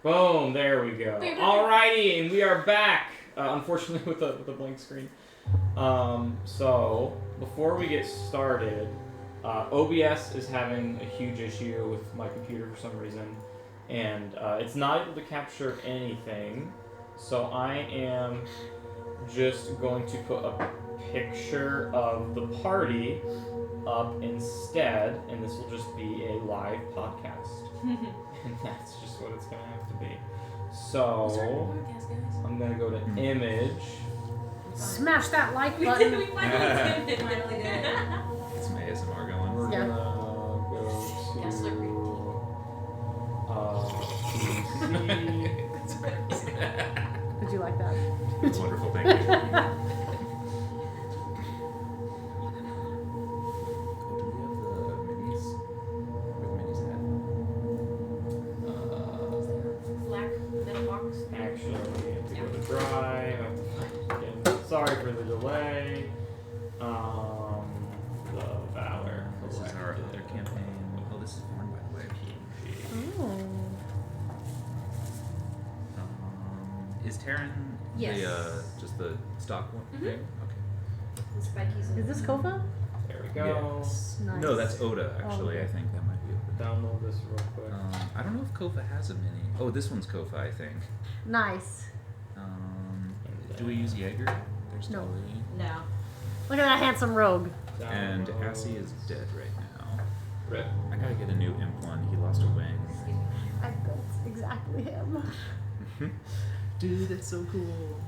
Boom, there we go. Alrighty, and we are back, unfortunately with a blank screen. So, before we get started, OBS is having a huge issue with my computer for some reason, and it's not able to capture anything, so I am just going to put a picture of the party up instead, and this will just be a live podcast. And that's just what it's going to have to be. So, I'm going to go to image. Smash that like button. We finally did it. It's some ASMR going. We're Yeah. going to go to PC. Did you like that? It's wonderful, thank you. Oh, do we have the minis? Where the minis Black metal box. Actually, we have to go to drive. Again, sorry for the delay. The Valor. at? This is our other campaign. Oh, this is foreign, by the way. Oh. Is Terran Yes. just the stock one? Mhm. thing? Okay. The spikies. Is this Kofa? There we go. Yes. Nice. No, that's Oda, actually. okay. I think that might be Oda. Download this real quick. I don't know if Kofa has a mini. Oh, this one's Kofa, I think. Nice. Do we use Jaeger? There's No. Tali. No. Look at that handsome rogue. And Download. Assy is dead right now. Rip. I gotta get a new imp one. He lost a wing. That's exactly him. Dude, that's so cool.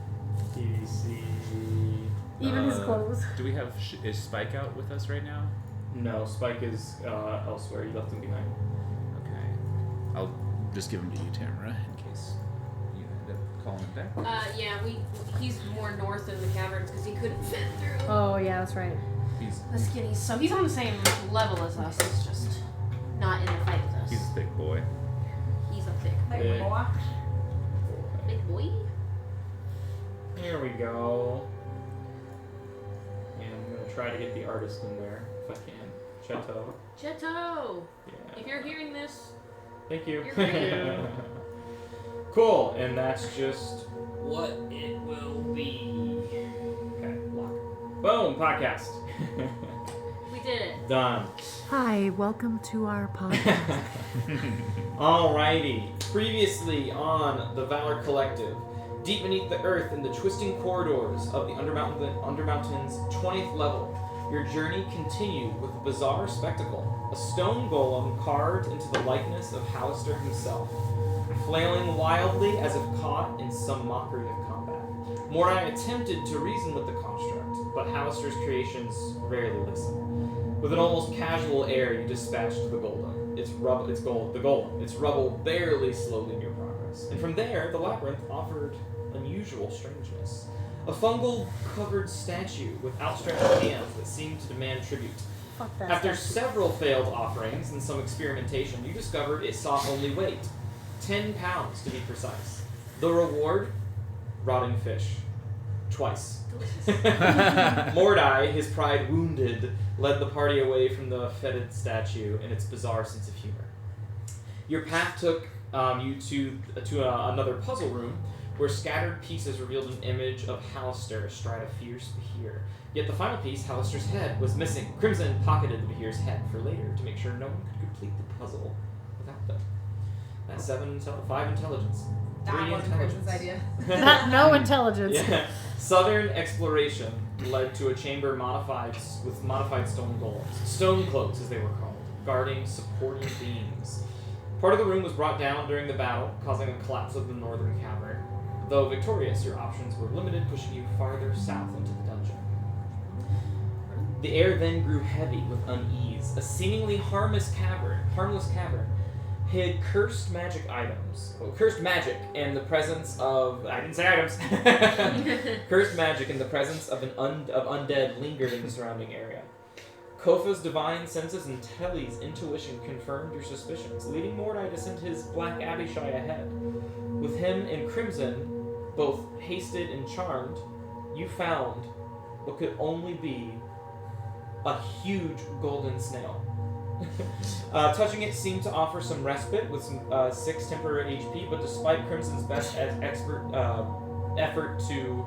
DDC. Even his clothes. Do we have... is Spike out with us right now? No, Spike is elsewhere. You left him behind. Okay. I'll just give him to you, Tamara, in case you end up calling him back. Yeah, he's more north in the caverns because he couldn't fit through Oh, yeah, that's right. He's the skinnies. So he's on the same level as us. He's just not in the fight with us. a thick boy. He's a thick Big boy. Big boy? Here we go. And I'm going to try to get the artist in there if I can. Cheto. Cheto! Yeah. If you're hearing this, Thank you. You're great. Cool, and that's just what it will be. Okay, lock. Boom, podcast. we did it. Done. Hi, welcome to our podcast. Alrighty. Previously on the Valor Collective, deep beneath the earth in the twisting corridors of the Undermountain's 20th level, your journey continued with a bizarre spectacle. A stone golem carved into the likeness of Hallister himself, flailing wildly as if caught in some mockery of combat. Mordai attempted to reason with the construct, but Hallister's creations rarely listen. With an almost casual air, you dispatched the golem. Its rubble barely slowed in your progress. And from there, the labyrinth offered unusual strangeness. A fungal-covered statue with outstretched hands that seemed to demand tribute. Fuck that. After statue. several failed offerings and some experimentation, you discovered it sought only weight. 10 pounds, to be precise. The reward? Rotting fish. Twice. Mordai, his pride wounded, led the party away from the fetid statue and its bizarre sense of humor. Your path took you to another puzzle room, where scattered pieces revealed an image of Hallister astride a fierce Behir. Yet the final piece, Hallister's head, was missing. Crimson pocketed the Behir's head for later to make sure no one could complete the puzzle without them. That's 5 intelligence. 3 That wasn't Crimson's intelligence. idea. No intelligence. Yeah. Southern exploration led to a chamber with modified stone golems. Stone cloaks, as they were called, guarding supporting beams. Part of the room was brought down during the battle, causing a collapse of the northern cavern. Though victorious, your options were limited, pushing you farther south into the dungeon. The air then grew heavy with unease. A seemingly harmless cavern hid cursed magic and the presence of... I didn't say items. Cursed magic and the presence of undead lingered in the surrounding area. Kofa's divine senses and Telly's intuition confirmed your suspicions, leading Mordai to send his Black Abishai ahead. With him and Crimson, both hasted and charmed, you found what could only be a huge golden snail. Touching it seemed to offer some respite with some 6 temporary HP, but despite Crimson's best expert effort to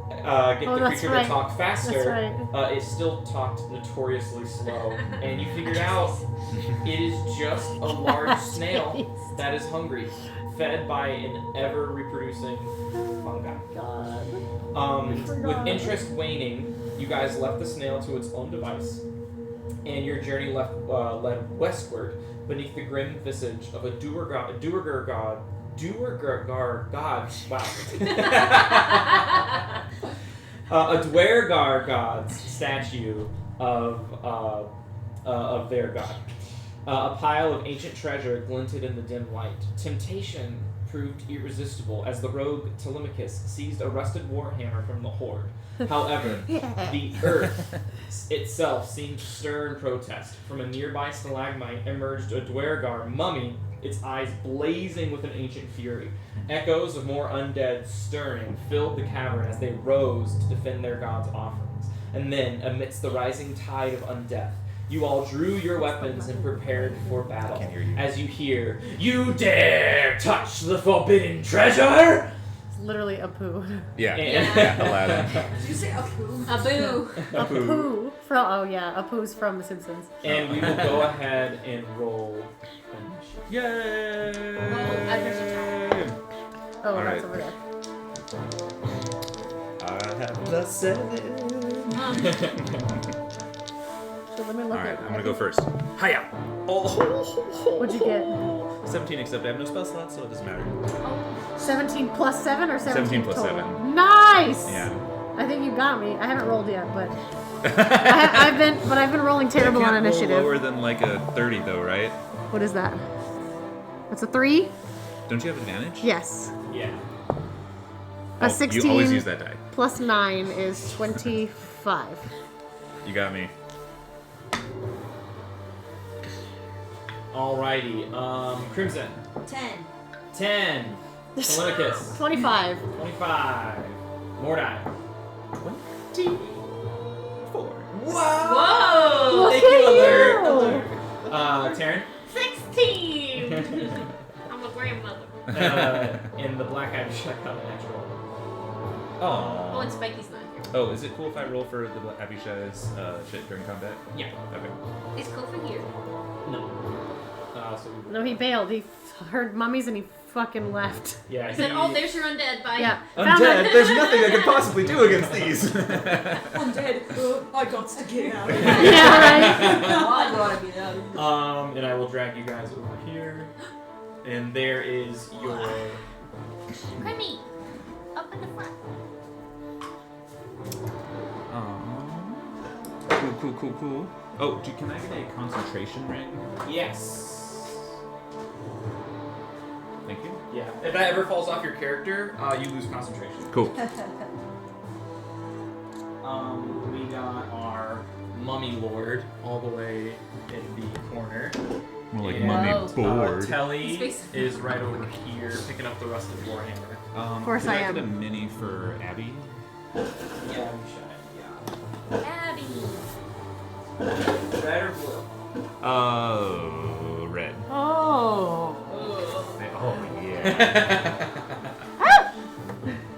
get the creature to talk faster, it still talked notoriously slow. And you figured out it is just a large snail that is hungry, fed by an ever-reproducing fungi. With interest waning, you guys left the snail to its own device, and your journey led westward beneath the grim visage of a Duergar god. Wow. A Duergar god's statue of their god. A pile of ancient treasure glinted in the dim light. Temptation proved irresistible as the rogue Telemachus seized a rusted warhammer from the horde. However, the earth itself seemed to stir in protest. From a nearby stalagmite emerged a Duergar mummy, its eyes blazing with an ancient fury. Echoes of more undead stirring filled the cavern as they rose to defend their god's offerings. And then, amidst the rising tide of undeath, you all drew your weapons and prepared for battle. Can't hear you. As you hear, "You dare touch the forbidden treasure!" It's literally a poo. Yeah. Yeah. Aladdin. Did you say a poo? A boo. A poo. A poo's from The Simpsons. And we will go ahead and roll. Yay! Oh, All that's right. over there. I have the 7. So let me look Alright, at I'm gonna go first. Hiya! Oh! What'd you get? 17, except I have no spell slots, so it doesn't matter. 17 plus 7 or 17, 17 plus total? 7. Nice! Yeah. I think you got me. I haven't rolled yet, but I've been rolling terrible You on can't roll initiative. lower than like a 30 though, right? What is that? That's a 3? Don't you have advantage? Yes. Yeah. A 16 You always use that die. plus 9 is 25. You got me. Alrighty. Crimson. 10. 10. Telemachus. 25. 25. Mordai. 24. Whoa! Look Thank at you, you! alert. Taryn. 16! I'm a grandmother. In the black eye check on a natural. Oh, and Spiky's not here. Oh, is it cool if I roll for the Abishai's shit during combat? Yeah. Okay. Is Kofa here? No. So No, he bailed. He heard mummies and he fucking left. yeah. I said, oh, there's your undead. Bye. Yeah. Found Undead? it. There's nothing I could possibly do against these. Undead. I got to get out of here. Yeah, right. I gotta get out of here. And I will drag you guys over here. And there is your. Crimmy, up in the front. Cool. Oh, can I get a concentration ring? Yes. Thank you. Yeah. If that ever falls off your character, you lose concentration. Cool. We got our mummy lord all the way in the corner. More like And, mummy Whoa. board. Telly His face. is right over here, picking up the rusted warhammer. Of course could I I am. get a mini for Abby? Yeah, we should. Abby. Yeah. Red or blue? Red. Oh. Oh yeah.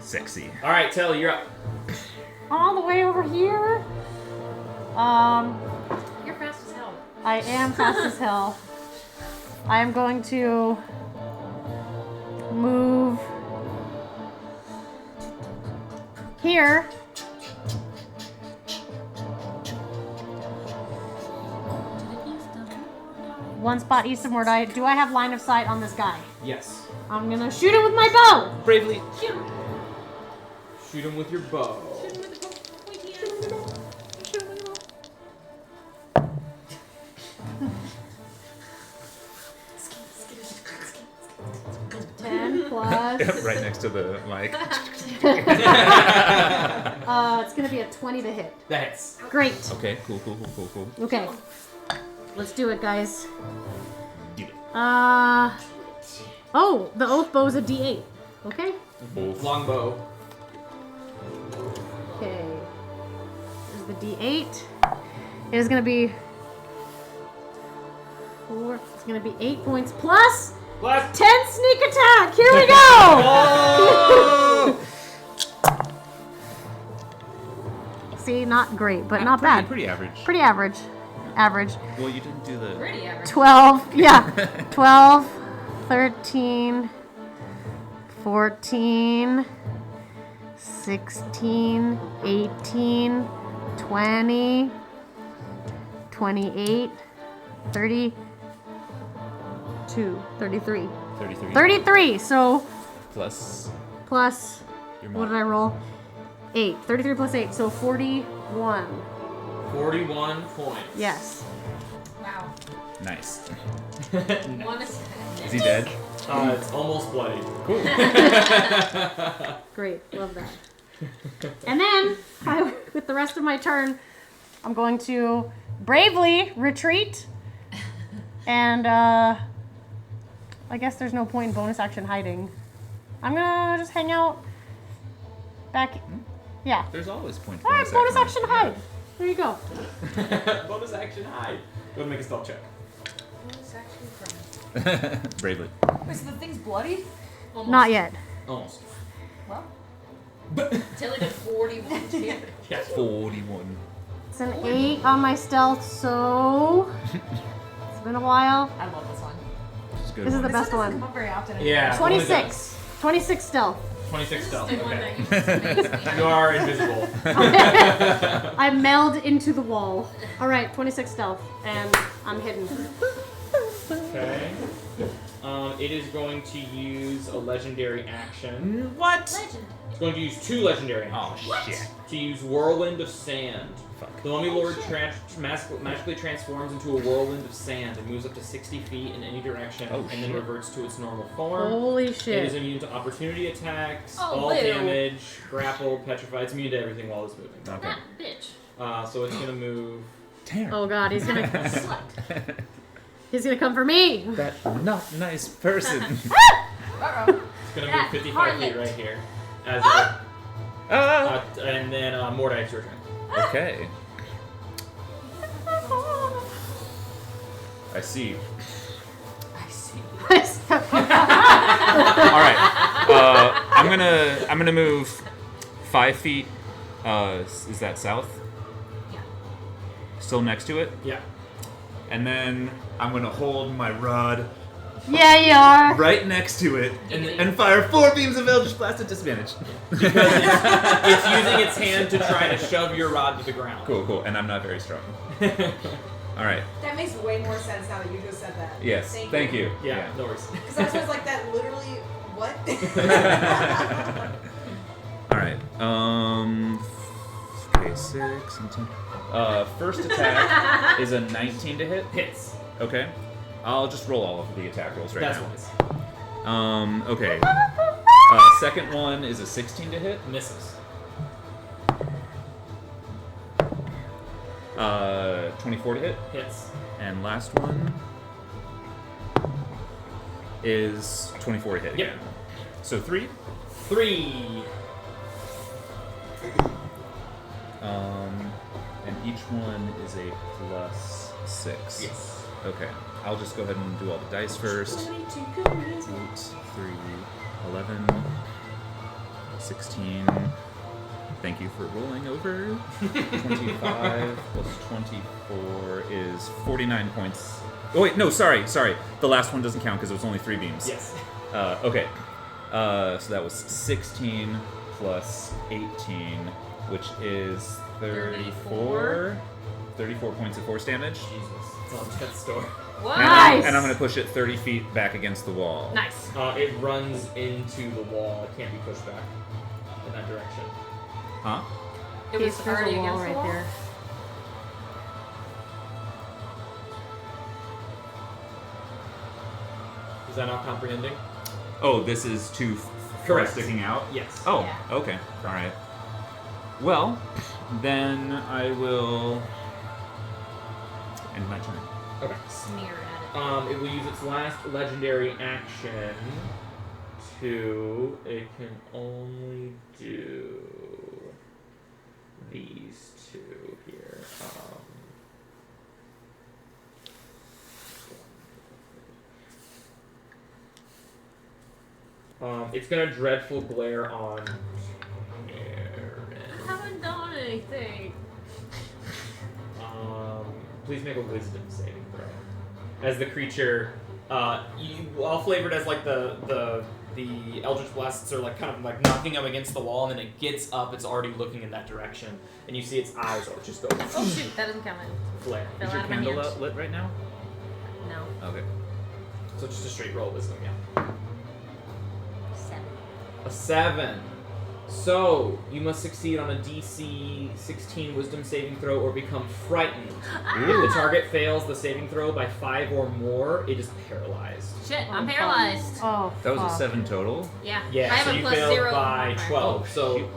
Sexy. All right, Telly, you're up. All the way over here? You're fast as hell. I am fast as hell. I am going to move here. One spot east of Mordai. Do I have line of sight on this guy? Yes. I'm gonna shoot him with my bow. Bravely. Shoot him. Shoot him with your bow. Shoot him with the pointy ass. 10 plus. Right next to the mic. It's gonna be a 20 to hit. That's. Great. Okay, cool. Okay. Let's do it, guys. Do it. Oh, the oath bow is a D8. Okay. Longbow. Okay. There's the D8. It is gonna be 4. It's gonna be 8 points plus Plus 10 sneak attack. Here we go. Oh! See, not great, but not bad. Pretty average. Pretty average. Average. Well, you didn't do the. Pretty average. 12. Yeah. 12, 13, 14, 16, 18, 20, 28, 32, 33. 33. 33. So Plus plus, your what mod. did I roll? 8. 33 plus 8. So 41. 41 points. Yes. Wow. Nice. One is Is he dead? It's almost bloody. Cool. Great. Love that. And then, with the rest of my turn, I'm going to bravely retreat. And I guess there's no point in bonus action hiding. I'm going to just hang out back. Yeah. There's always point. All right, bonus action hide. There you go. Bonus action hide. Go ahead and make a stealth check. It's actually from Bravely. Wait, so the thing's bloody? almost. Not yet. Almost. Well, Tilly did 41 too. Yeah. 41. It's an 8 on my stealth, so it's been a while. I love this one. Which is good. This is the one. best one doesn't one. come up very often. Yeah. 26. 26 stealth. 26 stealth. The one Okay. that makes me You are invisible. I meld into the wall. All right, 26 stealth, and I'm hidden. Okay. It is going to use a legendary action. What? legend. It's going to use 2 legendary actions. Oh shit. To use Whirlwind of Sand. Fuck. The Mummy Lord magically transforms into a whirlwind of sand and moves up to 60 feet in any direction, Oh, and then shit. reverts to its normal form. Holy It is shit. immune to opportunity attacks, Oh, all boo. damage, grappled, petrified. It's immune to everything while it's moving. Okay. Ah, bitch. So it's gonna move. Damn. Oh god, he's gonna Slut. come for me. That not nice person. Uh-oh. It's gonna That move 55 feet harlot. right here. As Ah! and then Mordai, it's your turn. Okay. I see. I see. All right. I'm gonna move 5 feet. Is that south? Yeah. Still next to it, Yeah. and then I'm gonna hold my rod Yeah, you are. right next to it And- and fire 4 beams of Eldritch Blast at disadvantage. Because it's using its hand to try to shove your rod to the ground. Cool. And I'm not very strong. All right. That makes way more sense now that you just said that. Yes. Thank you. Yeah, no worries. Because I was just like, that literally, what? All right. Okay, 6 and 10. First attack is a 19 to hit. Hits. Okay. I'll just roll all of the attack rolls right That's now. nice. Okay. Second one is a 16 to hit. Misses. 24 to hit. Hits. And last one is 24 to hit Yep. again. So 3. 3. And each one is a plus 6. Yes. Okay. I'll just go ahead and do all the dice first. 8, 3, 11, 16. Thank you for rolling over. 25 plus 24 is 49 points. Oh wait, no, sorry. The last one doesn't count because it was only 3 beams. Yes. Okay. So that was 16 plus 18, which is 34. 34 points of force damage. Jesus. It's on death's door. What? Nice. And I'm going to push it 30 feet back against the wall. Nice. It runs into the wall. It can't be pushed back in that direction. Huh? It was There's already a wall against the wall? there. Is that not comprehending? Oh, this is too far Correct. sticking out? Yes. Oh, Yeah. okay. All right. Well, then I will end my turn. Okay. Smear at it. It will use its last legendary action to. It can only do these two here. It's gonna dreadful glare on. I haven't done anything. Please make a wisdom saving throw. As the creature, you all flavored as like the Eldritch Blasts are like kind of like knocking up against the wall, and then it gets up. It's already looking in that direction, and you see its eyes are just go Oh shoot, that doesn't count. flare. Fell Is your out of my candle hand. lit right now? No. Okay. So just a straight roll wisdom, yeah. 7. A 7. So you must succeed on a DC 16 Wisdom saving throw or become frightened. If the target fails the saving throw by 5 or more, it is paralyzed. Shit, Oh, I'm fuck. paralyzed. Oh, That was a fuck. 7 total. Yeah. Yeah, I have so a you plus failed 0 by modifier. 12. Oh, So shoot.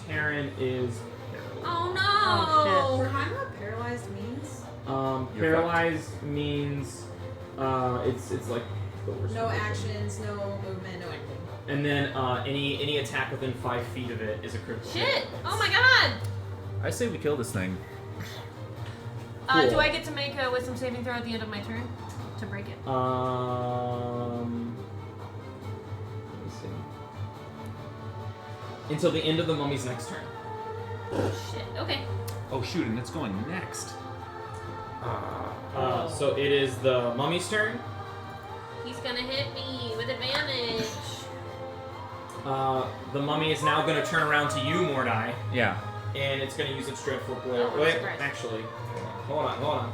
Taryn is paralyzed. Oh no! Oh, For Heim, what paralyzed means? You're Paralyzed means it's like the worst. No condition. actions, no movement, no anything. And then any attack within 5 feet of it is a critical. Shit! hit. Oh my god! I say we kill this thing. Cool. Do I get to make a wisdom saving throw at the end of my turn to break it? Let me see. Until the end of the mummy's next turn. Shit. Okay. Oh shoot, and it's going next. So it is the mummy's turn. He's gonna hit me with advantage. The mummy is now going to turn around to you, Mordai, Yeah. and it's going to use its dreadful glare. Oh, Wait, surprise. actually, hold on.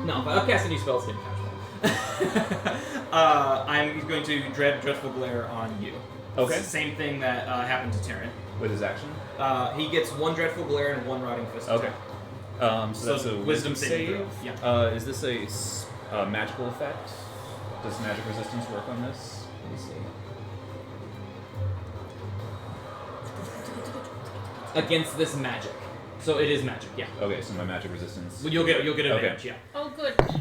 No, but I'll cast a new spell. It's going to catch one. I'm going to dreadful glare on you. Okay. It's the same thing that happened to Terran. With his action? He gets 1 dreadful glare and 1 rotting fist. Okay. So So that's a wisdom wisdom saving save. throw. Yeah. Is this a magical effect? Does magic resistance work on this? Let me see. Against this magic, so it is magic. Yeah. Okay, so my magic resistance. Well, you'll get Okay. advantage. Yeah. Oh, good. Pass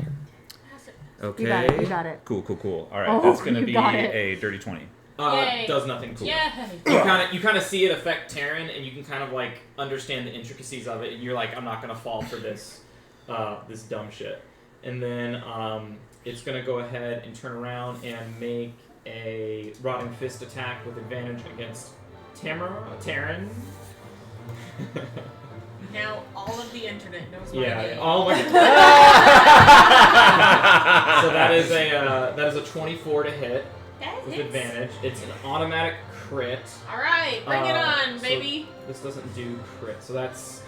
it. Okay. You got it, you got it. Cool. All right, Oh, that's gonna you be got it. a dirty 20. Yay. Does nothing. Cool. Yay! You kind of see it affect Terran, and you can kind of like understand the intricacies of it, and you're like, I'm not gonna fall for this, this dumb shit. And then it's gonna go ahead and turn around and make a rotting fist attack with advantage against Terran. Now all of the internet knows my Yeah. name. Oh my god. So that is a 24 to hit That with hits. advantage. It's an automatic crit. All right, bring it on, So baby. this doesn't do crit, so that's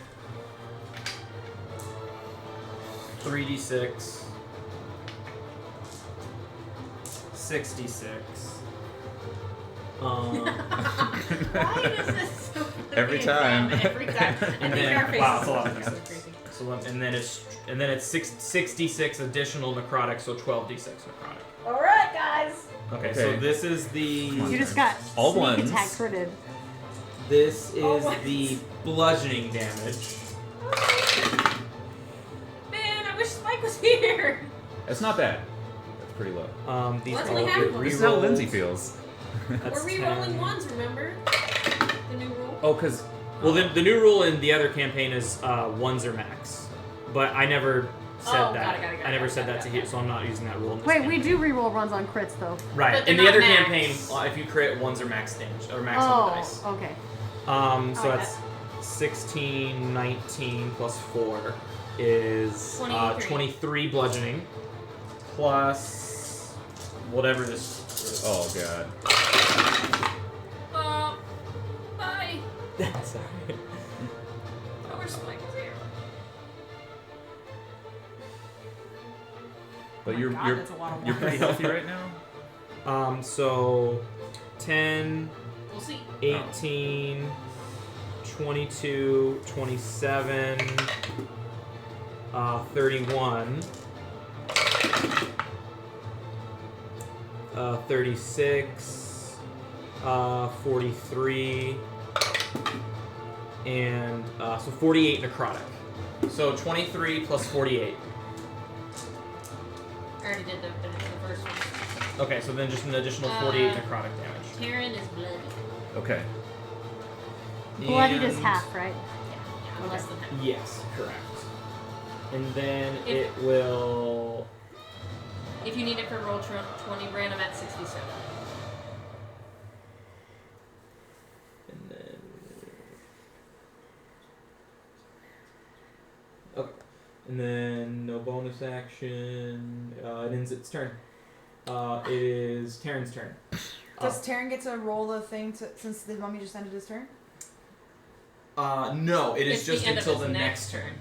3d6, 66. Why does this so Every time. Every time. And I think then our faces wow, it's a are lot so of d6. crazy. So and then it's 66 additional necrotic, so 12d6 necrotic. All right, guys. Okay, so Okay. this is the You just got All sneak ones. attack critted. this is Oh, what? the bludgeoning damage. Man, I wish Spike was here. That's not bad. That's pretty low. These Let's all only get have one. This is how rerolled. Lindsay feels. That's We're re-rolling 10. ones, remember? The new rule? Oh, because Well, the new rule in the other campaign is ones are max, but I never said Oh, that. got it, I never got said it, that got to it. here, so I'm not using that rule. In this Wait, we campaign. do reroll runs on crits though. Right. But In they're the other not max. campaign, if you crit, ones are max damage or max on the dice. Oh, okay. So Oh, that's 16, 19 plus 4 is 23. 23 bludgeoning plus whatever this. oh god. Bye. That's alright. I wish Spike was here. But Oh my God, that's a lot of you're pretty ones. healthy right now. So 10, We'll see. 18, 22, 27, 31, 36, 43, and so 48 necrotic. So 23 plus 48. I already did the first one. Okay, so then just an additional 48 Uh, necrotic damage. Taryn is bloody. Okay. Bloodied is And- half, right? Yeah, less than half. Yes, correct. And then If- it will. If you need it for roll 20 random at 67. And then. Okay. And then no bonus action. It ends its turn. It is Taryn's turn. Does Taryn get to roll the thing since the mummy just ended his turn? No, it is It's just the end of until his the next next turn.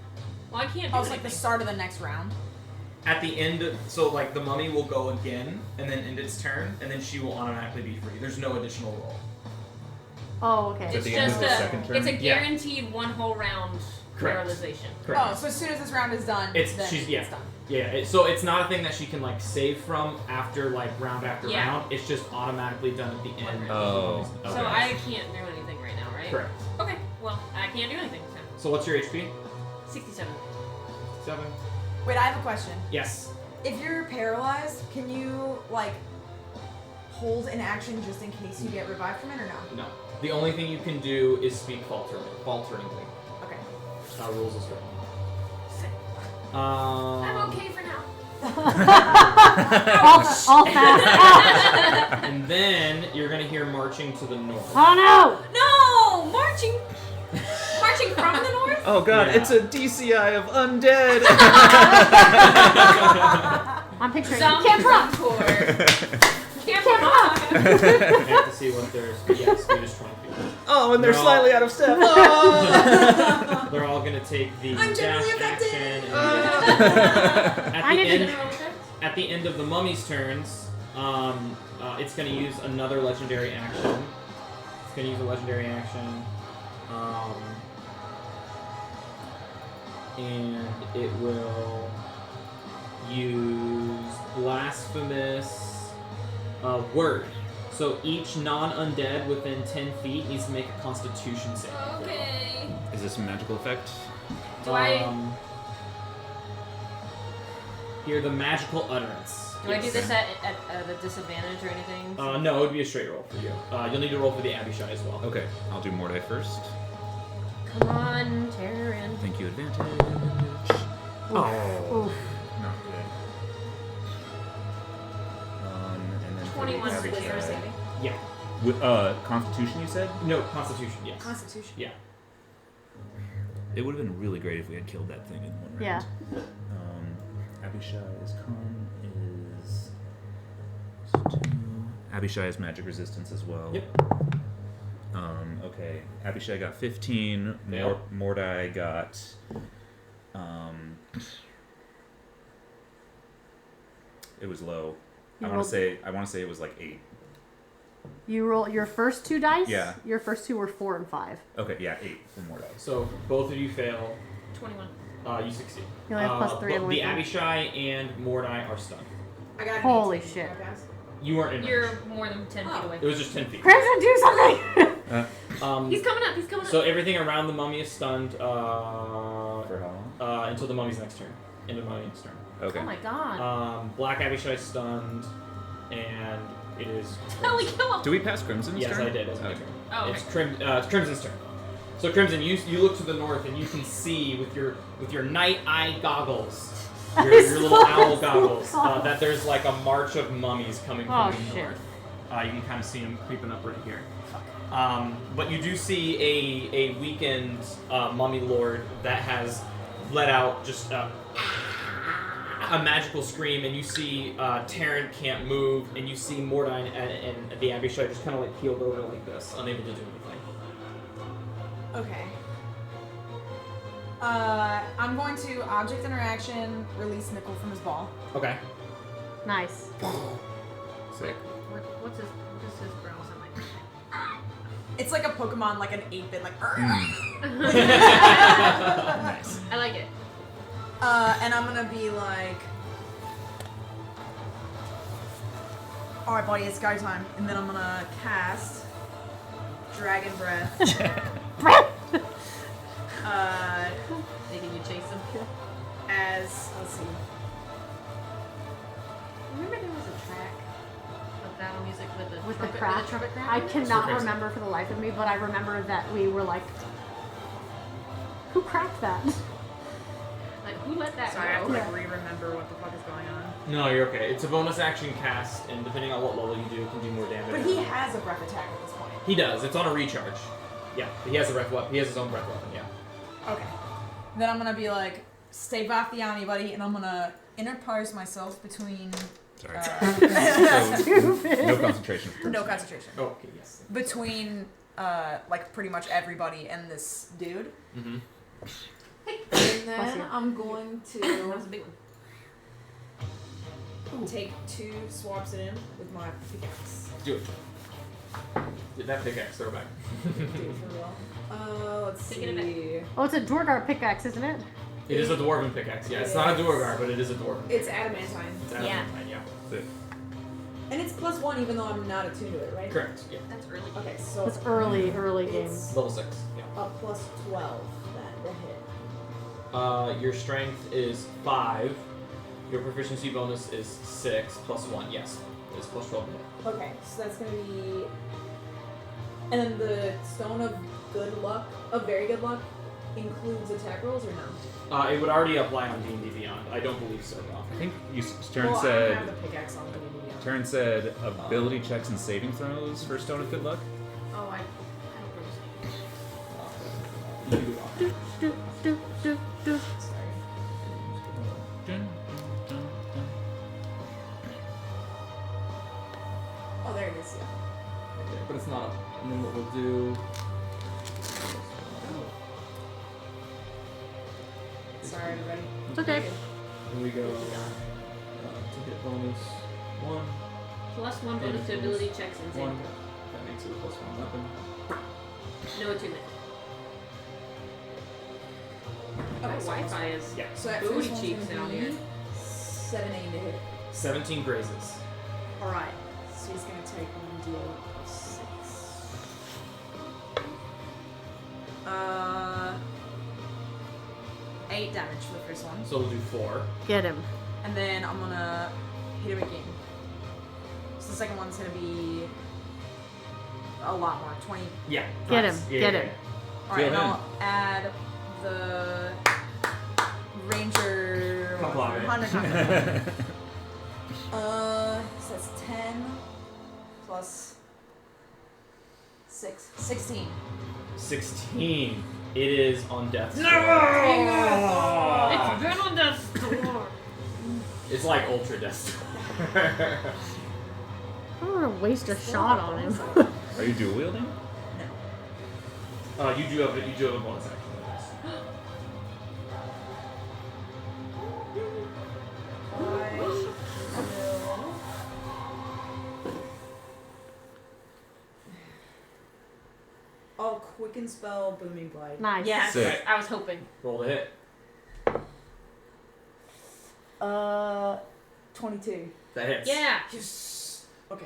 Well, I can't do Oh, it's like the anything. start of the next round. At the end, so like the mummy will go again and then end its turn, and then she will automatically be free. There's no additional roll. Oh, okay. At It's the end of just the second turn? it's a Yeah. guaranteed one whole round Correct. paralyzation. Correct. Oh, so as soon as this round is done, It's then she's it's done. Yeah. So it's not a thing that she can like save from after like round after Yeah. round. It's just automatically done at the end. Oh. Okay. So I can't do anything right now, right? Correct. Okay. Well, I can't do anything. So what's your HP? 67. 7. Wait, I have a question. Yes. If you're paralyzed, can you like hold an action just in case you get revived from it, or no? No. The only thing you can do is speak falteringly. Okay. Rules is written. I'm okay for now. all fast. And then you're gonna hear marching to the north. Oh No! Marching from the north? Oh god, Yeah. it's a DCI of undead! no! I'm picturing. Zombie Can't run. tour. Can't Can't run. I have to see what there's. Yes, Swedish 20 feet. Oh, and they're No. slightly out of step. They're all gonna take the I'm dash generally affected. action. And at I the need to end, Did it roll effect? at the end of the mummy's turns, it's gonna use another legendary action. It's gonna use a legendary action. And it will use blasphemous word. So each non-undead within 10 feet needs to make a Constitution save. Okay. Is this a magical effect? Do I Hear the magical utterance. do I do this at a disadvantage or anything? No, it would be a straight roll for you. You'll need to roll for the Abishai as well. Okay, I'll do Mordai first. Come on, Taryn. Thank you, advantage. Oof. Not good. And then for the 21 Abishai. wisdom saving. Yeah. With, Constitution, you said? No, Constitution, yes. Constitution. Yeah. It would have been really great if we had killed that thing in one round. Yeah. Abishai's con is 2. Abishai's magic resistance as well. Yep. Okay. Abishai got 15. Yeah. Mordai got it was low. You I want to say it was like 8. You roll your first 2 dice. Yeah. Your first 2 were 4 and 5. Okay, yeah, 8 for Mordai. So both of you fail. 21. You succeed. You only have plus 3 but on the wisdom. Abishai and Mordai are stunned. I got an Holy 18. shit. Okay. You weren't in range. You're more than 10 feet away. It was just 10 feet. Crimson, do something! He's coming up. He's coming up. So everything around the mummy is stunned For how long? until the mummy's next turn. End of the mummy's turn. Okay. Oh my god. Black Abishai stunned, and it is. How we kill him? Do we pass Crimson's Yes, turn? I did. It was my Okay. turn. Oh, okay. It's Crimson's turn. So Crimson, you look to the north and you can see with your night eye goggles, your little owl goggles, that there's like a march of mummies coming from Oh, the shit. north. You can kind of see them creeping up right here. But you do see a weakened mummy lord that has let out just a magical scream, and you see Taryn can't move, and you see Mordine and the Abishai just kind of like keeled over like this, unable to do anything. Okay. I'm going to object interaction, release Nickel from his ball. Okay. Nice. Sick. What's his growl sound like? It's like a Pokemon, like an 8-bit, like. Nice. I like it. And I'm gonna be like, alright buddy, it's go time. And then I'm gonna cast Dragon Breath. Maybe you chase him. As, let's see. Remember there was a track of battle music with the With the trumpet, crack. with the trumpet crack? I cannot crazy. remember for the life of me, but I remember that we were like, who cracked that? Like, who let that Sorry, I have to row. like re-remember what the fuck is going on. No, you're okay. It's a bonus action cast, and depending on what level you do, it can do more damage. But he has a breath attack at this point. He does. It's on a recharge. Yeah, he has a breath weapon. He has his own breath weapon. Yeah. Okay. Then I'm gonna be like, stave off the army, buddy, and I'm gonna interpose myself between. Sorry. Stupid. No concentration. No concentration. Oh, okay. Yes. Between, like pretty much everybody and this dude. Mm-hmm. And Bless then you. I'm going That was a to big one. take 2 swabs at him with my pickaxe. Do it. Get that pickaxe. Throw it back. Do it for real. Let's Take it see. Oh, it's a Dwargar pickaxe, isn't it? It is a dwarven pickaxe. Yeah, it's not a Duergar, but it is a dwarven. It's adamantine. It's Yeah. adamantine, yeah. And it's +1 even though I'm not attuned to it, right? Correct. Yeah. That's early. Okay, so It's early game. it's Level 6. Yeah. a +12 then to hit. Your strength is 5. Your proficiency bonus is 6 plus 1. Yes, it's plus 12 to hit. Okay, so that's gonna be. And then the stone of good luck, of very good luck, includes attack rolls or no? It would already apply on D&D Beyond. I don't believe so, though. I think Turn well, I said. have the pickaxe on the video. Turn said ability checks and saving throws for Stone of Good Luck. Oh, I don't know. You Do, do, do, do. Sorry. Oh, there it is. Yeah. Okay, but it's not. And then what we'll do. Sorry, everybody. It's okay. And we go to hit bonus 1. Plus 1 bonus to ability checks and 1. saving That makes it a plus 1 weapon. throw. No attunement. My Okay, so Wi-Fi is Yeah. So that booty first one's cheeks gonna down be here. 7-8 to hit. 17 grazes. Alright, so he's gonna take 1d8 plus 6. 8 damage for the first one. So we'll do 4. Get him. And then I'm gonna hit him again. So the second one's gonna be a lot more, 20. Yeah. Get nice. him, Yeah, get yeah, him. Alright, and Kill him. I'll add the ranger. Comply. 100. So that's 10 plus 6. 16. 16. It is on death's door. It's been on death's door. It's like ultra death's door. I don't want to waste a shot on him. Are you dual wielding? You do have a bonus action with this. I'll quicken spell Booming Blade. Nice. Yes, Sick. I was hoping. Roll to hit. 22. That hits. Yeah. Yes. Okay.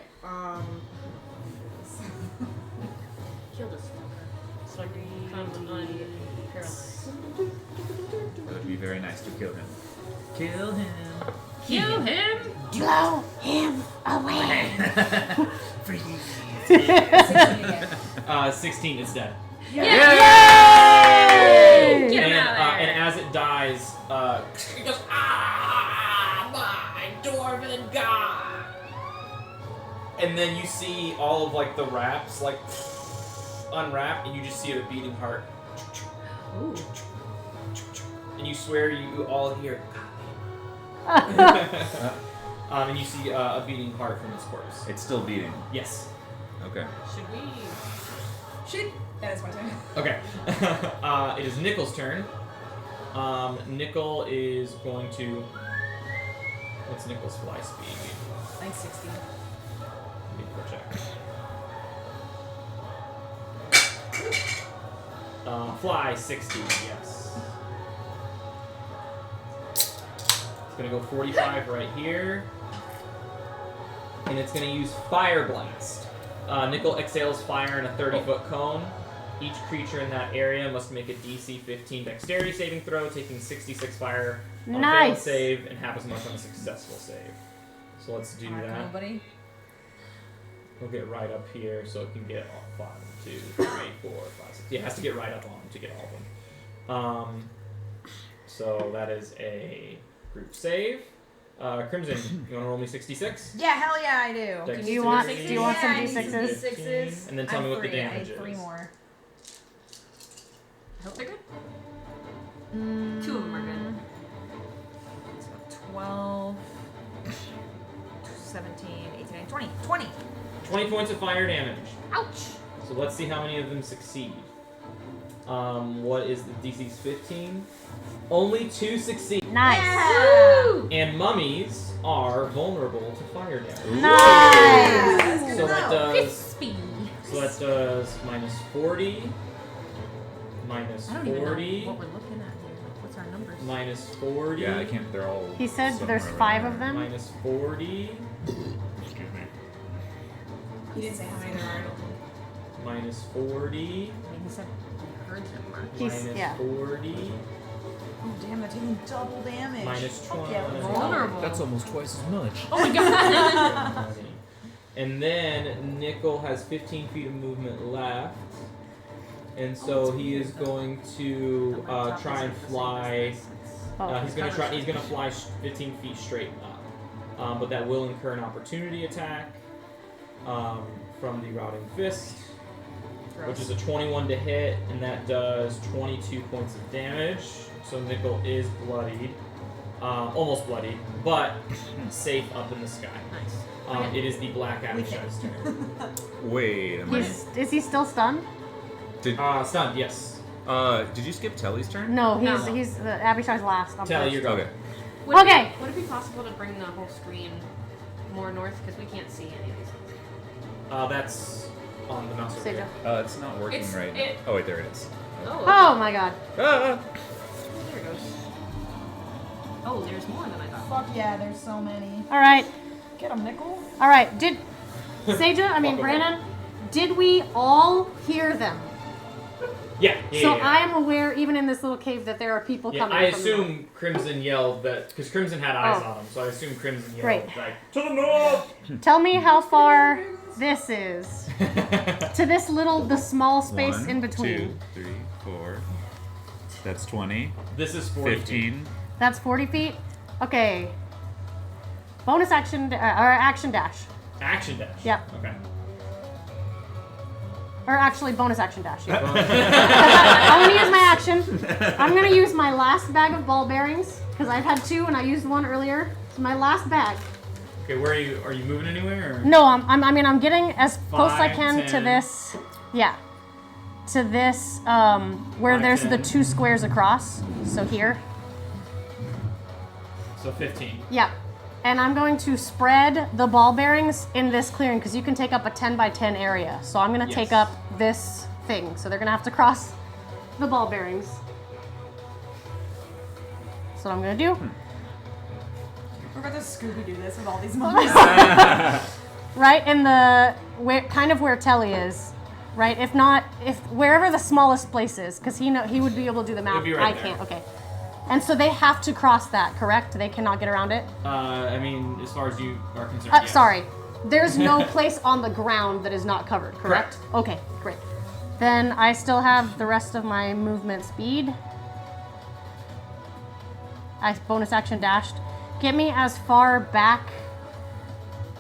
Kill this fucker. So I can come on paralyzed. It would be very nice to kill him. Kill him. Kill him! Blow him away. 16 again. 16 is dead. Yay! Get him And, out of there. and as it dies, he goes, "Ah, my dwarven god!" And then you see all of like the wraps like unwrap, and you just see a beating heart. Ooh. And you swear you all hear. And you see a beating heart from its corpse. It's still beating. Yes. Okay. Should we? Shit. That is my turn. Okay. It is Nickel's turn. Nickel is going to. What's Nickel's fly speed? I think 16. Let me double check. Fly 60, yes. It's gonna go 45 right here. And it's gonna use Fire Blast. Nickel exhales fire in a 30-foot cone. Each creature in that area must make a DC 15 dexterity saving throw, taking 66 fire on a failed Nice. save and half as much on a successful save. So let's do Alright, that. come on, buddy. We'll get right up here so it can get all 5, 2, 3, 4, 5, 6. Yeah, it has to get right up on them to get all of them. So that is a group save. Crimson, you want to roll me 66? Yeah, hell yeah, I do. Dex Do you want- dexterity, do you want some Yeah, I need D6s? D6s. And then tell me what the damage I have 3 is. more. I hope they're good. 2 of them are good. So 12, 17, 18, 20. 20! 20 points of fire damage. Ouch. So let's see how many of them succeed. What is the DC's 15? Only 2 succeed. Nice. Yeah! And mummies are vulnerable to fire damage. Nice. So that does. Crispy. So that does minus 40, minus I don't even know 40, what we're looking at here. Like, what's our numbers? minus 40. Yeah, I can't. They're all. He said somewhere there's around 5 there. of them. Minus 40, Excuse me. He didn't say how many there are, I don't think. minus 40, I mean, he said he heard them. Mark. He's- minus yeah. 40, Oh damn, that's even double damage. minus Fuck 20. yeah, let's go. Vulnerable. That's almost twice as much. Oh my god. And then Nickel has 15 feet of movement left. And so he is going to try and fly. Oh. He's gonna try. He's gonna fly 15 feet straight up, but that will incur an opportunity attack from the Routing Fist, which is a 21 to hit, and that does 22 points of damage. So Nickel is bloodied, almost bloodied, but safe up in the sky. Nice. It is the Black Abishai's turn. Wait a minute. Is he still stunned? Did Stunned, yes. Did you skip Telly's turn? No, No. he's Abishai's last. I'm Tally, first. you're going. Okay. Would it be- Okay. would it be possible to bring the whole screen more north? Because we can't see any of these things. That's on the mouse over Save here. it. It's not working It's- right. it- Oh wait, there it is. Oh. Oh my god. Ah! Oh, there it goes. Oh, there's more than I thought. Fuck yeah, there's so many. All right. Get him, Nickel. All right. Did Seja? I mean Welcome Brandon. Did we all hear them? Yeah. So I am aware, even in this little cave, that there are people Yeah, coming. I from assume Crimson yelled that because Crimson had eyes Oh. on him, so I assume Crimson yelled Great. like to the north. the. Tell me how far this is to this the small space 1, in between. 2, 3, 4. That's 20. This is 40 feet. 15. That's 40 feet. Okay. Bonus action or action dash. Action dash. Yeah. Okay. Or actually, bonus action dash. Yeah. I'm gonna use my action. I'm gonna use my last bag of ball bearings because I've had 2 and I used 1 earlier. So my last bag. Okay, where are you? Are you moving anywhere? Or? No, I'm getting as close as I 5, can to 10. this. Yeah. To this where 5, there's the 10. 2 squares across. So here. So 15. Yeah. And I'm going to spread the ball bearings in this clearing because you can take up a 10 by 10 area. So I'm going to take Yes. up this thing. So they're going to have to cross the ball bearings. That's what I'm going to do. We're about to Scooby-Doo this with all these monkeys. Right in the kind of where Telly is. Right? If not, wherever the smallest place is, because he would be able to do the math. It'd be right I there. can't. Okay. And so they have to cross that, correct? They cannot get around it? I mean, as far as you are concerned. Yes. Sorry. There's no place on the ground that is not covered, correct? Okay, great. Then I still have the rest of my movement speed. I bonus action dashed. Get me as far back.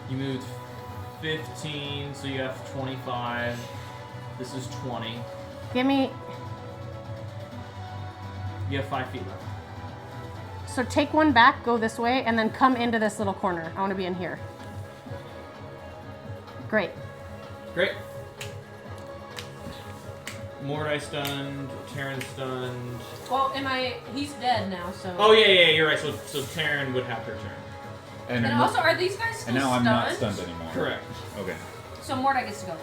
You moved 15, so you have 25. This is 20. Give me. You have 5 feet left. So take 1 back, go this way, and then come into this little corner. I want to be in here. Great. Great. Mordai stunned. Terran stunned. Well, he's dead now, so. Oh yeah, you're right. So Terran would have her turn. And also, are these guys still and now stunned? I'm not stunned anymore. Correct. Okay. So Mordai gets to go.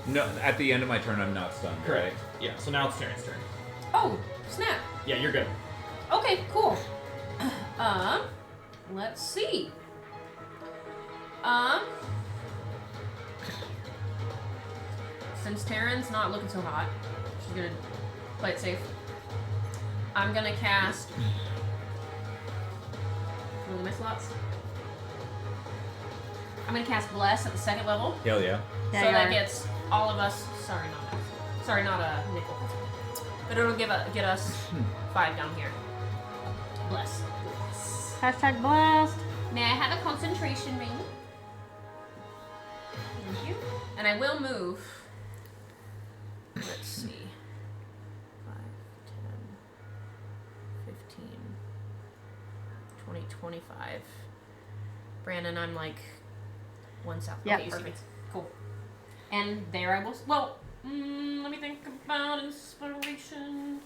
No, at the end of my turn, I'm not stunned. Correct. Yeah. So now it's Terran's turn. Oh, snap. Yeah, you're good. Okay, cool. Let's see. Since Terran's not looking so hot, she's gonna play it safe. I'm gonna cast. Really my slots. I'm gonna cast Bless at the 2nd level. Hell yeah. Yeah, so you that are. gets all of us. Sorry, not a nickel. But it'll get us 5 down here. Bless. Hashtag blast. May I have a concentration ring? Thank you. And I will move. Let's see. 5, 10, 15, 20, 25. Brandon, I'm like one south. Yeah, Okay, you see me. perfect. Cool. And there I will. Well, let me think about inspiration.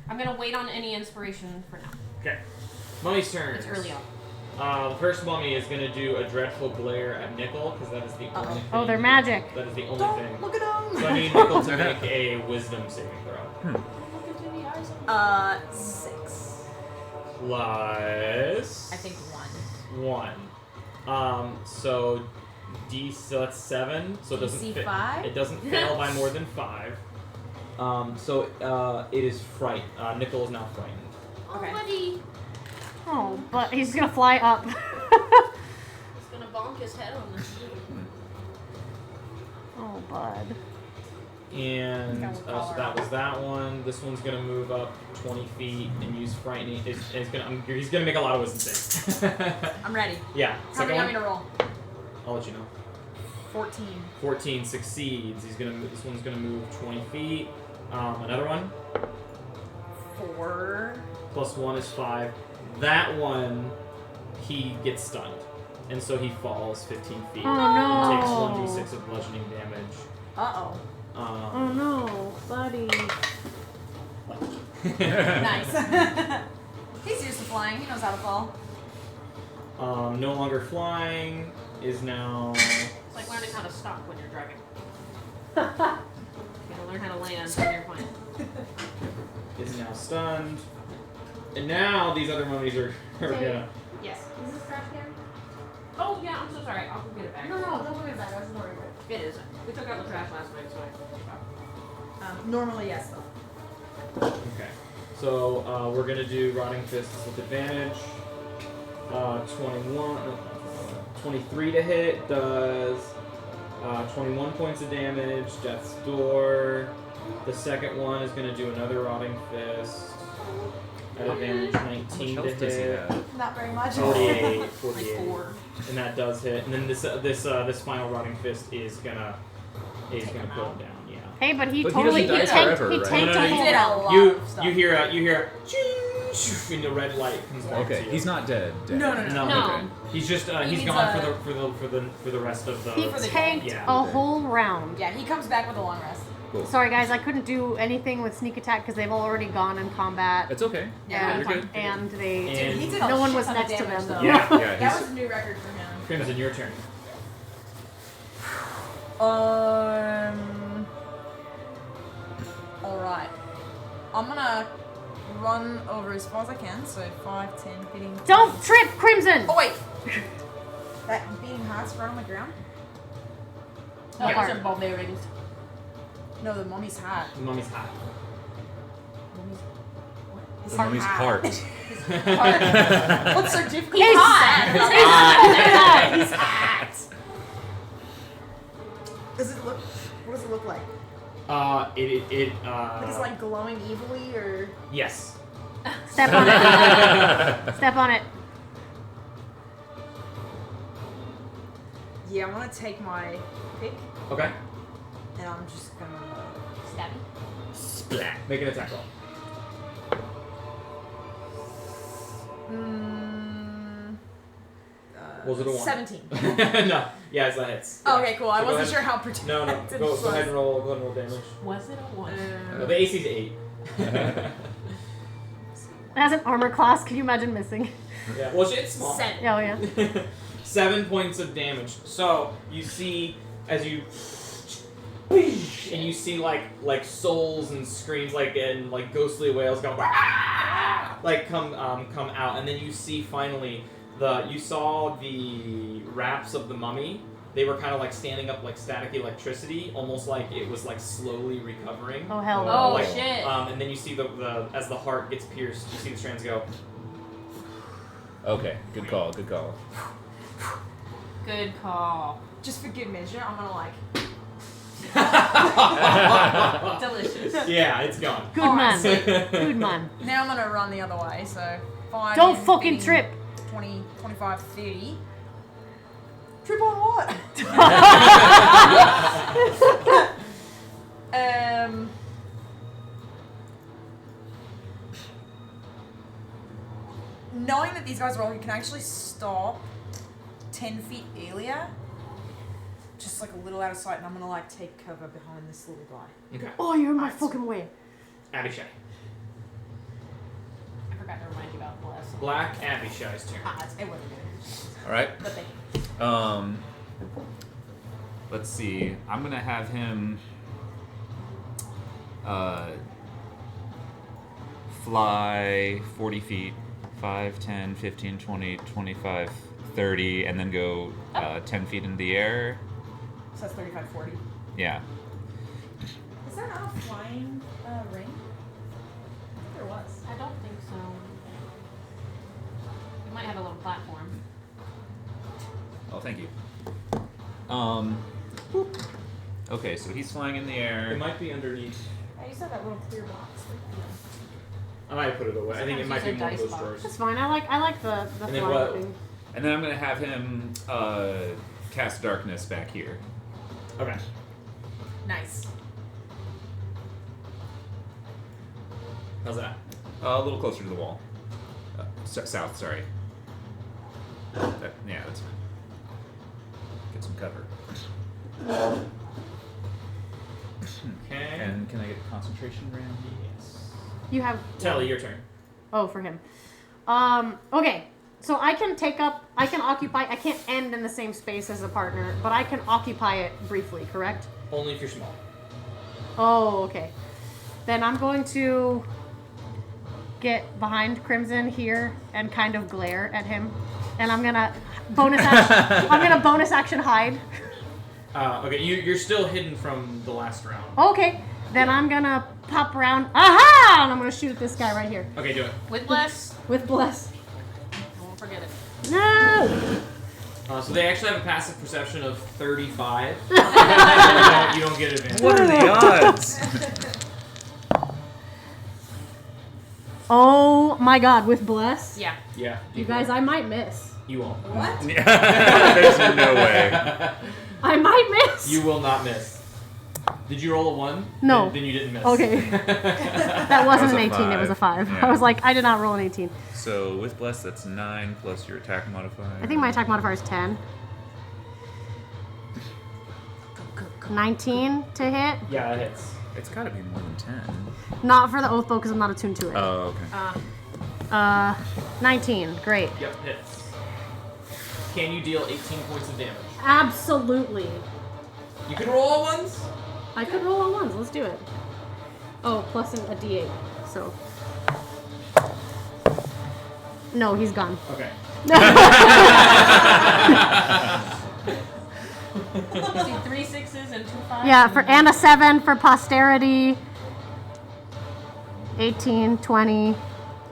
I'm gonna wait on any inspiration for now. Okay. Mummy's turn. It's early on. The first mummy is gonna do a dreadful glare at Nickel because that is the only thing. Oh, they're magic. That is the only Don't thing. look at him. So I need Nickel to make a wisdom saving throw. Look into the eyes of 6. Plus. I think 1. So so that's 7. So it doesn't DC fit. 5? It doesn't fail by more than 5. So it is fright. Nickel is now frightened. Oh, Okay. buddy. Oh, but he's gonna fly up. He's gonna bonk his head on this. Oh, bud. And Got one so collar that on. was that one. This one's gonna move up 20 feet and use frightening. He's gonna make a lot of wisdom saves. I'm ready. Yeah. How Second many want me one. to roll? I'll let you know. 14. 14 succeeds. This one's gonna move 20 feet. Another one. 4. Plus 1 is 5. That one, he gets stunned, and so he falls 15 feet. Oh, And takes no. 1d6 of bludgeoning damage. Uh-oh. Oh no, buddy. Nice. He's used to flying. He knows how to fall. No longer flying is now. It's like learning how to stop when you're driving. You gotta learn how to land when you're flying. Is now stunned, and now these other mummies are gonna. Yes. Is this trash can? Oh yeah, I'm so sorry. I'll go get it back. No, don't worry about it. I was worried about it. It is. We took out the trash last night, so I. Normally, yes, though. Okay, so we're gonna do rotting fists with advantage. 23 to hit does 21 points of damage. Death's Door. The second one is gonna do another rotting fist. At advantage, 19 to Does he hit. have? Not very much. 48, Like 48. 4. And that does hit. And then this final rotting fist is gonna put him down. Yeah. Hey, but he But he totally doesn't die tanked. forever, He right? tanked No, a no, whole He did a round. lot You of stuff. you hear and the red light comes back to Okay, you. he's not dead. No. No, No. Okay. he's just he's needs gone a- for the rest of the. He For the tanked day. a whole round. Yeah, he comes back with a long rest. Cool. Sorry guys, I couldn't do anything with sneak attack because they've already gone in combat. It's okay. Yeah, and, you're good. and they And- He did a no one shit was ton of next to damage, them. though. Yeah. Yeah, That he's was a new record for him. Crimson, your turn. Alright. I'm gonna run over as far as I can, so 5, 10, 15. Don't trip, Crimson. Oh, wait! That beating heart's right on the ground? Oh, heart. it's a ball bearings. No, the mummy's hat. The mummy's hot. His The mummy's heart. What's so difficult? He's hot. He's hot. Does it look? What does it look like? Like Like it's like glowing evilly, or? yes. Step on it. Step on it. Yeah, I'm gonna take my pick, Okay. and I'm just gonna. Stabby. Splat. Make an attack roll. Was it a 1? 17. No. Yeah, it's that hits. Oh, okay, cool. I So go wasn't ahead. sure how protected. No. Go ahead and roll damage. Was it a 1? No, the AC's 8. It has an armor class. Can you imagine missing? Yeah. Well, it's small. 7. Oh yeah. 7 points of damage. So you see as you and you see like souls and screams and ghostly wails go come out, and then you see finally you saw the wraps of the mummy. They were kind of like standing up like static electricity, almost like it was like slowly recovering. Oh hell. Oh, Like, shit. and then you see the as the heart gets pierced, you see the strands go. Okay, good call, good call. Good call. Just for good measure, I'm gonna like Delicious. Yeah, it's gone. Good man. Good man. Now I'm gonna run the other way, so 5. Don't 10, fucking 15, trip. 20, 25, 30. Trip on what? Knowing that these guys are all who can actually stop 10 feet earlier, just like a little out of sight, and I'm gonna like take cover behind this little guy. Okay. Oh, you're in my fucking way. Abishai. I forgot to remind you about Bless. Black Abishai's turn. It wasn't good. All right. But thank Let's see. I'm gonna have him fly 40 feet, 5, 10, 15, 20, 25, 30, and then go 10 feet in the air. So that's 35, 40. Yeah. Is there not a flying ring? There was. I don't think so. You might have a little platform. Oh, thank you. Okay, so he's flying in the It air. might be underneath. I used to have that little clear box. I might put it away. I think it might be Sometimes one of use a those dice drawers. That's fine. I like the And then flying what- thing. And then I'm gonna have him cast darkness back here. Okay. Nice. How's that? A little closer to the wall. South, sorry. Yeah, that's fine. Get some cover. Okay. And can I get a concentration ram? Yes. You have. Telly, your turn. Oh, for him. Okay. So I can occupy, I can't end in the same space as a partner, but I can occupy it briefly, correct? Only if you're small. Oh, okay. Then I'm going to get behind Crimson here and kind of glare at him. And I'm gonna bonus action hide. Okay, you're still hidden from the last round. Okay. Then I'm gonna pop around. Aha! And I'm gonna shoot at this guy right here. Okay, do it. With Bless. With Bless. I won't forget it. No! So they actually have a passive perception of 35. You don't get advantage. What are the odds? Oh my god, with Bless? Yeah. Yeah. You guys, I might miss. You won't. What? There's no way. I might miss! You will not miss. Did you roll a 1? No. Then you didn't miss. Okay. That wasn't That an was 18, a it was a 5. Yeah. I was like, I did not roll an 18. So with bless, that's 9 plus your attack modifier. I think my attack modifier is 10. 19 to hit. Yeah, it hits. It's got to be more than 10. Not for the oath bow because I'm not attuned to it. Oh, okay. 19. Great. Yep, hits. Can you deal 18 points of damage? Absolutely. You can roll all ones? I could roll on ones. Let's do it. Oh, plus a d8. So. No, he's gone. Okay. See, 3 6s and 2 5s. Yeah, and a 7 for posterity. 18, 20,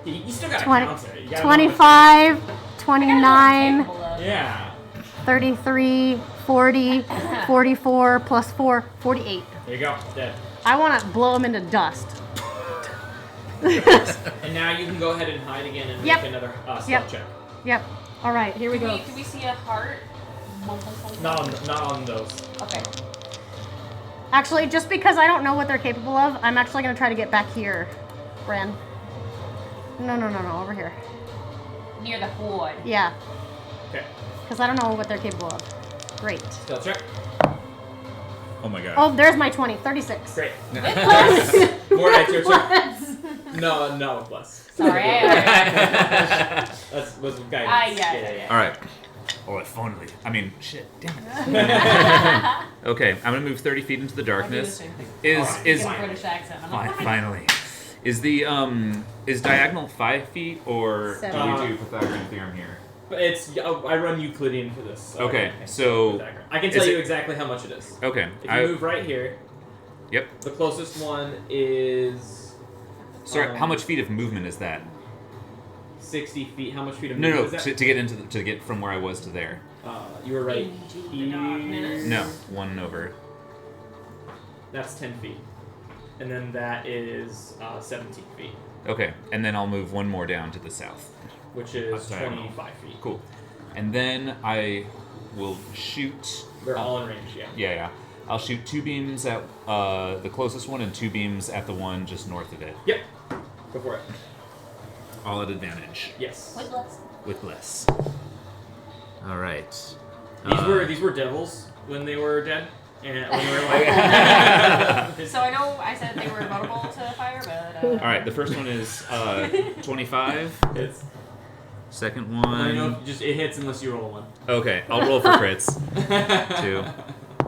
You still got 20 counts there. You gotta 25, 29, Yeah. 33, 40, 44, plus 4, 48. There you go. Dead. I want to blow him into dust. And now you can go ahead and hide again and Yep. make another stealth Yep. check. Yep. All right, here we go. Can we see a heart? Not on those. Okay. Actually, just because I don't know what they're capable of, I'm actually going to try to get back here, Bran. No, over here. Near the hood. Yeah, Okay. because I don't know what they're capable of. Great. Stealth check. Oh my god. Oh, there's my 20, 36. Great. Plus. Mordecai, it's your turn. Plus. No, no, plus. Sorry. That's was guidance. yeah. All right. Oh, if only. I mean, shit. Damn it. Okay, I'm gonna move 30 feet into the I do the darkness. same thing. Is In a British accent. I'm like, finally. Is the is diagonal 5 feet or do 7. you do Pythagorean theorem here? But it's I run Euclidean for this. Okay, so I can tell is you it- exactly how much it is. Okay. If you move right here, Yep. the closest one is Sorry, how much feet of movement is that? 60 feet. How much feet of No, movement is to that? get into to get from where I was to there. You were right Into the here. darkness. No, one over. That's 10 feet. And then that is 17 feet, Okay, and then I'll move one more down to the south. which is Outside. 25 feet. Cool. And then I will shoot. They're all in range, yeah. Yeah. I'll shoot 2 beams at the closest one and 2 beams at the one just north of it. Yep. Go for it. All at advantage. Yes. With bless. With bliss. All right. These were devils when they were dead. And when they were like... So I know I said they were vulnerable to fire, but. All right. The first one is 25. It's... Second I one. know, it hits unless you roll one. Okay, I'll roll for crits. 2.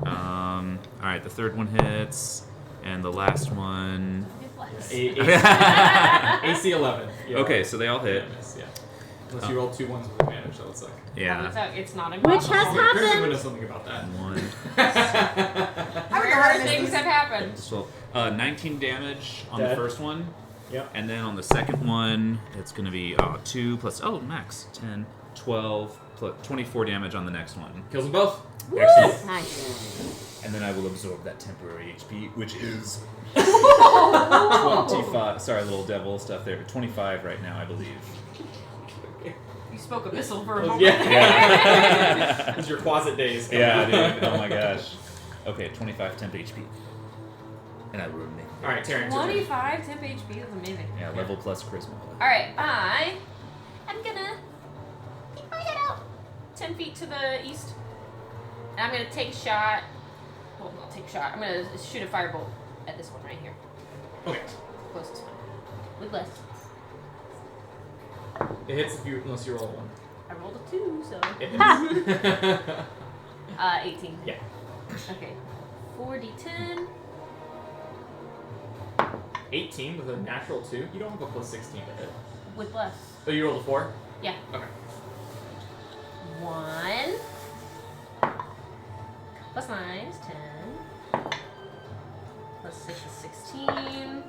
All right. The third one hits, and the last one. With bless. AC 11. Yeah. Okay, so they all hit. Yeah, miss, yeah. Unless you roll 2 ones with advantage, that would suck. Yeah. It's not Which has impossible. happened. Chris would know something about that. 1. Rare things have happened. So 19 damage on the Dead. first one. Yep. And then on the second one, it's going to be 2 plus, max, 10, 12, plus 24 damage on the next one. Kills them both. Excellent. Nice. And then I will absorb that temporary HP, which is 25. Sorry, little devil stuff there. 25 right now, I believe. You spoke abyssal for a moment. Yeah. It's your closet days. Yeah, dude. Oh my gosh. Okay, 25 temp HP. And I will remain. Alright, Terran. 25 temp HP is amazing. Yeah, level plus charisma. Alright, I'm gonna keep my head out 10 feet to the east. And I'm gonna take a shot. Well, not take a shot. I'm gonna shoot a firebolt at this one right here. Okay. Closest one. With less. It hits unless you roll 1. I rolled a 2, so. It hits. 18. Yeah. Okay. 4d10. 18 with a natural 2. You don't have a plus 16 to hit. With less. Oh, you rolled a 4? Yeah. Okay. 1. Plus 9 is 10. Plus 6 is 16.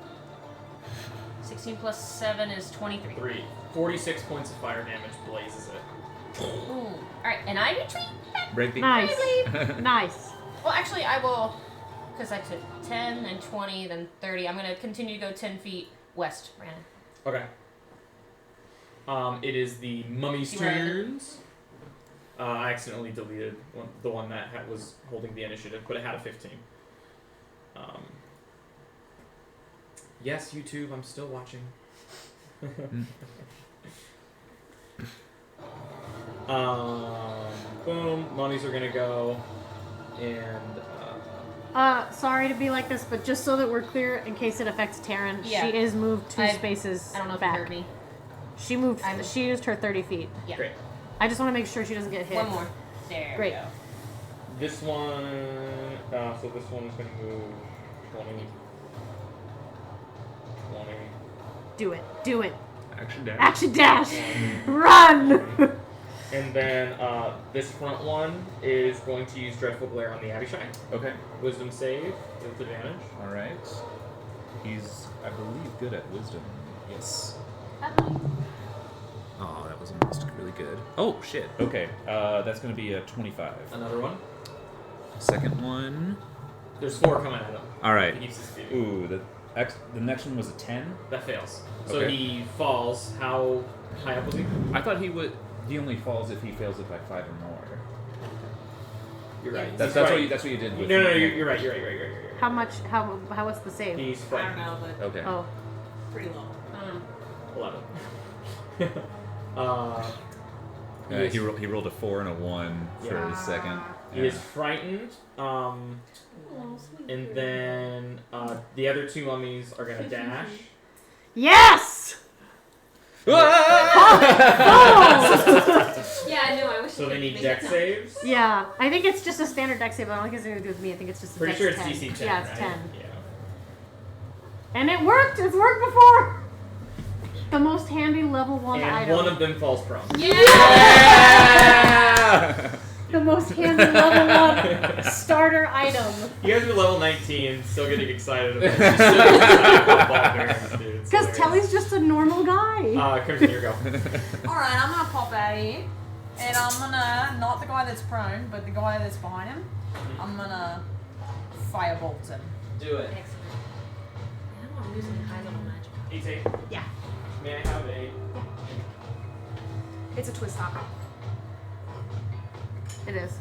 16 plus 7 is 23. 3. 46 points of fire damage blazes it. Ooh. Alright, and I retreat back. Break the. Nice. Nice. Well, actually, I will, because I took 10 and 20, then 30. I'm going to continue to go 10 feet west, Brandon. Okay. It is the mummy's See where I ended? turns. I accidentally deleted the one that was holding the initiative, but it had a 15. Yes, YouTube, I'm still watching. Boom. Mummies are gonna go, and Sorry to be like this, but just so that we're clear, in case it affects Taryn, Yeah. she is moved 2 I spaces I don't know if back. you heard me. She moved. I'm- She used her 30 feet. Yeah. great. I just want to make sure she doesn't get hit. One more. There Great. we go. This one, so this one is gonna move 20. Do it. Do it. Action dash. Action dash. Run. And then this front one is going to use Dreadful Glare on the Abishai. Okay. Wisdom save with advantage. All right. He's, I believe, good at wisdom. Yes. Oh, that was almost really good. Oh, shit. Okay. That's going to be a 25. Another one. Second one. There's 4 coming at him. All right. He keeps his speed. Ooh, the next one was a 10. That fails. So Okay. he falls. How high up was he? I thought he would. He only falls if he fails it by 5 or more. You're right. That's He's what right. you, that's what you did with. No, you're right. You're right. How much? How what's the save? He's I don't frightened. know, but Okay. Oh. pretty low. 11. He rolled a 4 and a 1 for Yeah. his second. He is frightened. And then the other 2 mummies are gonna dash. Yes. Yeah, I knew. I wish. So you they could need make dex it. saves. Yeah, I think it's just a standard dex save. I don't think it's anything to do with me. I think it's just a Pretty dex sure it's 10. DC 10. Yeah, it's right? 10. Yeah. And it worked. It's worked before. The most handy level 1 And item. one of them falls prone. Yeah! The most handy level 1 starter item. You guys are level 19, still getting excited about it. Still getting excited about barbarians, dude. It's Because hilarious. Telly's just a normal guy. Crimson, your go. Alright, I'm gonna pop out of here. And I'm gonna, not the guy that's prone, but the guy that's behind him, I'm gonna firebolt him. Do it. Excellent. I don't want to lose any high level magic. 18. Yeah. May I have a? It's a twist top. It is.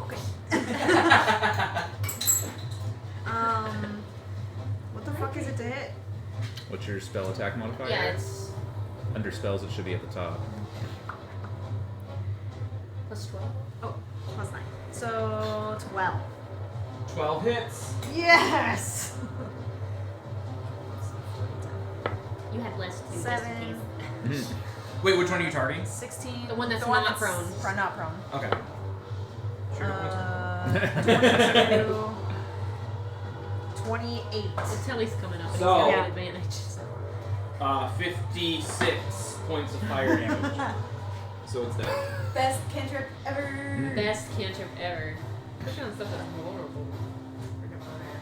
Okay. What the fuck is it to hit? What's your spell attack modifier? Yeah, it's Under spells, it should be at the top. plus 12. Oh, plus 9. So 12. 12 hits. Yes. You had less too. just in 7, case. Wait, which one are you targeting? 16. The one that's not prone. Not prone. Okay. Sure. 22. 28. The telly's coming up. And So- he's got Yeah. an advantage. So. 56 points of fire damage. So it's dead. Best cantrip ever. Best cantrip ever. Especially on stuff that's vulnerable. Freaking fire.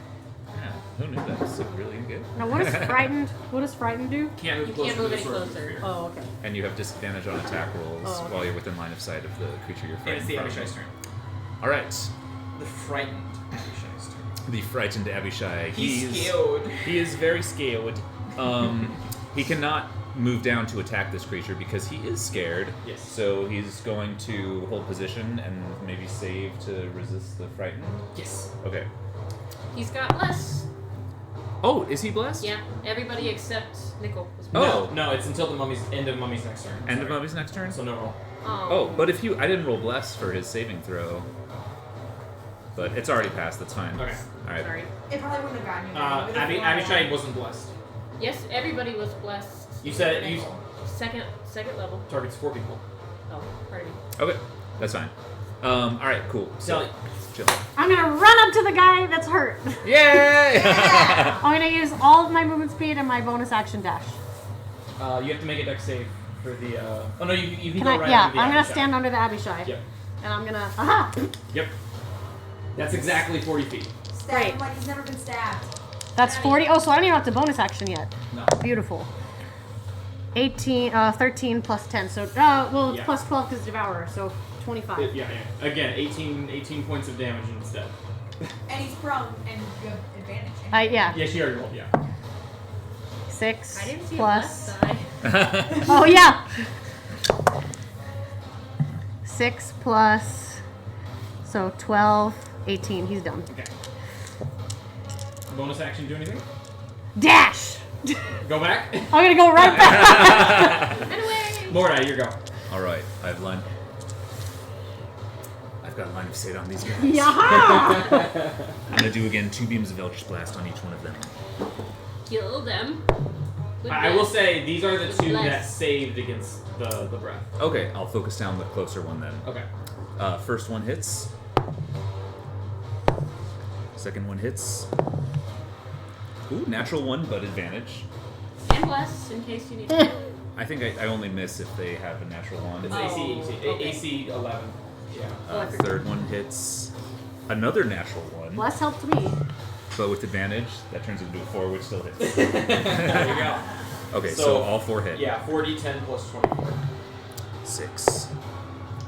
Yeah, who knew that was so really good? Now, what does frightened? What does frightened do? Can't move You closer can't to move the any sword of closer. fear. Oh, okay. And you have disadvantage on attack rolls Oh, okay. while you're within line of sight of the creature you're And fighting. it's the from. Abishai's turn. All right, The frightened Abishai's turn. the frightened Abishai. He's scared. He is very scared. He cannot move down to attack this creature because he is scared. Yes. So he's going to hold position and maybe save to resist the frightened. Yes. Okay. He's got less. Oh, is he blessed? Yeah, everybody except Nickel was Oh. No, it's until the end of Mummy's next turn. End of Sorry. Mummy's next turn? So no roll. Oh, but if you... I didn't roll bless for his saving throw. But it's already passed, that's fine. Okay. Alright. Sorry. It probably wouldn't have gotten you. With a full Abishai one. wasn't blessed. Yes, everybody was blessed. You said you Second level. targets 4 people. Oh, pardon me. Okay, that's fine. Alright, cool. Sally. Chill. I'm gonna run up to the guy that's hurt. Yay! I'm gonna use all of my movement speed and my bonus action dash. You have to make a dex save for the. Oh no, you can Can go I? right Yeah, under the I'm gonna Abishai. stand under the Abishai. Yep. And I'm gonna. Aha! Yep. That's exactly 40 feet. Stab Great. him like he's never been stabbed. That's 40. Oh, so I don't even have to bonus action yet. No. Beautiful. 13 plus 10. So, well, it's Yeah. plus 12 because Devourer, so 25. Yeah. Again, 18 points of damage instead. And he's prone, and you have advantage. Yeah. Yeah, she already rolled. Yeah. 6 I didn't see plus. a left side. Oh, yeah. 6 plus. So 12, 18. He's done. Okay. Bonus action. Do anything? Dash! Go back. I'm gonna go right back. Anyway. Mordai, your go. Alright, I've got line of sight on these guys. Yaha! I'm gonna do again 2 beams of Eldritch Blast on each one of them. Kill them. With I will this. say these are the 2 that Bless. saved against the breath. Okay, I'll focus down the closer one then. Okay. First one hits. Second one hits. Ooh, natural 1, but advantage. And bless in case you need it. I think I only miss if they have a natural 1. It's Oh, okay. AC 11. Yeah. Third one hits. Another natural 1, Bless helped me. but with advantage, that turns into a 4, which still hits. There you go. Okay, so, So, all 4 hit. Yeah, 40, 10 plus 24. 6,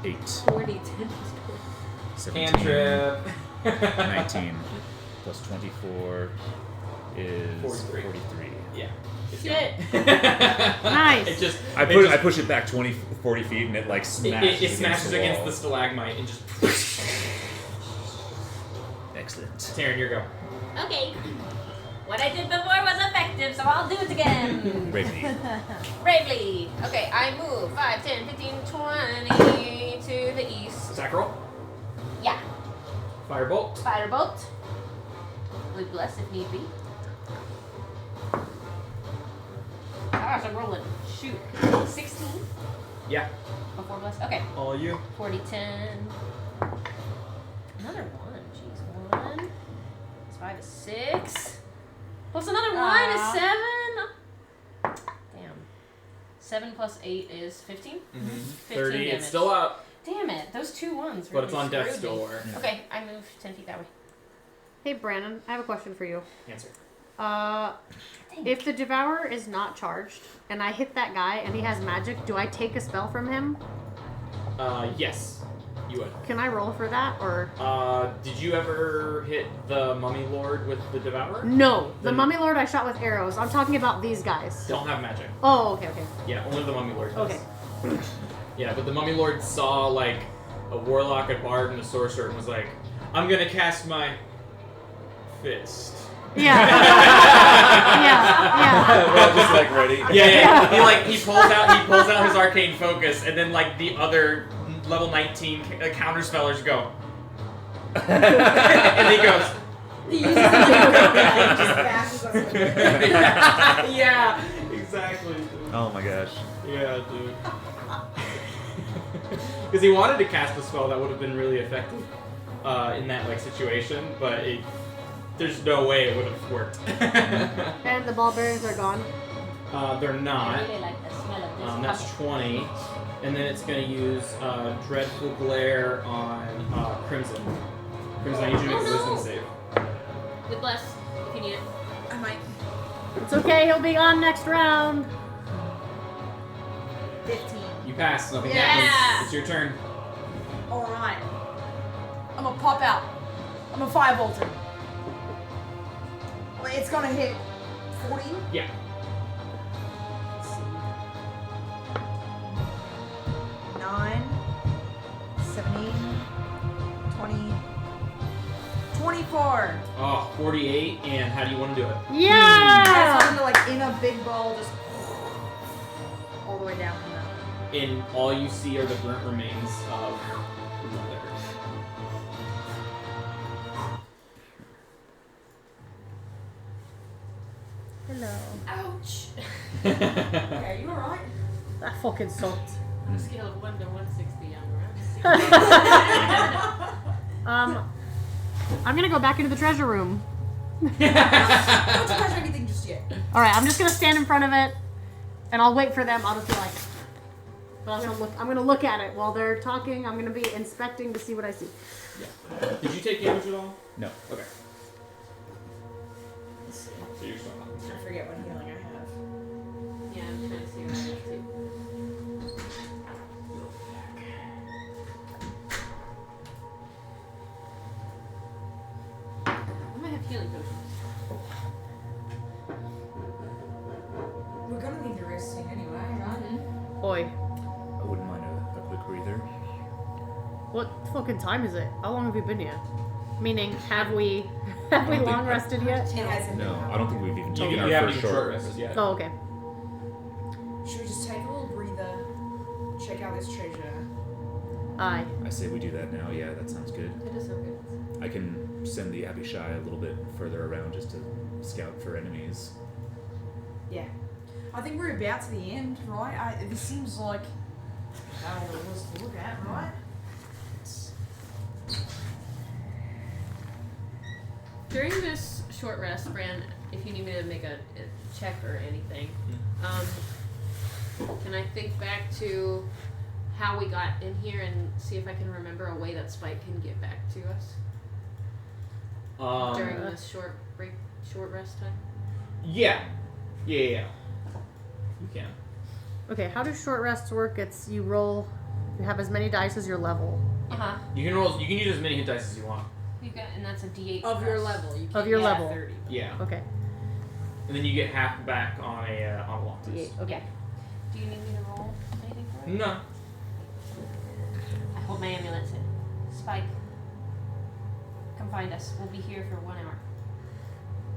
8, 40, 10 plus 17, Cantrip. 19, plus 24 is 43. 43. Yeah. It's Shit. gone. Nice. It just. I it push it back 40 feet and it like smashes, It smashes against wall. the stalagmite and just. Excellent. Taryn, your go. Okay. What I did before was effective, so I'll do it again. Bravely. Bravely. Okay, I move 5, 10, 15, 20 to the east. Attack roll. Yeah. Firebolt. Firebolt. With bless if need be. Gosh, I'm rolling. Shoot. 16 Yeah. before bless. Okay. All you. 40, 10. Another 1. Jeez. 1. It's 5 is 6. Plus another 1 is 7. Damn. 7 plus 8 is 15? Mm-hmm. 15 30. damage. It's still up, Damn it. Those 2 1s but it's on screwed death's me. door. Yeah. Okay, I move 10 feet that way. Hey, Brandon, I have a question for you. Answer. If the Devourer is not charged and I hit that guy and he has magic, do I take a spell from him? Yes. You would. Can I roll for that or? Did you ever hit the Mummy Lord with the Devourer? No, the Then- Mummy Lord I shot with arrows. I'm talking about these guys. Don't have magic. Oh, okay. Yeah, only the Mummy Lord does. Okay. Yeah, but the Mummy Lord saw like a warlock, a bard, and a sorcerer, and was like, "I'm gonna cast my fist." Yeah. yeah. We're all just like ready. Yeah. He pulls out his arcane focus, and then like the other level 19 counterspellers go, and he goes. He uses it and just bashes us with it. Yeah, exactly. Dude. Oh my gosh. Yeah, dude. Because he wanted to cast a spell that would have been really effective in that like situation, but there's no way it would have worked. And the ball bearings are gone. They're I not. really like the smell of this. That's 20, and then it's going to use Dreadful Glare on Crimson. Crimson, I need you to make a wisdom save. With bless, if you need it. I might. It's okay. He'll be on next round. 15. You pass, nothing Yeah! happens. It's your turn. Alright. I'm gonna pop out. I'm a firebolt him. Wait, it's gonna hit 14? Yeah. Let's see. 9, 17, 20, 24. Oh, 48, and how do you want to do it? I Yeah. just wanted to like in a big ball, just all the way down from that. And all you see are the burnt remains of Mother. Hello. Ouch! Okay, you alright? That fucking sucked. On a scale of 1 to 160, I'm around. I'm gonna go back into the treasure room. Don't touch anything just yet. All right, I'm just gonna stand in front of it, and I'll wait for them. I'll just be like, but I'm gonna look at it while they're talking. I'm gonna be inspecting to see what I see. Yeah. Did you take damage at all? No. Okay. Let's see. So you're still not. I forget what healing I have. Yeah, I'm trying to see what I have too. I might have healing potions. We're gonna need to rest soon anyway, right? Boy, I wouldn't mind a quick breather. what fucking time is it? How long have you been here? Meaning, have we don't think long I- rested yet? It hasn't No, been. I don't think we've even You, taken you our haven't first even short short rest. rested yet. Oh, okay. Should we just take a little breather, check out this treasure? Aye. I say we do that now. Yeah, that sounds good. It is so good. I can send the Abishai a little bit further around just to scout for enemies. Yeah. I think we're about to the end, right? This seems like all there was to look at, right? During this short rest, Bran, if you need me to make a check or anything, can I think back to how we got in here and see if I can remember a way that Spike can get back to us during this short rest time? Yeah. You can. Okay, how do short rests work? It's you roll, you have as many dice as your level. You can roll. You can use as many hit dice as you want. You got, and that's a D8 Of your plus- level. You Of can't your get level. 30. Yeah. Okay. And then you get half back on a long D8. rest. Okay. Do you need me to roll anything for it? No. I hold my amulets in. Spike, come find us. We'll be here for 1 hour.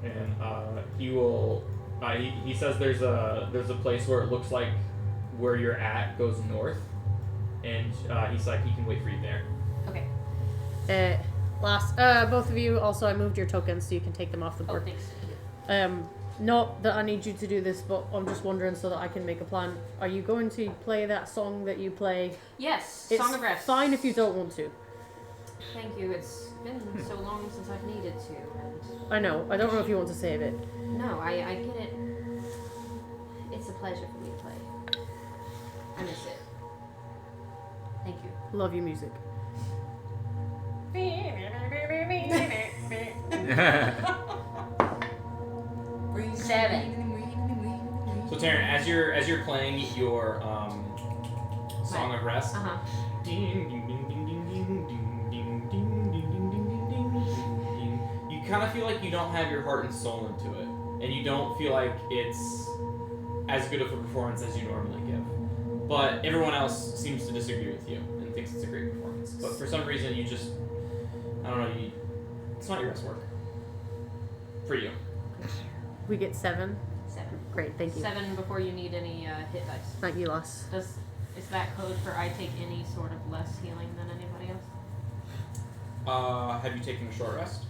And he will. He says there's a place where it looks like where you're at goes north, and he's like he can wait for you there. Okay. Both of you also, I moved your tokens so you can take them off the Oh, board. thanks. Not that I need you to do this, but I'm just wondering so that I can make a plan. Are you going to play that song that you play? Yes, It's Song of Rest. fine if you don't want to. Thank you. It's been so long since I've needed to. And I know. I don't know if you want to save it. no, I get it. It's a pleasure for me to play. I miss it. Thank you. Love your music. Seven. So Taryn, as you're playing your Song of Rest. Uh-huh. Ding, ding, ding, ding, ding, ding, ding, ding, ding, ding, ding, ding, ding, ding, ding. You kind of feel like you don't have your heart and soul into it, and you don't feel like it's as good of a performance as you normally give. But everyone else seems to disagree with you and thinks it's a great performance. But for some reason, you just, I don't know, it's not your best work. For you. We get 7. 7. Great, thank you. 7 before you need any hit dice. Thank you, Loss. Is that code for I take any sort of less healing than anybody else? Have you taken a short rest?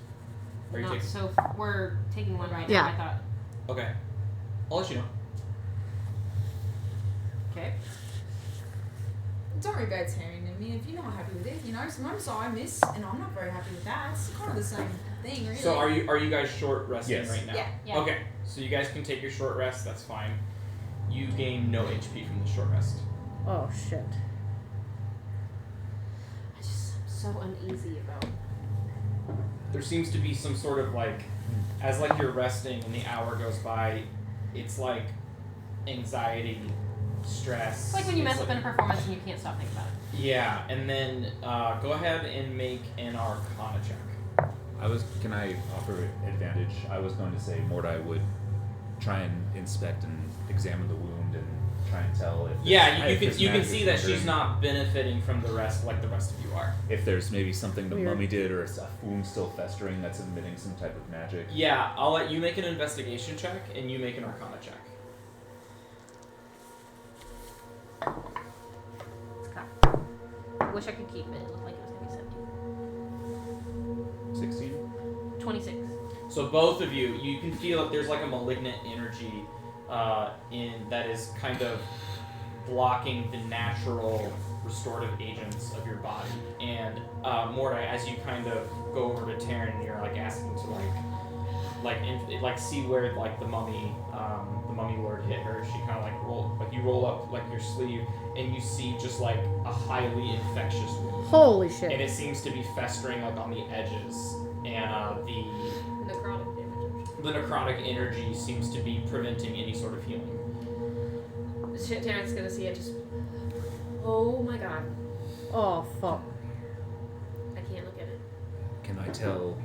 Are you Not taking? so. We're taking one right Yeah. now. I thought. Okay. I'll let you know. Okay. Don't worry about tearing. I mean, if you're not happy with it, sometimes I miss, and I'm not very happy with that. It's kind of the same thing, really. So are you guys short resting Yes. right now? Yeah. Yeah. Okay. So you guys can take your short rest. That's fine. You gain no HP from the short rest. Oh, shit. I'm so uneasy about. There seems to be some sort of as you're resting and the hour goes by, it's like anxiety, stress. It's like when you It's mess up in a performance and you can't stop thinking about it. Yeah, and then go ahead and make an Arcana check. Can I offer advantage? I was going to say Mordai would try and inspect and examine the wound and try and tell if Yeah, you this can magic see is that she's lingering. not benefiting from the rest like the rest of you are. If there's maybe something the Weird. mummy did or a wound still festering that's emitting some type of magic. Yeah, I'll let you make an investigation check and you make an Arcana check. It's cocked. I wish I could keep it. It looked like it was going to be 17. 16? 26. So both of you can feel that there's like a malignant energy that is kind of blocking the natural restorative agents of your body. And Mordai, as you kind of go over to Taryn and you're asking to see where the mummy lord hit her, she kind of you roll up your sleeve and you see just a highly infectious wound. Holy And shit. it seems to be festering on the edges, and Necrotic damage. the necrotic energy seems to be preventing any sort of healing. Shit, Taryn's gonna see it just. Oh my god. Oh, fuck. I can't look at it. Can I tell,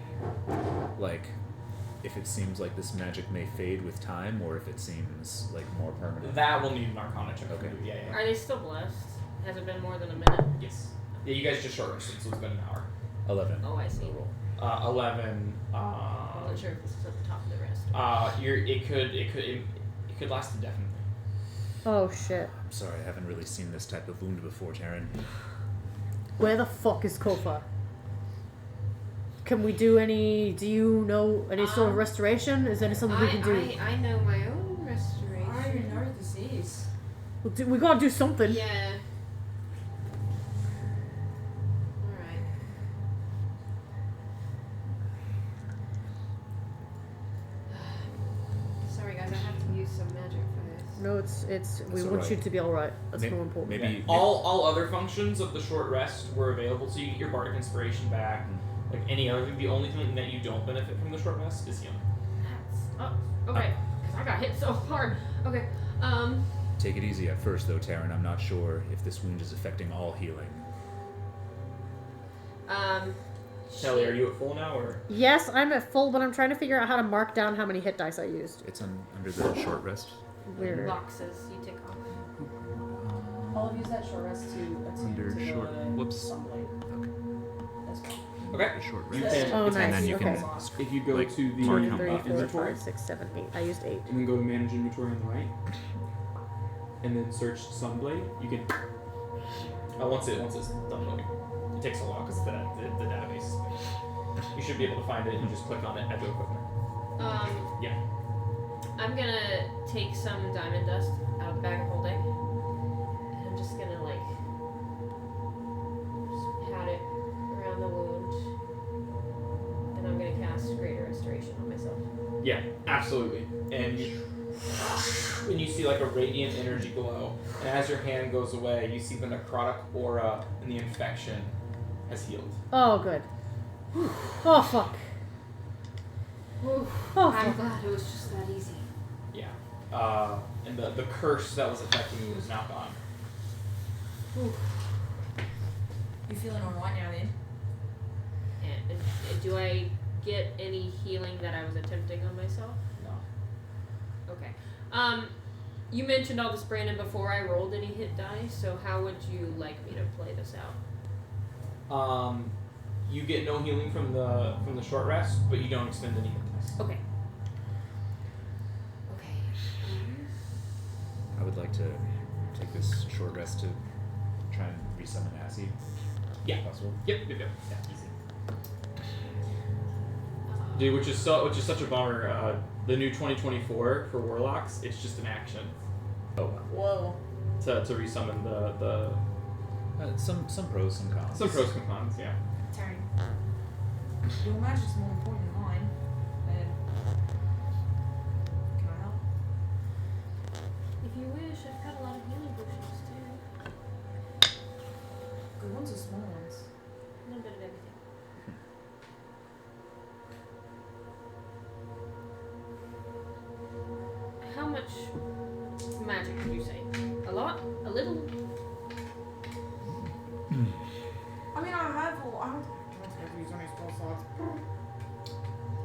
if it seems like this magic may fade with time or if it seems more permanent? That will need an Arcana check. Okay. Yeah. Are they still blessed? Has it been more than a minute? Yes. Yeah, you guys just short rested, so it's been an hour. 11. Oh, I see. 11. I'm not sure if this is at the top of the rest. It could last indefinitely. Oh, shit. I'm sorry, I haven't really seen this type of wound before, Taryn. Where the fuck is Kofa? Can we do any... Do you know any sort of restoration? Is there something we can do? I know my own restoration. I don't even know what this is. We gotta do something. Yeah. Alright. Sorry guys, I have to use some magic for this. No, it's we That's want alright. you to be alright. That's more important. Maybe Yeah. All other functions of the short rest were available, so you get your bardic inspiration back. Any other thing, the only thing that you don't benefit from the short rest is healing. That's okay. Because I got hit so hard. Okay. Take it easy at first, though, Taryn. I'm not sure if this wound is affecting all healing. Kelly, are you at full now, or? Yes, I'm at full, but I'm trying to figure out how to mark down how many hit dice I used. It's under the short rest. Weird. boxes you take off. I'll use that short rest to attune Under to short- the whoops. sunlight as well. Okay. The short You rest. can- Oh, And nice. then you Okay. can If you go Like, to the mark 2, how 3, many 4, inventory 5, 6, 7, 8. I used 8. and then go to manage inventory on the right, and then search Sunblade, you can. Once it's done loading. It takes a while because the database is big. You should be able to find it and just click on it at the equipment. Yeah. I'm gonna take some diamond dust out of the bag of holding, and I'm just gonna just pat it around the wound, and I'm gonna cast Greater Restoration on myself. Yeah, absolutely. And you see a radiant energy glow, and as your hand goes away, you see the necrotic aura and the infection has healed. Oh, good. Oh, fuck. Ooh, Oh, I'm fuck. glad it was just that easy. Yeah. And the curse that was affecting you is now gone. You feeling alright now then? And do I get any healing that I was attempting on myself? No. Okay. You mentioned all this, Brandon, before I rolled any hit dice, so how would you like me to play this out? You get no healing from the short rest, but you don't expend any hit dice. Okay. Okay. I would like to take this short rest to try and resummon Assy. Yeah. If possible. Yep. Yeah, easy. Dude, which is such a bummer. The new 2024 for Warlocks, it's just an action. Oh wow. Whoa. To resummon the Some pros, some cons. some pros and cons, yeah. Taryn. Your magic's more important than mine. Can I help? If you wish, I've got a lot of healing potions too. Good ones or small ones? A little bit of everything. How much magic did you say? A lot? A little? I mean, I don't have to use any spell slots.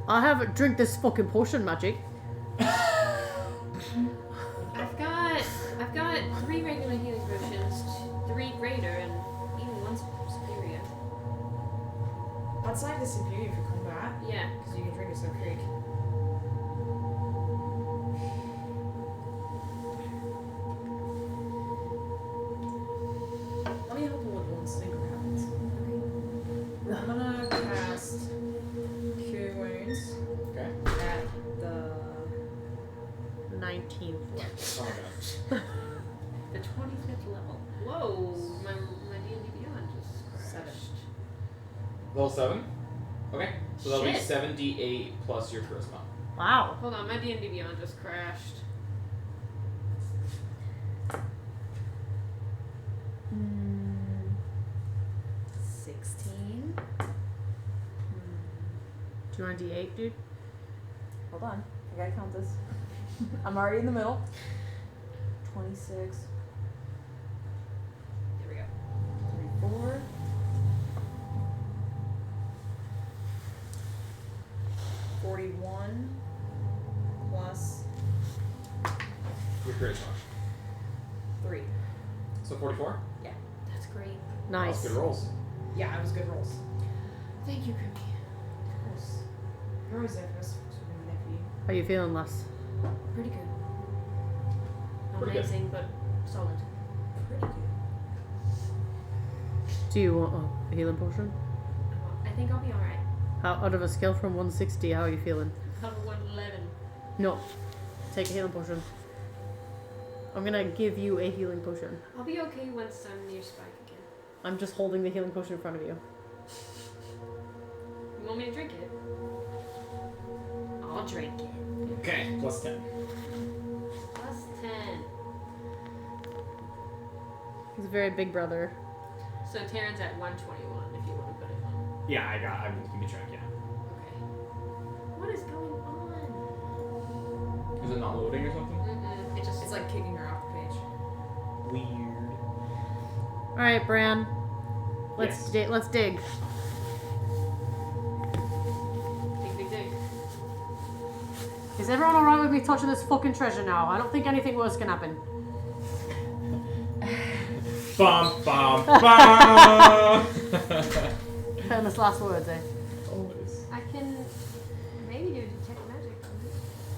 I haven't drink this fucking potion magic. I've got 3 regular healing potions, 3 greater, and even 1 superior. I'd save the superior for combat, Yeah. because you can drink it so quick. Let me help you with one sneak around. I'm gonna cast Cure Wounds Okay. at the 19th. Oh my god. The 25th level. Whoa, my D&D Beyond just Seven. crashed. Level 7? Okay. So that'll be Shit. 78 plus your charisma. Wow. Hold on, my D&D Beyond just crashed. Mm, 16. do you want a D8, dude? Hold on, I gotta count this. I'm already in the middle. 26, There we go. 34. 41 plus Your charisma. 3. So 44? That's great. Nice. That's good rolls. Yeah, it was good rolls. Thank you, Grimmy. Of course. You're always there first, so we're there for you. How you feeling, Les? Pretty good. Not Pretty good. amazing, but solid. Pretty good. Do you want a healing potion? I think I'll be alright. How, out of a scale from 160, how are you feeling? Level 111. No. Take a healing potion. I'm gonna give you a healing potion. I'll be okay once I'm near Spike again. I'm just holding the healing potion in front of you. You want me to drink it? I'll drink it. Okay, plus 10. Plus 10. He's a very big brother. So Taryn's at 121 if you want to put it on. Yeah, I'm keeping track, yeah. Okay. What is going on? Is it not loading or something? Mm-mm. It's like kicking her off the page. Weird. Alright, Bran. Let's Yes. let's dig. Dig, dig, dig. Is everyone alright with me touching this fucking treasure now? I don't think anything worse can happen. Bum, bum, bum! Famous last words, eh? Always. I can maybe do detect magic on it.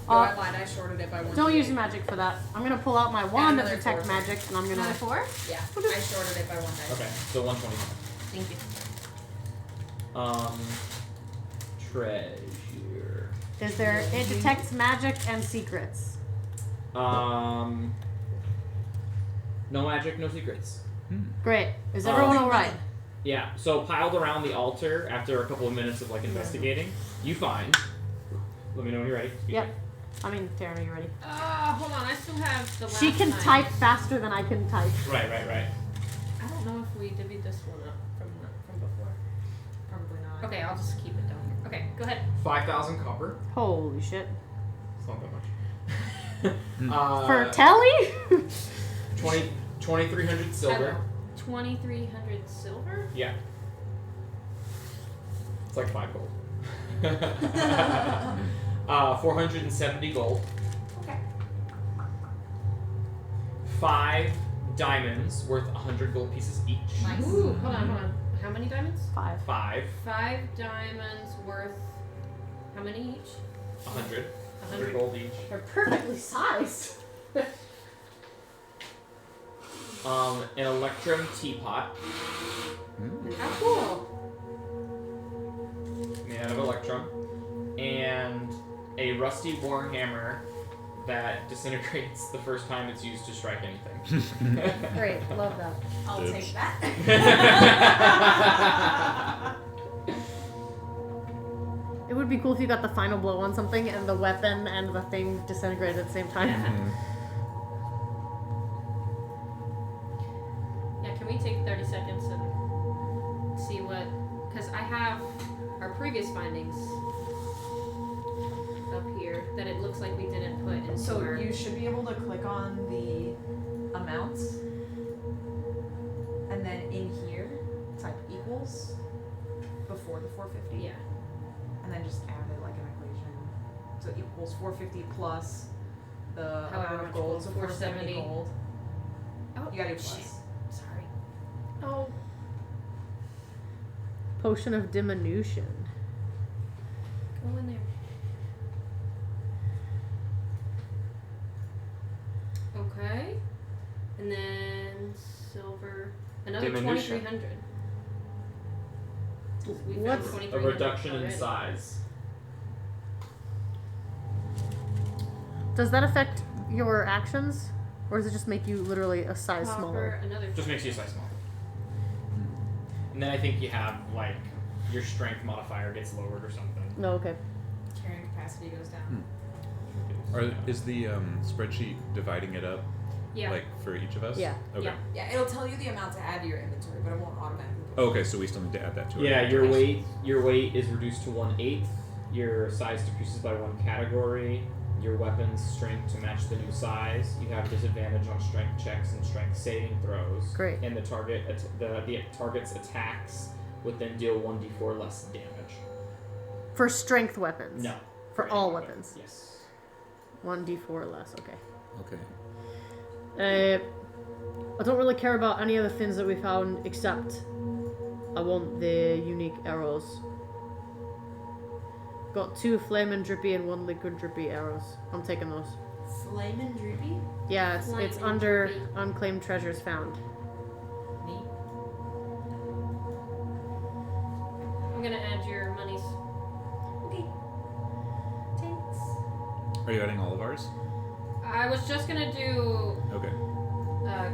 No, I lied. I shorted it by 1. Don't use your magic for that. I'm gonna pull out my wand of another detect 4. magic and I'm gonna. Another 4? Yeah, I shorted it by 1 dice. Okay, so 125. Thank you. Treasure. Is there? It detects magic and secrets. No magic, no secrets. Great. Is everyone Um, alright? Yeah, so piled around the altar after a couple of minutes of like investigating, you find. Let me know when you're ready. Excuse Yep. me. I mean, Taryn, are you ready? Hold on. I still have the last She can time. type faster than I can type. Right. I don't know if we divvied this one up from before. Probably not. Okay, I'll just keep it down here. Okay, go ahead. 5,000 copper. Holy shit. It's not that much. For Telly? 2,300 silver. 2,300 silver? Yeah. It's like 5 gold. 470 gold. Okay. 5 diamonds worth 100 gold pieces each. Nice. Ooh, hold on. How many diamonds? 5. 5. 5 diamonds worth how many each? 100. 100 100. gold each. They're perfectly sized. An electrum teapot How cool. made out of electrum, and a rusty warhammer that disintegrates the first time it's used to strike anything. Great, love that. I'll Bitch. take that. It would be cool if you got the final blow on something and the weapon and the thing disintegrated at the same time. Yeah, can we take 30 seconds and see what... Because I have our previous findings up here that it looks like we didn't put into So our... you should be able to click on the amounts, and then in here type equals before the 450. Yeah. And then just add it like an equation. So equals 450 plus the However amount of much gold, gold, so 470 470. gold. Oh, You gotta do shit. plus. Sorry. Oh. Potion of diminution. Go in there. Okay. And then silver. Another Diminution. 2,300. We found What's- A 2,300 reduction in already. size. Does that affect your actions? Or does it just make you literally a size Copper, smaller? another. Just makes you a size smaller. And then I think you have, like, your strength modifier gets lowered or something. No, okay. Carrying capacity goes down. Is the spreadsheet dividing it up Yeah. like for each of us? Yeah. Okay. Yeah. Yeah, it'll tell you the amount to add to your inventory, but it won't automatically. Okay, so we still need to add that to it. Yeah, your weight is reduced to 1/8. Your size decreases by 1 category. Your weapon's strength to match the new size. You have disadvantage on strength checks and strength saving throws. Great. And the target's attacks would then deal 1d4 less damage. For strength weapons? No. For any all weapon. weapons? Yes. 1d4 less, okay. Okay. I don't really care about any of the things that we found except I want the unique arrows. Got 2 flame and drippy and 1 liquid drippy arrows. I'm taking those. Flame and droopy? Yeah, it's Flame and under drippy. unclaimed treasures found. Neat. I'm gonna add your monies. Okay. Thanks. Are you adding all of ours? I was just gonna do Okay.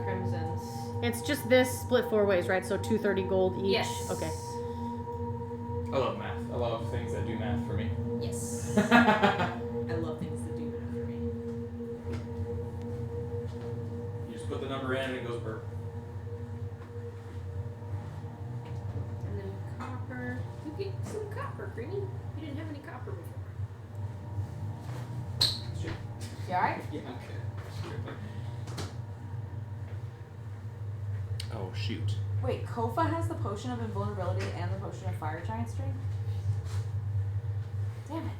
Crimson's. It's just this split 4 ways, right? So 230 gold each? Yes. Okay. I love math. I love things that do math for me. Yes. I love things that do that for me. You just put the number in and it goes burp. And then copper. You get some copper, Greenie. You didn't have any copper before. Shit. You alright? Yeah, okay. Oh shoot. Wait, Kofa has the potion of invulnerability and the potion of fire giant strength? Damn it.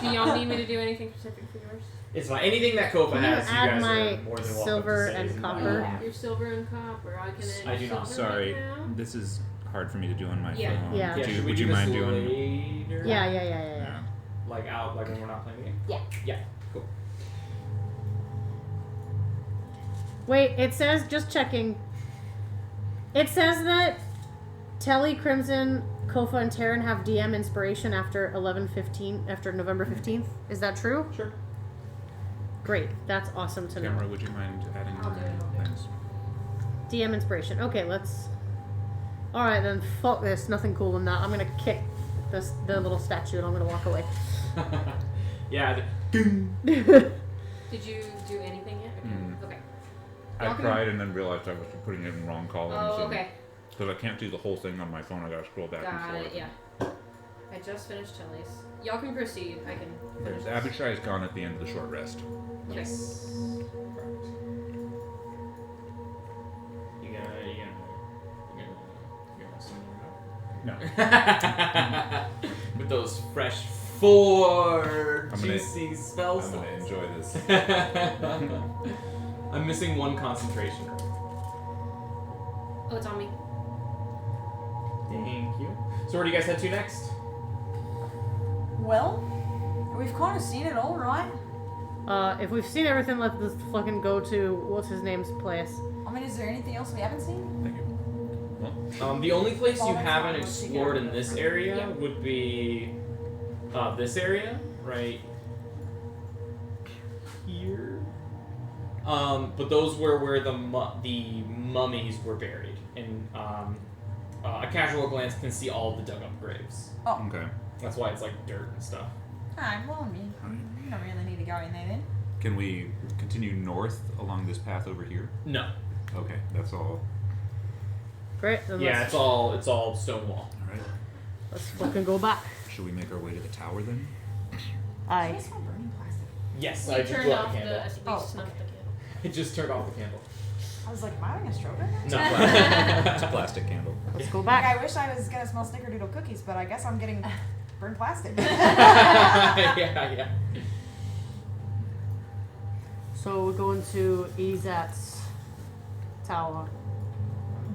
Do y'all need me to do anything specific for yours? It's fine. Anything that Kofa Can you has, you add guys my are more than welcome silver to say and is copper? no. Yeah. Your silver and copper. I can add I do silver not. Sorry, right now. this is hard for me to do on my Yeah. phone. Yeah. Yeah, should we Would do you this mind doing? later? Yeah. Like out, like when we're not playing the game? Yeah. Yeah, cool. Wait, it says, just checking. It says that Telly, Crimson, Kofa, and Terran have DM inspiration after after November 15th. Is that true? Sure. Great. That's awesome to know. Camera, would you mind adding I'll do it, I'll do it. Thanks. DM inspiration. Okay, let's. Alright, then fuck this. Nothing cool than that. I'm gonna kick the little statue and I'm gonna walk away. Yeah. Did you do anything yet? Okay. Mm. Okay. I Y'all can- cried and then realized I was putting it in the wrong column. Oh, okay. Because I can't see the whole thing on my phone, I gotta scroll back and Got forth. it, yeah. I just finished Tilly's. Y'all can proceed. I can finish this. Abishai is gone at the end of the short rest. Okay. Yes. No. With those fresh 4 I'm gonna- juicy spell I'm gonna slots. enjoy this. I'm missing 1 concentration. Oh, it's on me. Thank you. So where do you guys head to next? Well, we've kind of seen it all, right? If we've seen everything, let's just fucking go to what's his name's place. I mean, is there anything else we haven't seen? Thank you. Well, The only place Oh, you that's haven't fine. Let's explored figure in out this different. area Yeah. would be this area right here. But those were where the mummies were buried, and a casual glance can see all of the dug up graves. okay. That's why it's like dirt and stuff. Alright, well, I mean, you don't really need to go in there then. Can we continue north along this path over here? No. Okay, that's all. Great. Then Yeah, let's, it's all stone wall. All right. let's fucking go back. Should we make our way to the tower then? Aye. I smell burning plastic. Yes, We I just turned blew out off the the. candle. We Oh, snuffed the candle. I just turned off the candle. I was like, am I having a stroke right now? No. It's a plastic candle. Let's go Like, back. I wish I was gonna smell snickerdoodle cookies, but I guess I'm getting burnt plastic. yeah. So we're going to Ezat's tower.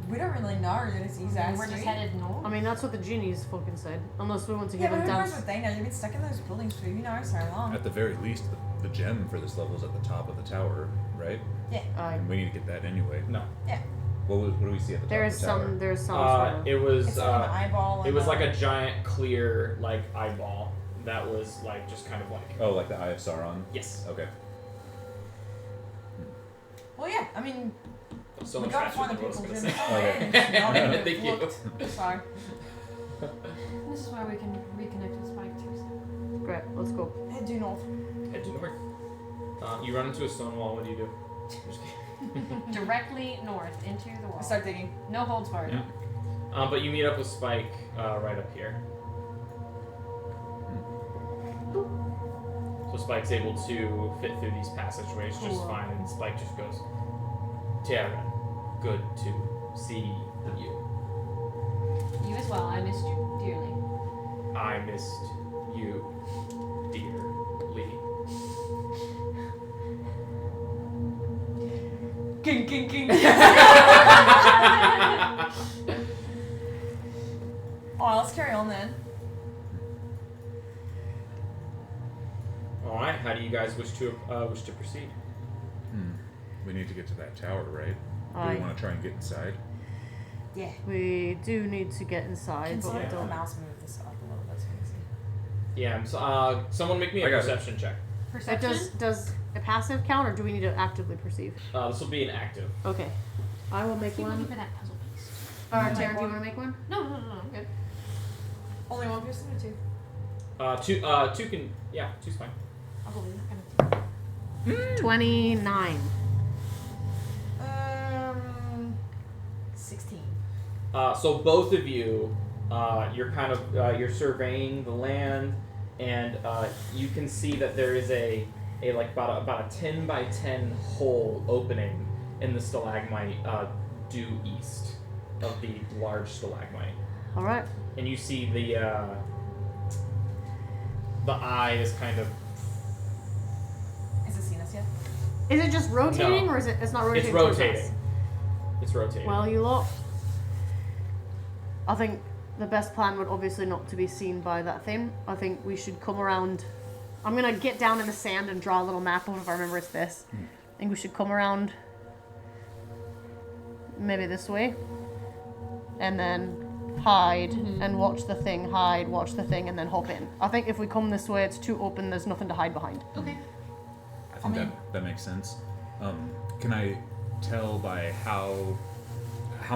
We don't really know that it's Ezaz. We're just headed north. I mean, that's what the genies fucking said. Unless we want to Yeah, give but them who knows dance. what they know? They've been stuck in those buildings for who knows how long. At the very least, the gem for this level is at the top of the tower, right? Aye. And we need to get that anyway. No. What do we see at the top There's of the tower? there's some sort of. It was It's like an eyeball. it and was like a giant clear like eyeball that was like just kind of like Oh, like the Eye of Sauron? yes. Okay. Well, yeah. I mean, So we much gotta faster find the than what I was people gonna gym. say. Thank you. So, This is where we can reconnect with Spike too. Great. Let's go. head due north. Head to north. You run into a stone wall. What do you do? Just kidding. Directly north into the wall. I start digging. No holds barred. Yeah. But you meet up with Spike right up here. So Spike's able to fit through these passageways just Cool. fine, and Spike just goes, Tara, good to see you. You as well. I missed you dearly. I missed you dearly. King, king, king. Alright, let's carry on then. All right. How do you guys wish to proceed? We need to get to that tower, right? Do Aye. we want to try and get inside? Yeah. We do need to get inside, Can but someone we put the don't. mouse move this up a little bit so we can see? Yeah. So, someone make me I a got it. perception check. Perception. Does a passive count, or do we need to actively perceive? This will be an active. Okay. I will make Keep looking one. for that puzzle piece. Alright, Taryn, do you want to make one? No, I'm good. Only one person or two? Two can. Yeah, two's fine. I'll believe it. 29. 16. So both of you, you're kind of you're surveying the land, and you can see that there is a like about a 10 by 10 hole opening in the stalagmite due east of the large stalagmite, Alright. and you see the eye is kind of Has it seen us yet? Is it just rotating, No. or is it? It's not rotating. it's towards us? rotating. It's rotating. Well, you lot. I think the best plan would obviously not to be seen by that thing. I think we should come around. I'm gonna get down in the sand and draw a little map of it if I remember it's this. I think we should come around maybe this way. And then hide and watch the thing, hide, watch the thing, and then hop in. I think if we come this way, it's too open, there's nothing to hide behind. Okay. I think mean- that makes sense. Can I tell by how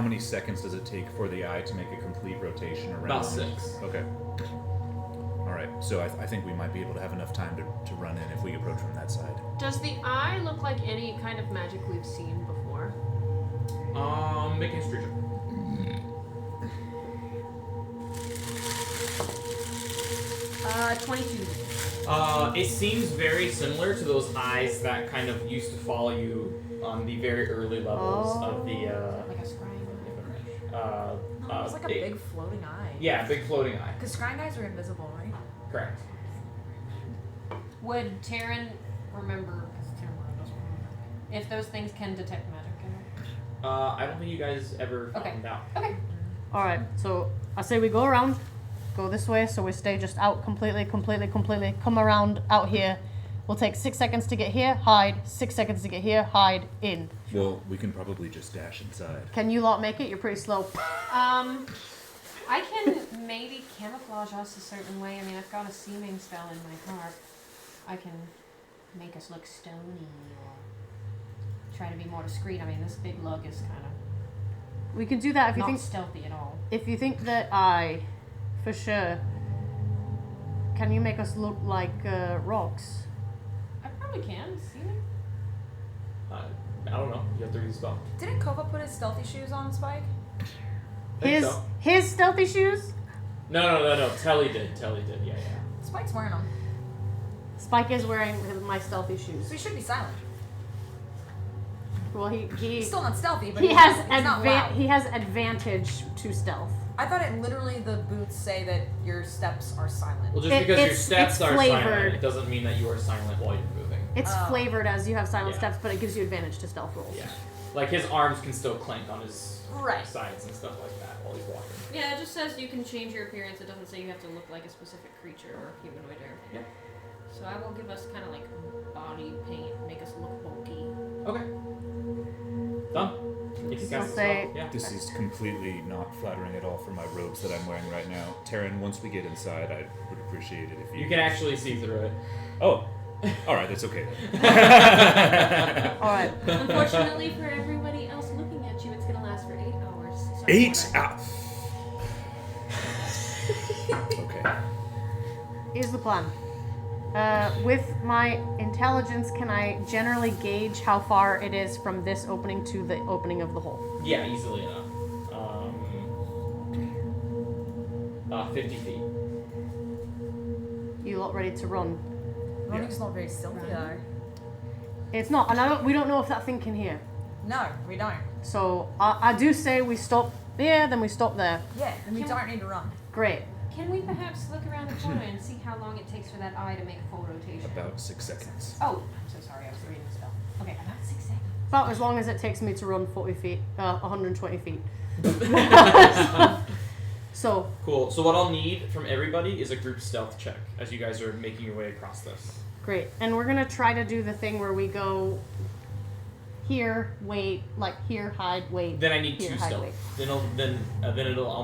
many seconds does it take for the eye to make a complete rotation around? About 6. Okay. All right. So I think we might be able to have enough time to run in if we approach from that side. Does the eye look like any kind of magic we've seen before? Make a history check. 22. It seems very similar to those eyes that kind of used to follow you on the very early levels Oh. of the Like a scrying It's like a big floating eye. Yeah, big floating eye. Because scrying eyes are invisible, right? Correct. Would Taryn remember? Because Taryn doesn't remember. If those things can detect magic. I don't think you guys ever Okay. found out. Okay. All right. So I say we go around, go this way, so we stay just out completely. Come around out here. We'll take 6 seconds to get here, hide. 6 seconds to get here, hide, in. Well, we can probably just dash inside. Can you lot make it? You're pretty slow. I can maybe camouflage us a certain way. I mean, I've got a seeming spell in my heart. I can make us look stony or try to be more discreet. I mean, this big lug is kind of We can do that if you not think. stealthy at all. If you think that I, for sure. Can you make us look like rocks? I probably can. Seeming. I don't know. You have to read the spell. Didn't Kova put his stealthy shoes on, Spike? Think so. His stealthy shoes. No. Telly did. Yeah. Spike's wearing them. Spike is wearing my stealthy shoes. So he should be silent. Well, he He's still not stealthy, but he he's has not loud. he has advantage to stealth. I thought it literally the boots say that your steps are silent. Well, just because your it's steps are flavored. silent, it doesn't mean that you are silent while you're moving. It's Oh. flavored as you have silent Yeah. steps, but it gives you advantage to stealth rolls. Yeah. Like his arms can still clank on his Right. sides and stuff like that while he's walking. Yeah, it just says you can change your appearance. It doesn't say you have to look like a specific creature or humanoid or anything. Yeah. So I will give us kind of like body paint, make us look bulky. Okay. Done. If you So cast the say- spell, yeah. This is completely not flattering at all for my robes that I'm wearing right now. Taryn, once we get inside, I would appreciate it if you... You can actually see through it. Oh. Alright, that's okay then. All right. Unfortunately for everybody else looking at you, it's gonna last for 8 hours. So 8 hours! Okay. Here's the plan. With my intelligence, can I generally gauge how far it is from this opening to the opening of the hole? Yeah, easily enough. 50 feet. You lot ready to run? Running's not very stealthy though. It's not, and we don't know if that thing can hear. No, we don't. So I do say we stop there, then we stop there. Yeah, and we Can don't need to run. Great. Can we perhaps look around the corner and see how long it takes for that eye to make a full rotation? About 6 seconds. Oh, I'm so sorry. I was reading the spell. Okay, about 6 seconds. About as long as it takes me to run 40 feet, 120 feet. So, Cool. So what I'll need from everybody is a group stealth check as you guys are making your way across this. great. And we're going to try to do the thing where we go here, wait, like here, hide, wait. Then I need here, 2 hide, stealth. wait. I'll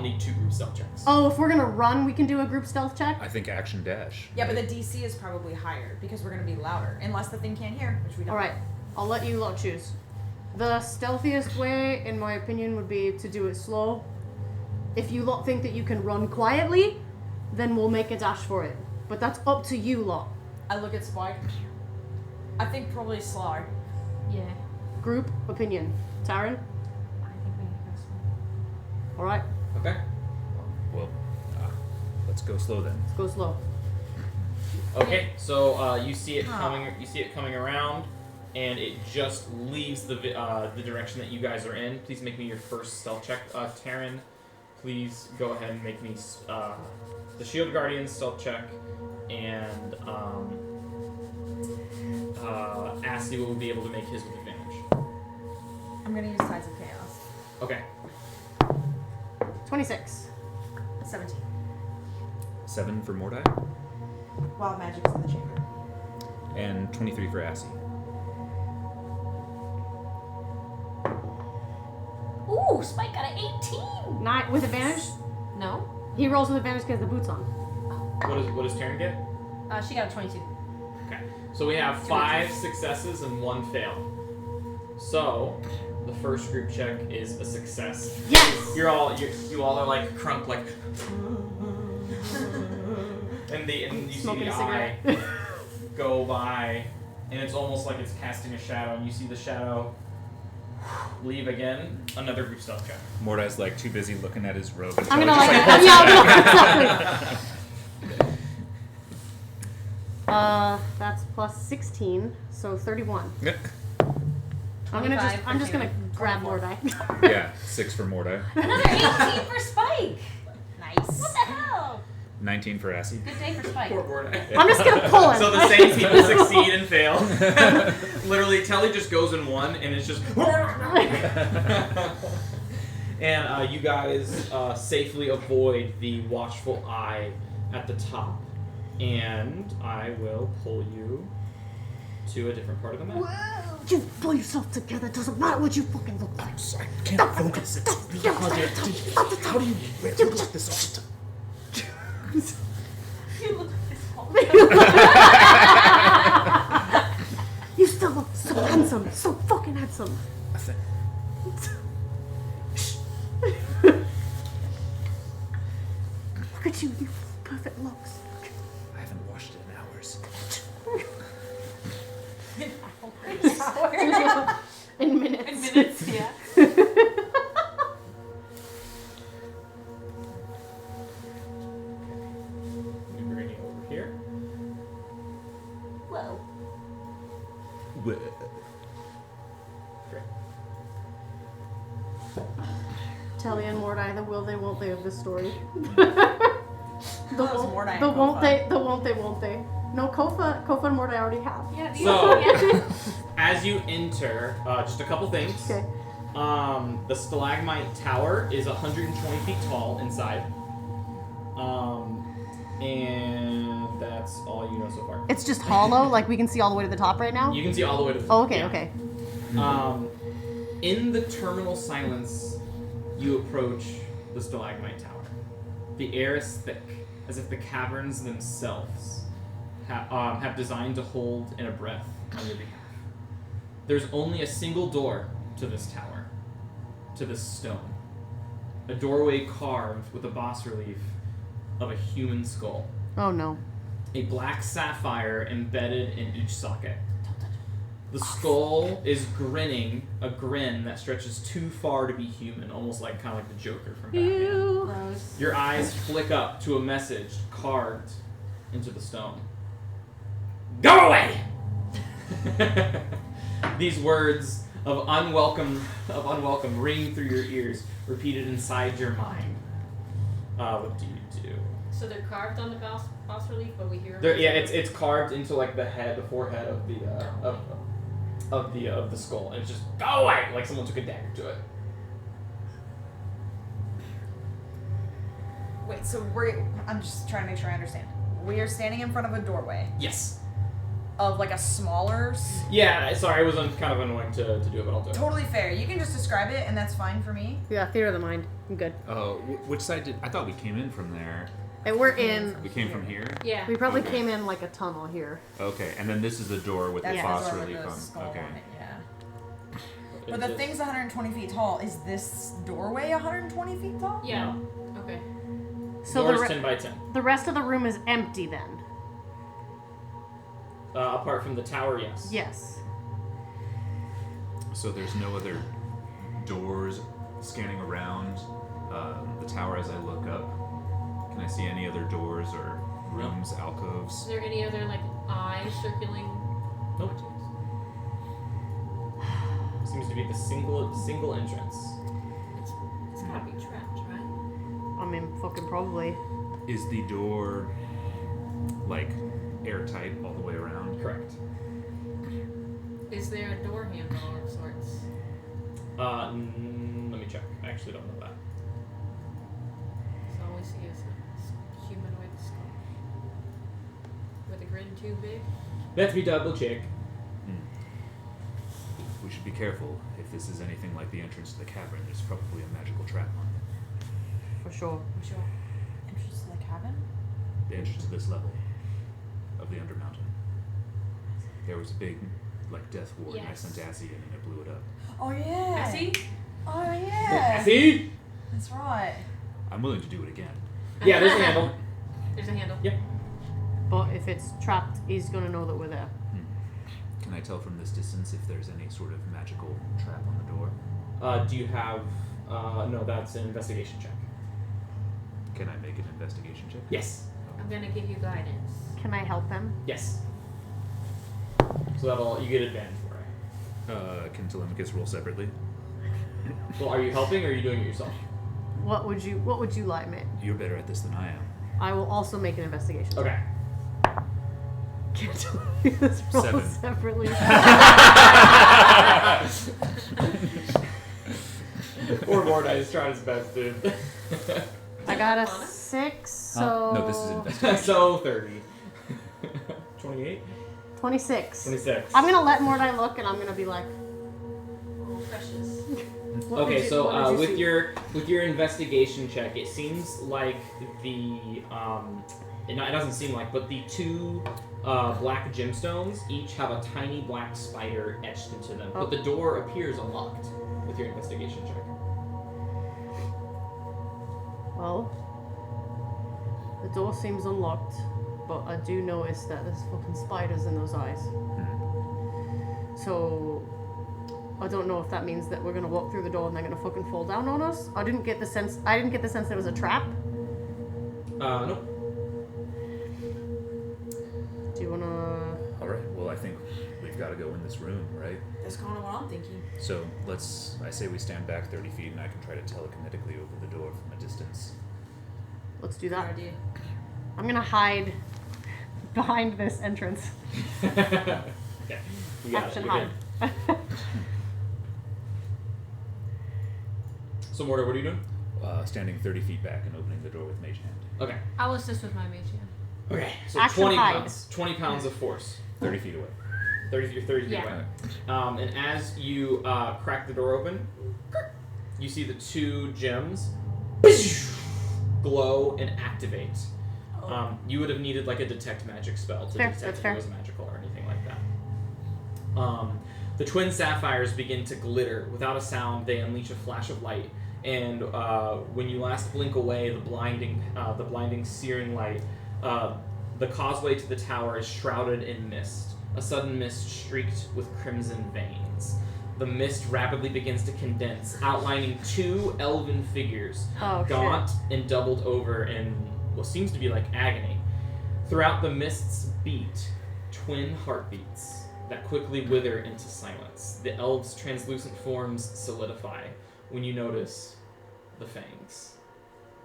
need 2 group stealth checks. Oh, if we're going to run, we can do a group stealth check? I think action dash. Yeah, but right? the DC is probably higher because we're gonna be louder, unless the thing can't hear, which we don't. Alright, I'll let you lot choose. The stealthiest way, in my opinion, would be to do it slow. If you lot think that you can run quietly, then we'll make a dash for it. But that's up to you lot. I look at Spike. I think probably slow. Yeah. Group opinion. Taryn? I think we need to go slow. Alright, Okay. Well, let's go slow then. let's go slow. Okay. So you see it coming. You see it coming around, and it just leaves the direction that you guys are in. Please make me your first stealth check, Taryn. Please go ahead and make me the Shield Guardian stealth check, and Ashley will be able to make his with advantage. I'm gonna use Tides of Chaos. Okay. 26. 17. 7 for Mordai, Wild magic is in the chamber. and 23 for Assy. Ooh, Spike got an 18. 9 with advantage? No. He rolls with advantage because the boot's on. What does Taryn get? She got a 22. Okay. So we have 5 successes and 1 fail. So the first group check is a success. Yes! You all are like crunk like and you see Smoking the a eye cigarette. go by, and it's almost like it's casting a shadow, and you see the shadow leave again. Another group stealth check. Mordai's like too busy looking at his robe. And I'm gonna probably like, just yeah, exactly. That's plus 16, so 31. I'm just gonna grab Mordai. Yeah, 6 for Mordai. Another 18 for Spike. Nice. What the hell? 19 for Assy. Good day for Spike. Poor board. I'm just gonna pull him. So the same people succeed and fail. Literally, Telly just goes in one, and it's just. And you guys safely avoid the watchful eye at the top, and I will pull you to a different part of the map. You pull yourself together. Doesn't matter what you fucking look like. I can't focus. How do you look like this all the time? You look like this whole You still look so handsome. So fucking handsome. I think. Look at you. You perfect looks. I haven't washed it in hours. In minutes. In minutes, yeah. I'm bringing you over here. Whoa. Great. Telly and Mordai, the will they, won't they of this story. The That was won't, Mordai the and won't Kofa. they, the won't they, won't they. No, Kofa and Mordai already have. Yeah, So- yeah. As you enter, just a couple things. Okay. The stalagmite tower is 120 feet tall inside. And that's all you know so far. It's just hollow, like we can see all the way to the top right now? You can see all the way to the Oh, okay, yeah. okay. In the terminal silence, you approach the stalagmite tower. The air is thick, as if the caverns themselves have designed to hold in a breath on your behalf. There's only a single door to this tower, to this stone. A doorway carved with a bas relief of a human skull. Oh no. A black sapphire embedded in each socket. The skull is grinning, a grin that stretches too far to be human, almost like kind of like the Joker from Batman. You. Gross. Your eyes flick up to a message carved into the stone. Go away! These words of unwelcome ring through your ears, repeated inside your mind. What do you do? So they're carved on the bas relief, but we hear. Yeah, it's carved into like the forehead of the skull, and it's just go away, like someone took a dagger to it. Wait, so I'm just trying to make sure I understand. We are standing in front of a doorway Yes. of like a smaller. Yeah. Sorry, it was kind of annoying to do it, but I'll do it. Totally fair. You can just describe it, and that's fine for me. Yeah, theater of the mind. I'm good. Oh, which side did I thought we came in from there? And we're in. We came from here. Yeah. We probably Okay. came in like a tunnel here. Okay, and then this is the door with That's the the boss door with relief the on. skull Okay. on it, yeah. But the thing's 120 feet tall. Is this doorway 120 feet tall? Yeah. Okay. So Door's the 10 by 10. the rest of the room is empty then. Apart from the tower, yes. Yes. So there's no other doors scanning around the tower as I look up. Can I see any other doors or rooms, alcoves? Is there any other like eyes circling? Nope. Seems to be the single entrance. It's gotta be trapped, right? I mean, fucking probably. Is the door like airtight all the way around? Correct. Is there a door handle of sorts? Let me check. I actually don't know that. So all we see is a humanoid skull with a grin too big. Let me double check. We should be careful. If this is anything like the entrance to the cavern, there's probably a magical trap on it. For sure. I'm sure. Entrance to the cabin? The entrance to this level of the Undermountain. There was a big, like, death ward, and I Yes. sent Assy in and it blew it up. Oh yeah. See? Oh yeah. See? That's right. I'm willing to do it again. Yeah, there's a handle. There's a handle. Yep. But if it's trapped, he's gonna know that we're there. Can I tell from this distance if there's any sort of magical trap on the door? Do you have? No, that's an investigation check. Can I make an investigation check? Yes. I'm gonna give you guidance. Can I help him? Yes. So you get advantage for it. Can Telemachus roll separately? Well, are you helping or are you doing it yourself? What would you like, mate? You're better at this than I am. I will also make an investigation. Okay. Can't tell you this roll 7. separately. Poor Mordai's trying his best, dude. I got a 6, so No, this is investigation. So 30. 28? 26. 26. I'm gonna let Mordai look, and I'm gonna be like, Oh, precious. what Okay, did you- so what did you with see? your investigation check, it seems like the it doesn't seem like, but the 2 black gemstones each have a tiny black spider etched into them, but the door appears unlocked with your investigation check. Well, the door seems unlocked, but I do notice that there's fucking spiders in those eyes. So I don't know if that means that we're gonna walk through the door and they're gonna fucking fall down on us. I didn't get the sense there was a trap. Nope. Do you wanna? All right. Well, I think we've got to go in this room, right? That's kind of what I'm thinking. So I say we stand back 30 feet, and I can try to telekinetically open the door from a distance. Let's do Good that. idea. I'm gonna hide behind this entrance. Okay. You got Action it. You're hide. good. So Mortar, what are you doing? Standing 30 feet back and opening the door with Mage Hand. Okay. I'll assist with my mage hand. Okay. So Action 20 hide. pounds. 20 pounds of force. 30 feet away. 30 feet Yeah. away. And as you crack the door open, you see the 2 gems glow and activate. You would have needed like a detect magic spell to Fair, detect that's if fair. it was magical or anything like that. The twin sapphires begin to glitter. Without a sound, they unleash a flash of light. And when you last blink away, the blinding, searing light, the causeway to the tower is shrouded in mist. A sudden mist streaked with crimson veins. The mist rapidly begins to condense, outlining 2 elven figures, Oh, gaunt and doubled over in what seems to be like agony. Throughout the mist's beat, twin heartbeats that quickly wither into silence. The elves' translucent forms solidify when you notice the fangs.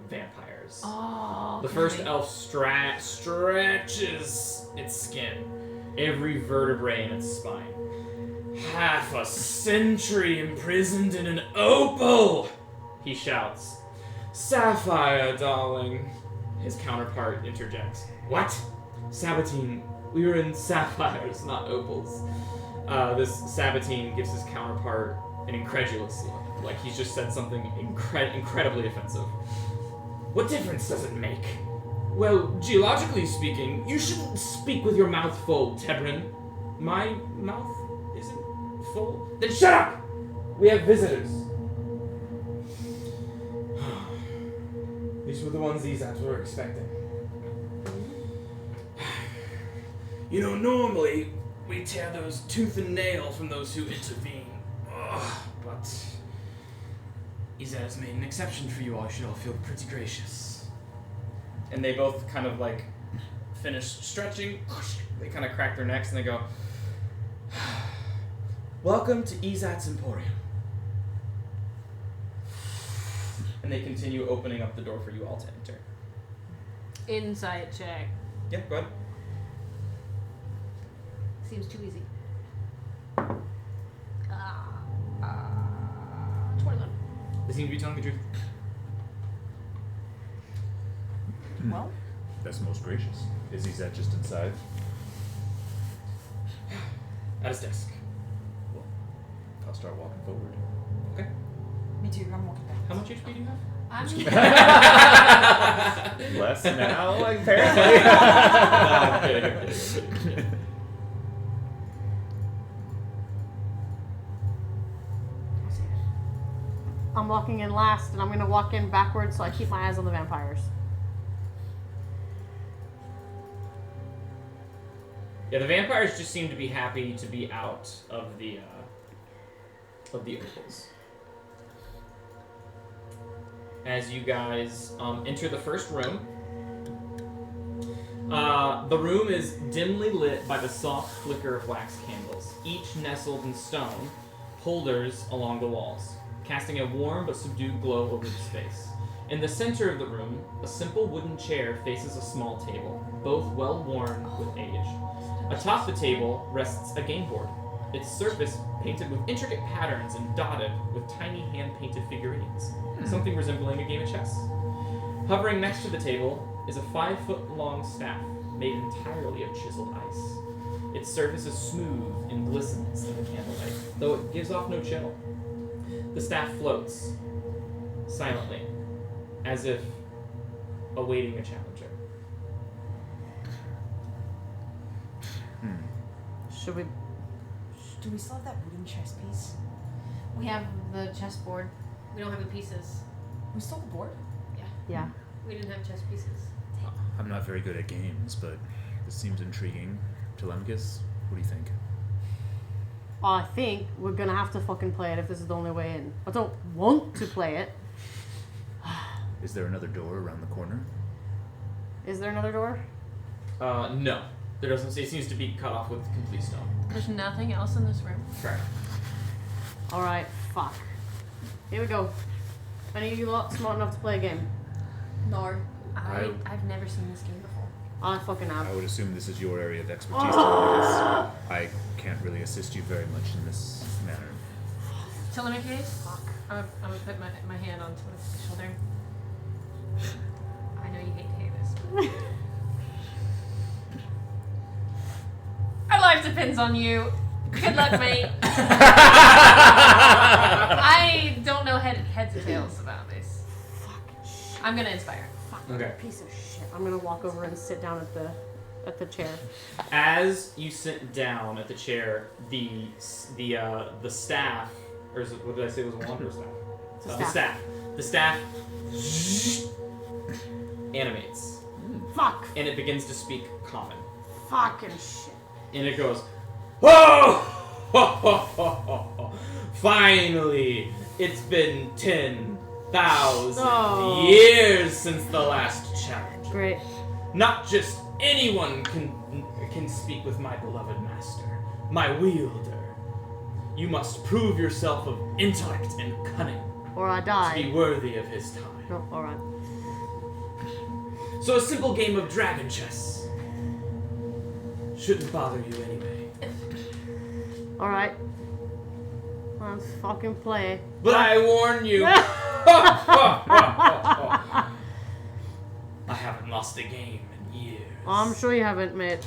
Vampires. Oh. The first elf stretches its skin, every vertebrae in its spine. Half a century imprisoned in an opal, he shouts. Sapphire, darling. His counterpart interjects. What? Sabatine, we were in sapphires, not opals. This Sabatine gives his counterpart an incredulous look, like he's just said something incredibly offensive. What difference does it make? Well, geologically speaking, you shouldn't speak with your mouth full, Tebrin. My mouth isn't full? Then shut up! We have visitors. These were the ones these apps were expecting. You know, normally we tear those tooth and nail from those who intervene. But Izzet has made an exception for you all. You should all feel pretty gracious. And they both kind of like finish stretching. They kind of crack their necks and they go, welcome to Izzat's Emporium. And they continue opening up the door for you all to enter. Insight check. Yeah, go ahead. Seems too easy. 21. They seem to be telling the truth. Well, That's most gracious. Is that just inside? At his desk. Well, I'll start walking forward. Okay. me too. I'm walking back. How much HP do you have? I'm Less now, apparently. No, I'm kidding. I'm walking in last, and I'm gonna walk in backwards so I keep my eyes on the vampires. Yeah, the vampires just seem to be happy to be out of the opals. As you guys enter the first room, the room is dimly lit by the soft flicker of wax candles. candles, each nestled in stone, holders along the walls, casting a warm but subdued glow over the space. In the center of the room, a simple wooden chair faces a small table, both well worn with age. Atop the table rests a game board, its surface painted with intricate patterns and dotted with tiny hand-painted figurines, something resembling a game of chess. Hovering next to the table is a 5-foot-long staff made entirely of chiseled ice. Its surface is smooth and glistens in the candlelight, though it gives off no chill. The staff floats, silently, as if awaiting a challenger. Should we? Do we still have that wooden chess piece? We have the chessboard. We don't have the pieces. We stole the board? Yeah. We didn't have chess pieces. I'm not very good at games, but this seems intriguing. Telemachus, what do you think? I think we're gonna have to fucking play it if this is the only way in. I don't want to play it. Is there another door around the corner? Is there another door? No. There doesn't. It seems to be cut off with complete stone. There's nothing else in this room. Correct. All right. Fuck. Here we go. Any of you lot smart enough to play a game? No. I've never seen this game before. I fucking have. I would assume this is your area of expertise, Telemachus. I can't really assist you very much in this manner. Telemachus? Fuck. I'm gonna put my hand on Telemachus' shoulder. I know you hate to hear this. Our life depends on you. Good luck, mate. I don't know heads or tails about this. I'm gonna inspire. Okay. Piece of shit. I'm gonna walk over and sit down at the chair. As you sit down at the chair, the staff, or is it, what did I say? It was a wand or a staff? It's a The staff animates, Fuck. and it begins to speak common, Fucking shit. and it goes, "Oh, finally! It's been 10,000 Oh. years since the last challenge. Great. Not just anyone can speak with my beloved master, my wielder. You must prove yourself of intellect and cunning Or I to die. be worthy of his time. No, alright. So a simple game of dragon chess shouldn't bother you anyway. Alright. Let's fucking play. But I warn you, I haven't lost a game in years. I'm sure you haven't, mate.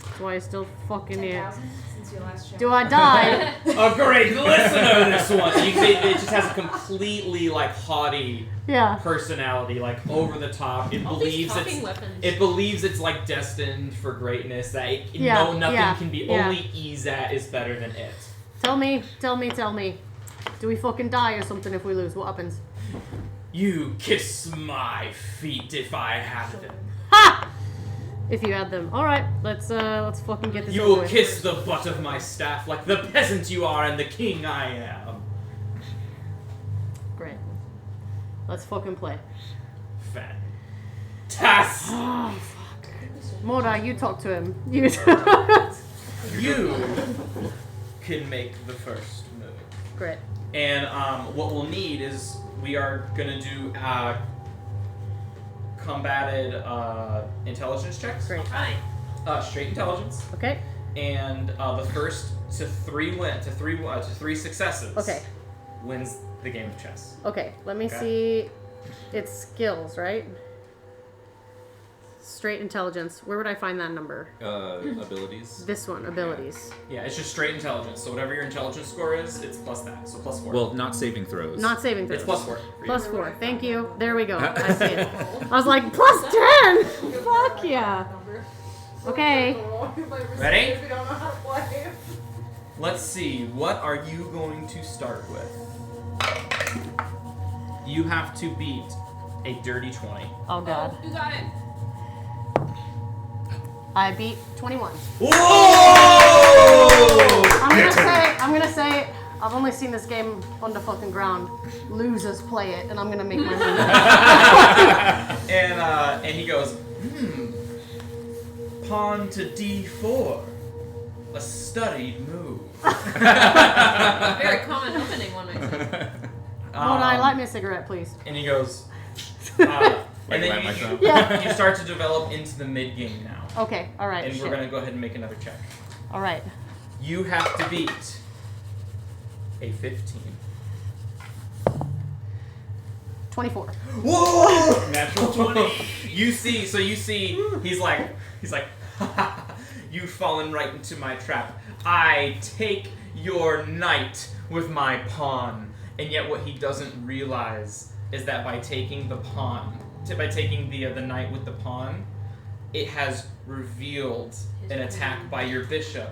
That's why you're still fucking here. 10,000 since your last show. Do I die? A great listener, this one. It just has a completely haughty Yeah. personality, over the top. It All these believes talking it's weapons. it believes it's nothing for greatness. That Yeah, nothing yeah, can be yeah. only ease at is better than it. Tell me. Do we fucking die or something if we lose? What happens? You kiss my feet if I had them. Ha! If you had them. Alright, let's fucking get this You over will with. kiss the butt of my staff like the peasant you are and the king I am. Great. Let's fucking play. Fantastic. Oh, fuck. Moda, you talk to him. You You can make the first move. Great. And what we'll need is we are gonna do combated intelligence checks. Great. Right. Straight intelligence, Okay. and the first to three successes. Okay. Wins the game of chess. Okay. Let me Okay. see. It's skills, right? Straight intelligence. Where would I find that number? Abilities. This one, abilities. Yeah, it's just straight intelligence. So whatever your intelligence score is, it's plus that. So plus 4. Well, not saving throws. Not saving throws. it's plus 4. Plus 4. Thank you. There we go. I see it. I was like, plus 10! Fuck yeah. Okay. Ready? If we don't know how to play. Let's see. What are you going to start with? You have to beat a dirty 20. Oh god. You got it. I beat 21. Whoa! I'm gonna say, I've only seen this game on the fucking ground. Losers play it, and I'm gonna make my move. And he goes, pawn to d4. A studied move. Very common opening one, I say. Oh, no, light me a cigarette, please. And he goes, Like and then light you, myself. Yeah. you start to develop into the mid game now. Okay, alright. And we're going to go ahead and make another check. Alright. You have to beat a 15. 24. Whoa! Natural 20. you see, he's like, you've fallen right into my trap. I take your knight with my pawn. And yet what he doesn't realize is that by taking the pawn, by taking the knight with the pawn, it has revealed an attack by your bishop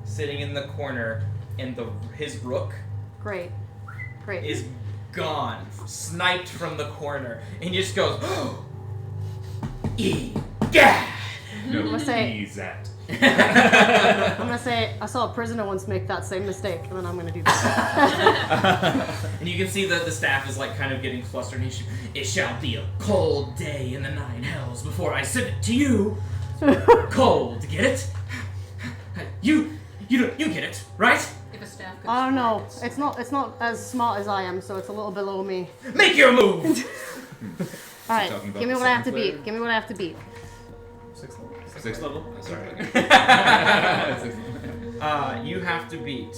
sitting in the corner, and his rook Great. Great. is gone, sniped from the corner, and he just goes, "Egad!" No, I'm gonna say- he's at. I'm gonna say I saw a prisoner once make that same mistake, and then I'm gonna do that. And you can see that the staff is like kind of getting flustered. And it shall be a cold day in the 9 hells before I send it to you. Cold, get it? You get it, right? If a staff could I don't know. spread It's not as smart as I am, so it's a little below me. Make your move. All right, talking about give me the what I have to second player? beat. Give me what I have to beat. 6th level? Sorry. You have to beat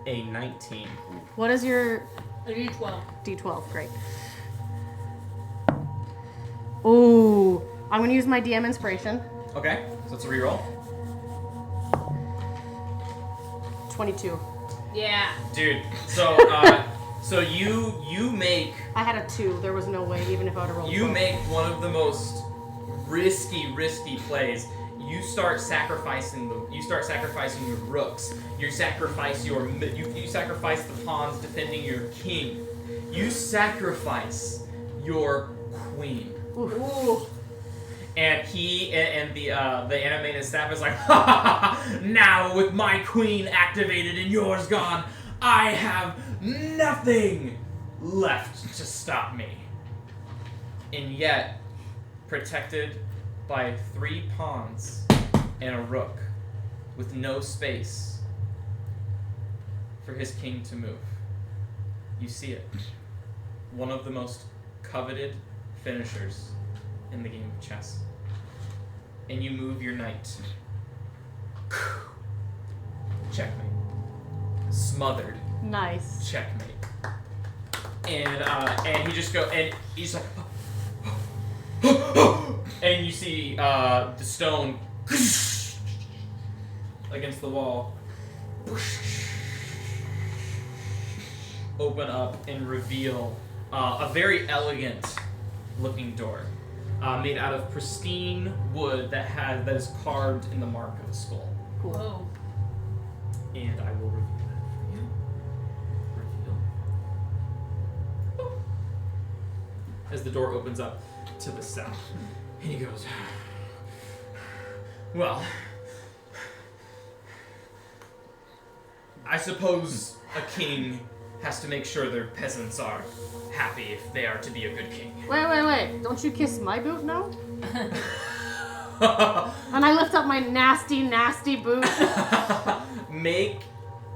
a 19. What is your A D12. D12? Great. Ooh, I'm gonna use my DM inspiration. Okay, so it's a reroll. 22. Yeah. Dude, so you make I had a 2. There was no way, even if I would have rolled. You 12. make one of the most risky plays. You start sacrificing your rooks. You sacrifice you sacrifice the pawns defending your king. You sacrifice your queen. Ooh. And the animated staff is like, ha ha ha! Now with my queen activated and yours gone, I have nothing left to stop me. And yet, protected by 3 pawns and a rook, with no space for his king to move. You see it. One of the most coveted finishers in the game of chess. And you move your knight. Checkmate. Smothered. Nice. Checkmate. And he just go and he's like and you see the stone against the wall open up and reveal a very elegant looking door made out of pristine wood that is carved in the mark of a skull. Cool. Whoa. And I will reveal that for you. Reveal. As the door opens up to the south. And he goes, well, I suppose a king has to make sure their peasants are happy if they are to be a good king. Wait. Don't you kiss my boot now? And I lift up my nasty boot. Make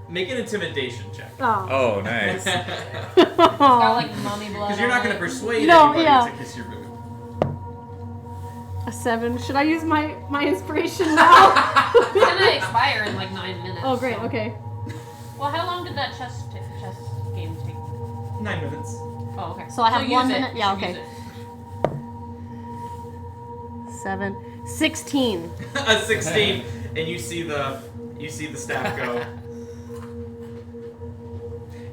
an intimidation check. Oh. Oh, nice. Got like mummy blood. Because you're not on going to it. persuade No, anybody yeah. to kiss your boot. A 7. Should I use my inspiration now? It's gonna expire in like 9 minutes. Oh, great. so- Okay. Well, how long did that chess game take? 9 minutes. Oh, okay. So I have use 1 it. minute? Yeah, Should okay. use it. 7. 16. A 16, and you see the staff go,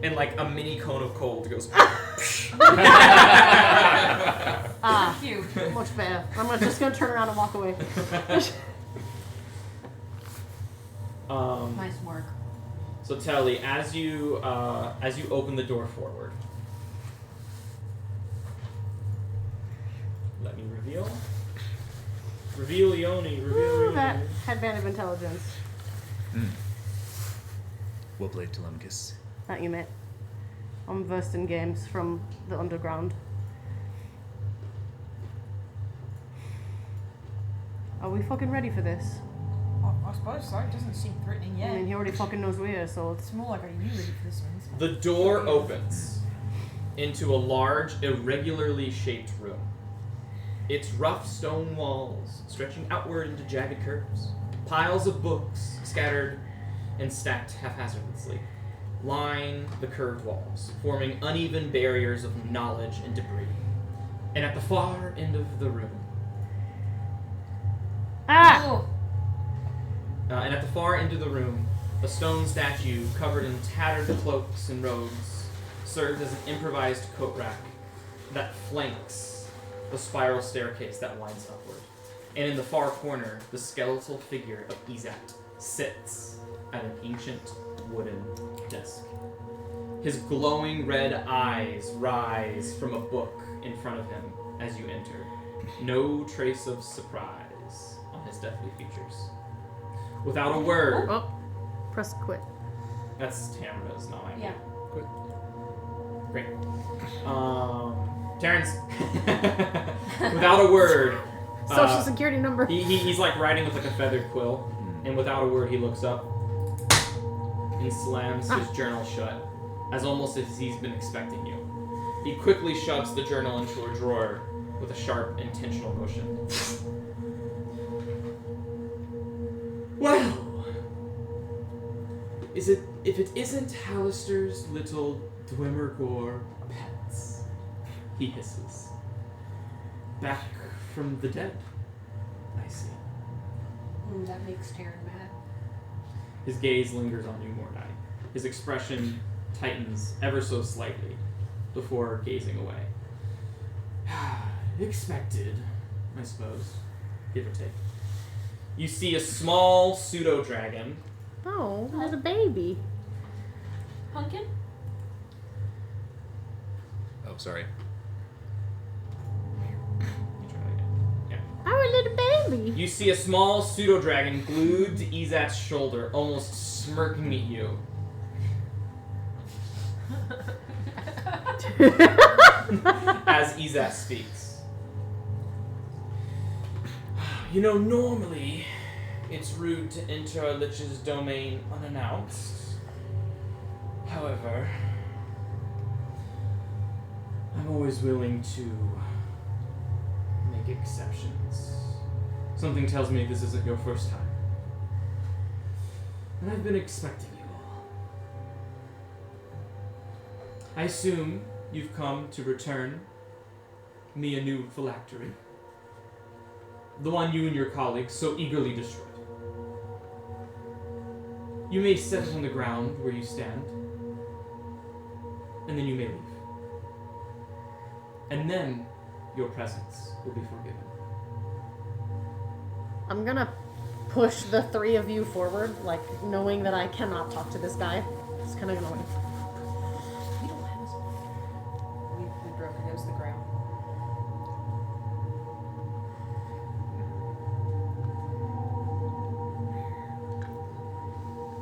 and like a mini cone of cold goes. Ah, Cute. much better. I'm just gonna turn around and walk away. Nice work. So Telly, as you open the door forward, let me reveal. Reveal Ioni. Reveal That Ioni. headband of intelligence We'll play Telemachus. that you met. I'm versed in games from the underground. Are we fucking ready for this? suppose so. It doesn't seem threatening yet. I mean, he already fucking knows we're here, so it's It's more like, are you ready for this one? The door opens into a large, irregularly shaped room. Its rough stone walls stretching outward into jagged curves. Piles of books, scattered and stacked haphazardly, line the curved walls, forming uneven barriers of knowledge and debris. And at the far end of the room, Oh. and at the far end of the room, a stone statue covered in tattered cloaks and robes serves as an improvised coat rack that flanks the spiral staircase that winds upward. And in the far corner, the skeletal figure of Izat sits at an ancient wooden desk. His glowing red eyes rise from a book in front of him as you enter. No trace of surprise on his deathly features. Without a word, oh, press quit. that's Tamara's, not mine. Yeah. Great. Terrence, without a word, Social security number. he's like writing with like a feathered quill, and without a word, he looks up and slams his journal shut, as almost as he's been expecting you. He quickly shoves the journal into a drawer with a sharp, intentional motion. Well, if it isn't Hallister's little Dwemergor pets, he hisses. Back from the dead, I see. That makes Taryn mad. His gaze lingers on you, Mordai. His expression tightens ever so slightly before gazing away. Expected, I suppose, give or take. You see a small pseudo-dragon. Oh, there's a baby. Pumpkin? Oh, sorry. You try again. Yeah. Our little baby. You see a small pseudo-dragon glued to Izat's shoulder, almost smirking at you. As Izat speaks. You know, normally it's rude to enter a lich's domain unannounced. However, I'm always willing to make exceptions. Something tells me this isn't your first time. And I've been expecting you all. I assume you've come to return me a new phylactery. The one you and your colleagues so eagerly destroyed. You may set it on the ground where you stand, and then you may leave. And then your presence will be forgiven. I'm gonna push the three of you forward, like knowing that I cannot talk to this guy. It's kind of annoying. We don't have this. We broke against the ground.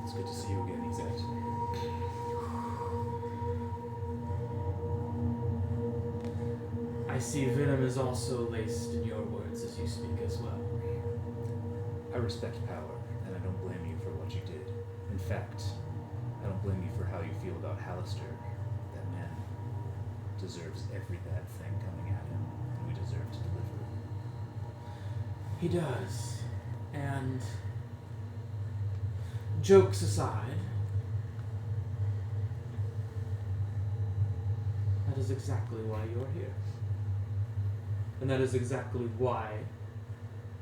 It's good to see you again, Izat. I see venom is also laced in your words as you speak as well. I respect power, and I don't blame you for what you did. In fact, I don't blame you for how you feel about Hallister. That man deserves every bad thing coming at him, and we deserve to deliver. He does. And jokes aside, that is exactly why you're here. And that is exactly why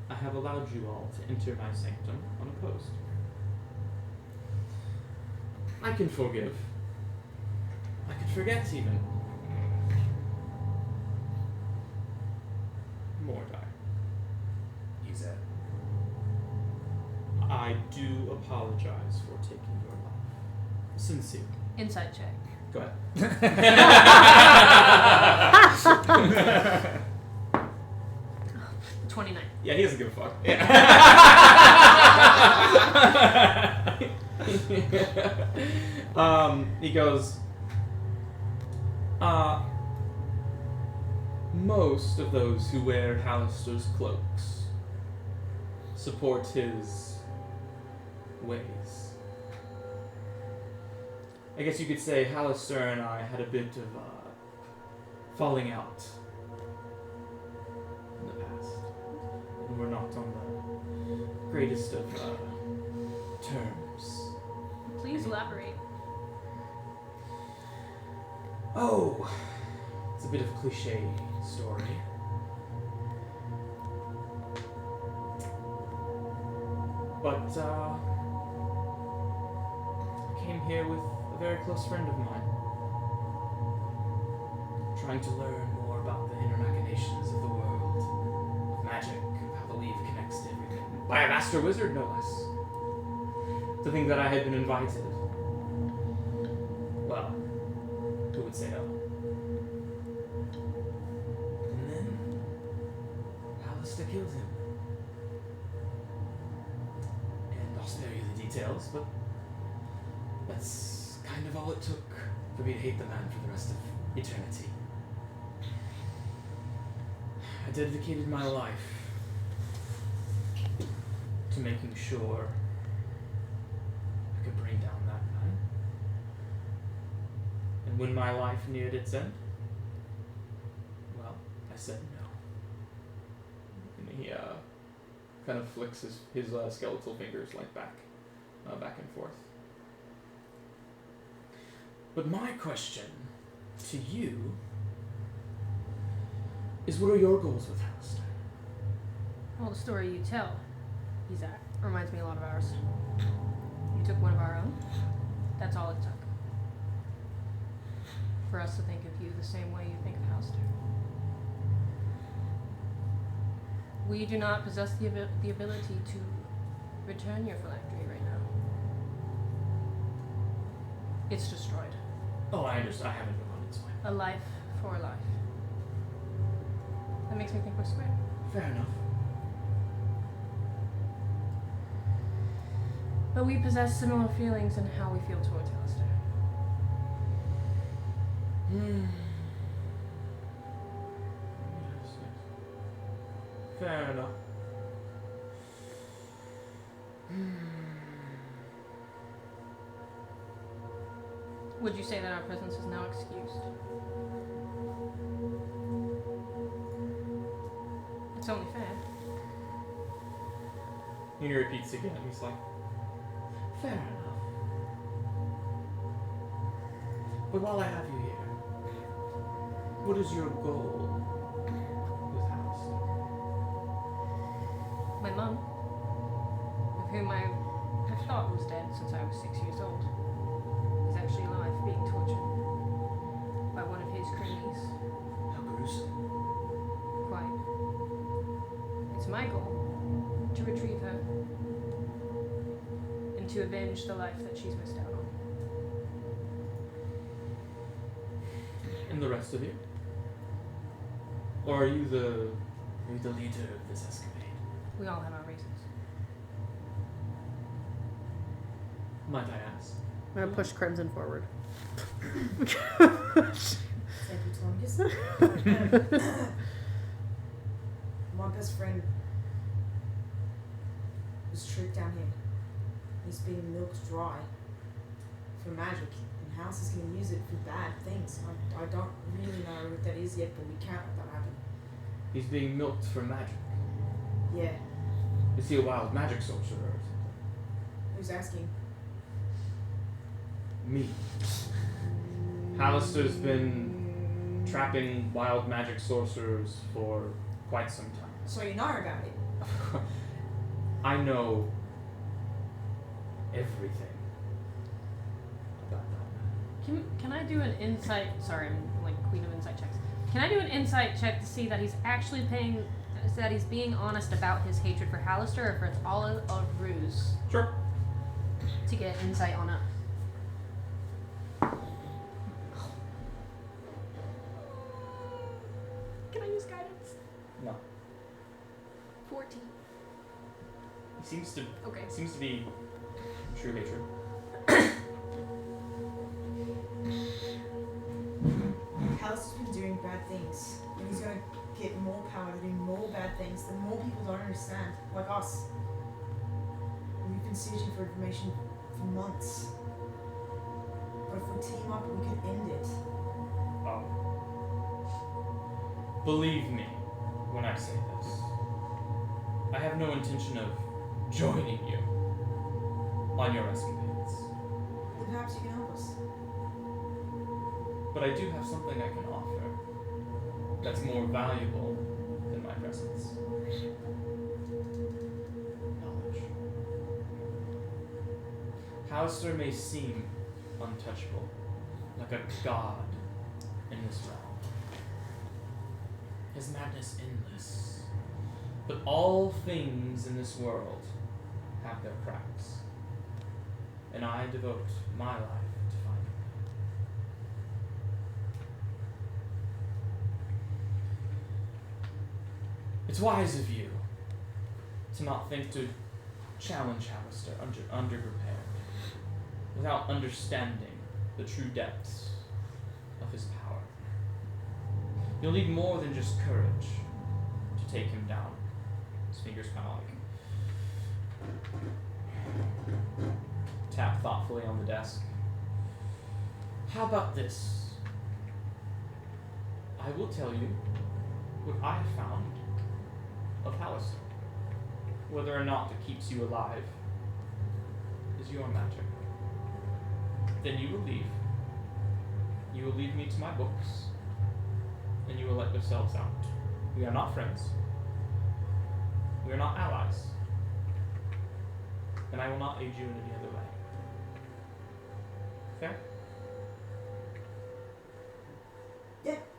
I have allowed you all to enter my sanctum unopposed. I can forgive. I can forget even. Mordai. Izat. I do apologize for taking your life. Sincere. Inside check. Go ahead. 29. Yeah, he doesn't give a fuck. He goes, most of those who wear Hallister's cloaks support his ways. I guess you could say Hallister and I had a bit of falling out in the past. And we're not on the greatest of terms. Please elaborate. Oh, it's a bit of a cliche story. But I came here with a very close friend of mine, trying to learn more about the inner machinations of the world, of magic, of how the weave connects to everything. By a master wizard, no less. To think that I had been invited. Well, who would say no? And then, Hallister killed him. And I'll spare you the details, but that's kind of all it took for me to hate the man for the rest of eternity. I dedicated my life to making sure I could bring down that man. And when my life neared its end, well, I said no. And he kind of flicks his skeletal fingers like back and forth. But my question to you is, what are your goals with Hallister? Well, the story you tell, Isaac, reminds me a lot of ours. You took one of our own. That's all it took. For us to think of you the same way you think of Hallister. We do not possess the ability to return your phylactery right now. It's destroyed. Oh, I understand. I haven't been on its way. A life for a life. That makes me think we're square. Fair enough. But we possess similar feelings in how we feel towards Hallister. Yes, yes. Fair enough. Would you say that our presence is now excused? It's only fair. And he repeats again. He's like, fair enough. But while I have you here, what is your goal with Hallister? My mum, of whom I have thought was dead since I was 6 years old, is actually alive, being tortured by one of his cronies. How gruesome. Quite. It's my goal to retrieve her and to avenge the life that she's missed out on. And the rest of you? Or are you the leader of this escapade? We all have our reasons. Might I ask? I'm gonna push Crimson forward. Thank you, Tongus. My best friend was tricked down here. He's being milked dry for magic, and House is going to use it for bad things. I don't really know what that is yet, but we can't let that happen. He's being milked for magic. Yeah. Is he a wild magic sorcerer or something? Who's asking? Me. Hallister's been trapping wild magic sorcerers for quite some time. So you know about it? I know everything about that man. Can I do an insight? Sorry, I'm like queen of insight checks. Can I do an insight check to see that he's actually that he's being honest about his hatred for Hallister, or if it's all a ruse? Sure. To get insight on it. Can I use guidance? No. 14. He seems to Okay. seems to be true hatred. House has been doing bad things, and he's going to get more power to do more bad things that more people don't understand, like us. We've been searching for information for months. But if we team up, we can end it. Oh. Believe me when I say this. I have no intention of joining you on your escapades. Then perhaps you can help us. But I do have something I can offer that's more valuable than my presence. Knowledge. Hauser may seem untouchable, like a god in this realm. His madness endless. But all things in this world have their cracks. And I devote my life to finding them. It's wise of you to not think to challenge Hallister underprepared, without understanding the true depths of his power. You'll need more than just courage to take him down. His fingers kind of like tap thoughtfully on the desk. How about this? I will tell you what I have found of Hallister. Whether or not it keeps you alive is your matter. Then you will leave. You will leave me to my books, and you will let yourselves out. We are not friends. We are not allies. And I will not aid you in any other way. Fair?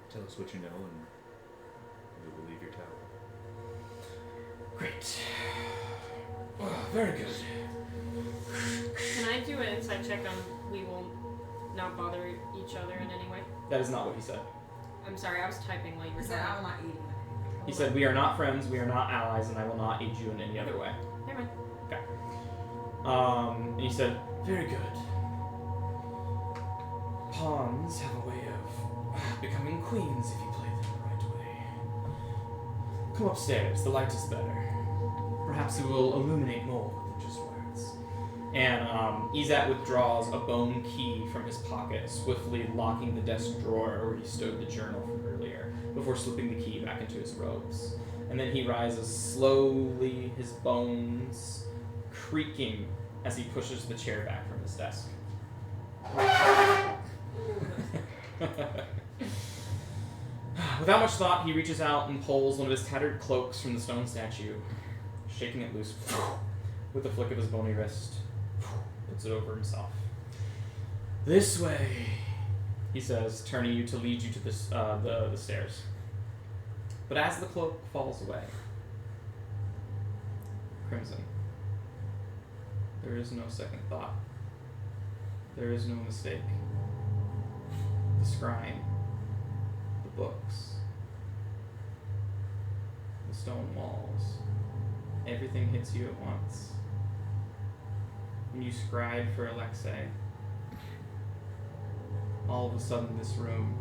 Tell us what you know, and we will leave your tower. Great. Oh, very good. Can I do an insight check on we will not bother each other in any way? That is not what he said. I'm sorry, I was typing while you were He said, I talking. will not eat him. He said, we are not friends, we are not allies, and I will not aid you in any other way. Never mind. And he said, very good. Pawns have a way of becoming queens if you play them the right way. Come upstairs, the light is better. Perhaps it will illuminate more than just words. And Izat withdraws a bone key from his pocket, swiftly locking the desk drawer where he stowed the journal from earlier, before slipping the key back into his robes. And then he rises slowly, his bones creaking as he pushes the chair back from his desk. Without much thought, he reaches out and pulls one of his tattered cloaks from the stone statue, shaking it loose with a flick of his bony wrist. Puts it over himself. This way, he says, turning you to lead you to the stairs. But as the cloak falls away, Crimson, there is no second thought. There is no mistake. The scrying, the books, the stone walls, everything hits you at once. When you scribe for Alexei, all of a sudden this room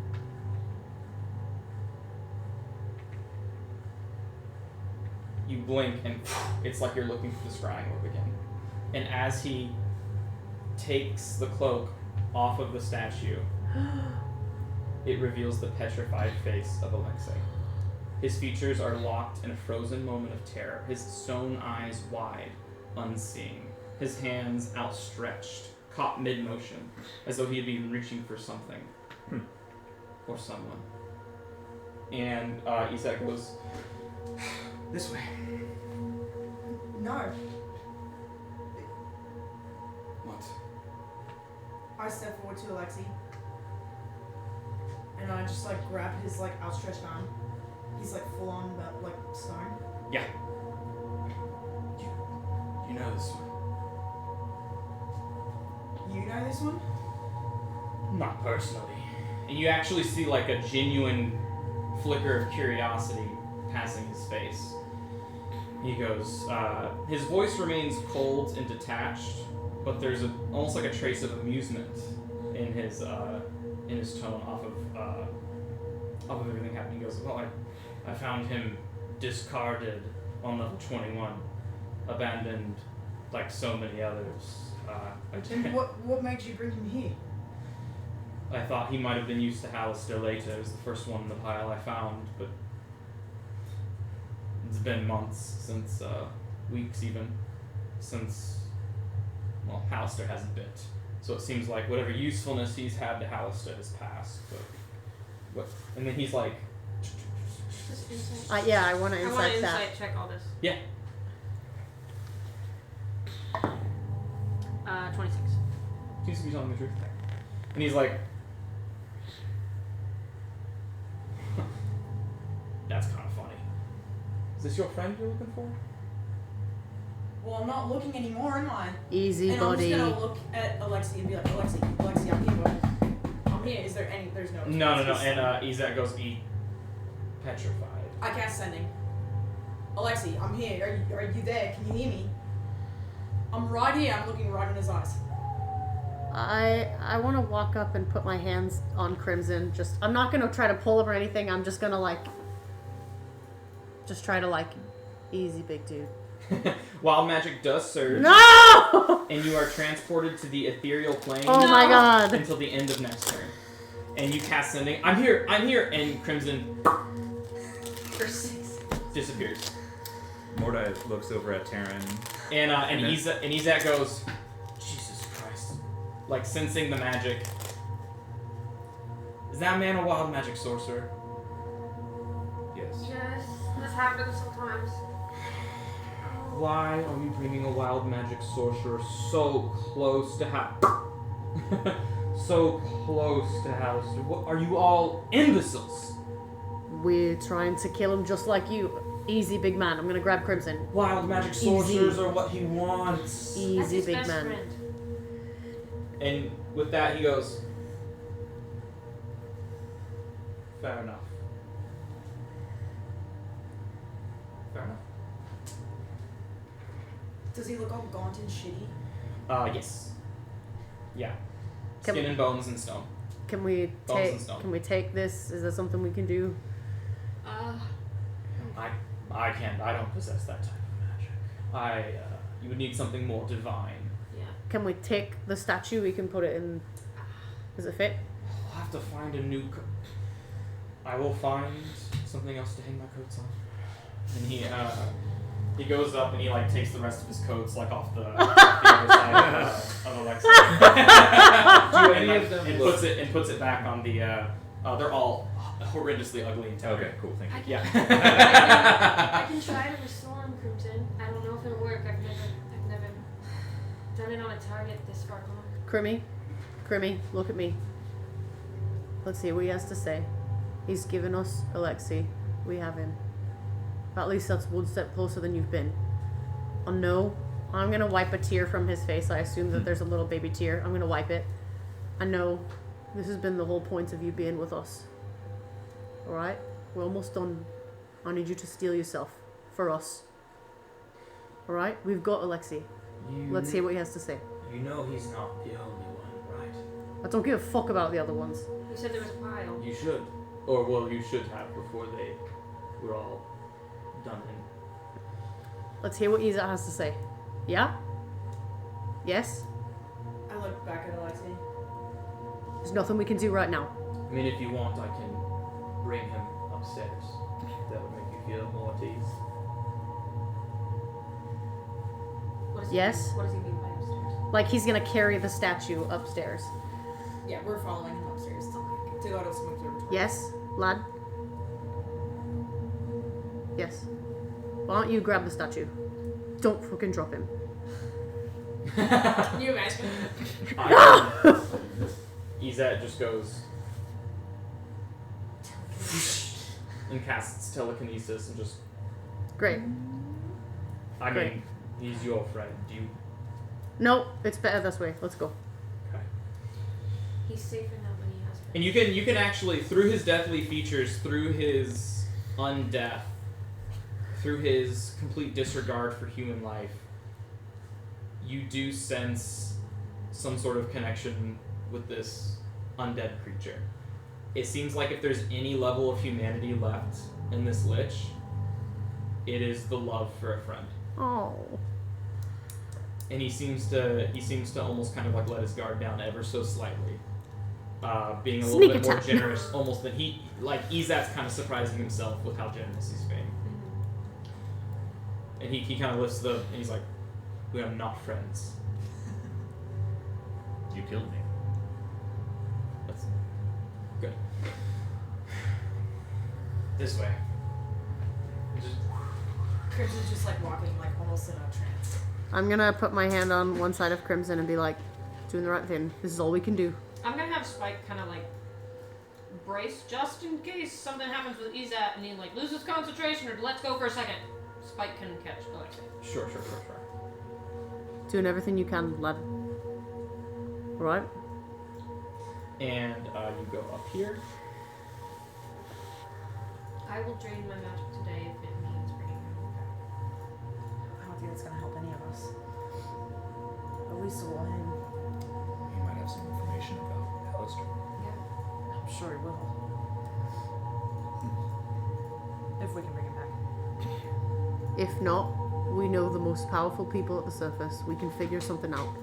you blink and it's like you're looking for the scrying orb again. And as he takes the cloak off of the statue, it reveals the petrified face of Alexei. His features are locked in a frozen moment of terror, his stone eyes wide, unseeing, his hands outstretched, caught mid-motion, as though he had been reaching for something or someone. And Isak goes, this way. No. What? I step forward to Alexei. And I just like grab his like outstretched arm. He's like full on like stone. Yeah. You know this one. You know this one? Not personally. And you actually see like a genuine flicker of curiosity passing his face. He goes, his voice remains cold and detached, but there's almost like a trace of amusement in his tone off of everything happening. He goes, well, I found him discarded on level 21, abandoned like so many others. Then what makes you bring him here? I thought he might have been used to Hallister later. It was the first one in the pile I found, but it's been months since, weeks even, since, well, Hallister hasn't bit. So it seems like whatever usefulness he's had to Hallister has passed. But and then he's like, Just insight. Yeah, I want to I want insight to that. insight check all this. yeah, 26. seems to be telling the truth. And he's like, that's kind of funny. Is this your friend you're looking for? Well, I'm not looking anymore, am I? Easy, And buddy. I'm just gonna look at Alexi and be like, Alexi, I'm here, but I'm here. Is there any? There's no. No. response. And Izak goes, petrified. I cast sending. Alexi, I'm here. Are you there? Can you hear me? I'm right here. I'm looking right in his eyes. I want to walk up and put my hands on Crimson. I'm not gonna try to pull him or anything. I'm just gonna try to easy, big dude. Wild magic does surge, No! and you are transported to the ethereal plane Oh my god. until the end of next turn. And you cast sending. I'm here, and Crimson disappears. Mordai looks over at Terran. And then- Izak goes, Jesus Christ, like sensing the magic. Is that man a wild magic sorcerer? Yes. Yes, this happens sometimes. Why are we bringing a wild magic sorcerer so close to so close to Hallister? What, are you all imbeciles? We're trying to kill him just like you. Easy, big man. I'm gonna grab Crimson. Wild magic sorcerers are what he wants. That's Easy, his big best man. friend. And with that, he goes, fair enough. Fair enough. Does he look all gaunt and shitty? Yes. Yeah. Can- Skin and bones and stone. Can we Bones take? and stone. Can we take this? Is that something we can do? I can't. I don't possess that type of magic. You would need something more divine. Yeah. Can we take the statue? We can put it in. Does it fit? I'll have to find a new. I will find something else to hang my coats on. And he goes up and he takes the rest of his coats off the other side of Alexa. Do any of them and look- puts it back on the. They're all horrendously ugly and tattered. Okay, cool, thank you. Yeah. I can try to restore him, Crimson. I don't know if it'll work. I've never done it on a target this far gone. Crimmy, look at me. Let's see what he has to say. He's given us Alexi. We have him. At least that's one step closer than you've been. Oh no. I'm gonna wipe a tear from his face. I assume that there's a little baby tear. I'm gonna wipe it. I know this has been the whole point of you being with us. Alright? We're almost done. I need you to steel yourself. For us. Alright? We've got Alexi. Let's hear what he has to say. You know he's not the only one, right? I don't give a fuck about the other ones. You said there was a pile. You should. Or, well, you should have before they were all done in. Let's hear what Iza has to say. Yeah? Yes? I look back at Alexi. There's nothing we can do right now. I mean, if you want, I can bring him upstairs. That would make you feel more at ease. What does Yes? What does he mean by upstairs? Like he's gonna carry the statue upstairs. Yeah, we're following him upstairs to go to some observatory. Yes, lad? Yes. Why don't you grab the statue? Don't fucking drop him. Can you imagine? Izet just goes and casts telekinesis and just. Great. I Great. mean, he's your friend. Do you? No, it's better this way. Let's go. Okay. He's safer now when he has friends. And you can actually, through his deathly features, through his undeath, through his complete disregard for human life, you do sense some sort of connection with this undead creature. It seems like if there's any level of humanity left in this lich, it is the love for a friend. Oh. and he seems to almost kind of like let his guard down ever so slightly, being a Sneak little bit more attack. generous. Almost that he like Izat's kind of surprising himself with how generous he's being. And he kind of lifts and he's like, "We are not friends." You killed me. That's good. This way. Crimson's just like walking, like almost in a trance. I'm gonna put my hand on one side of Crimson and be like, doing the right thing. This is all we can do. I'm gonna have Spike kind of like brace just in case something happens with Izat and he like loses concentration or lets go for a second. Spike can catch Alexei. Sure. Doing everything you can, lad. Alright? And you go up here. I will drain my magic today if it means bringing him back. I don't think that's gonna help any of us. At least it will him. He might have some information about Alistair. I'm sure he will. If we can bring him back. If not, we know the most powerful people at the surface. We can figure something out.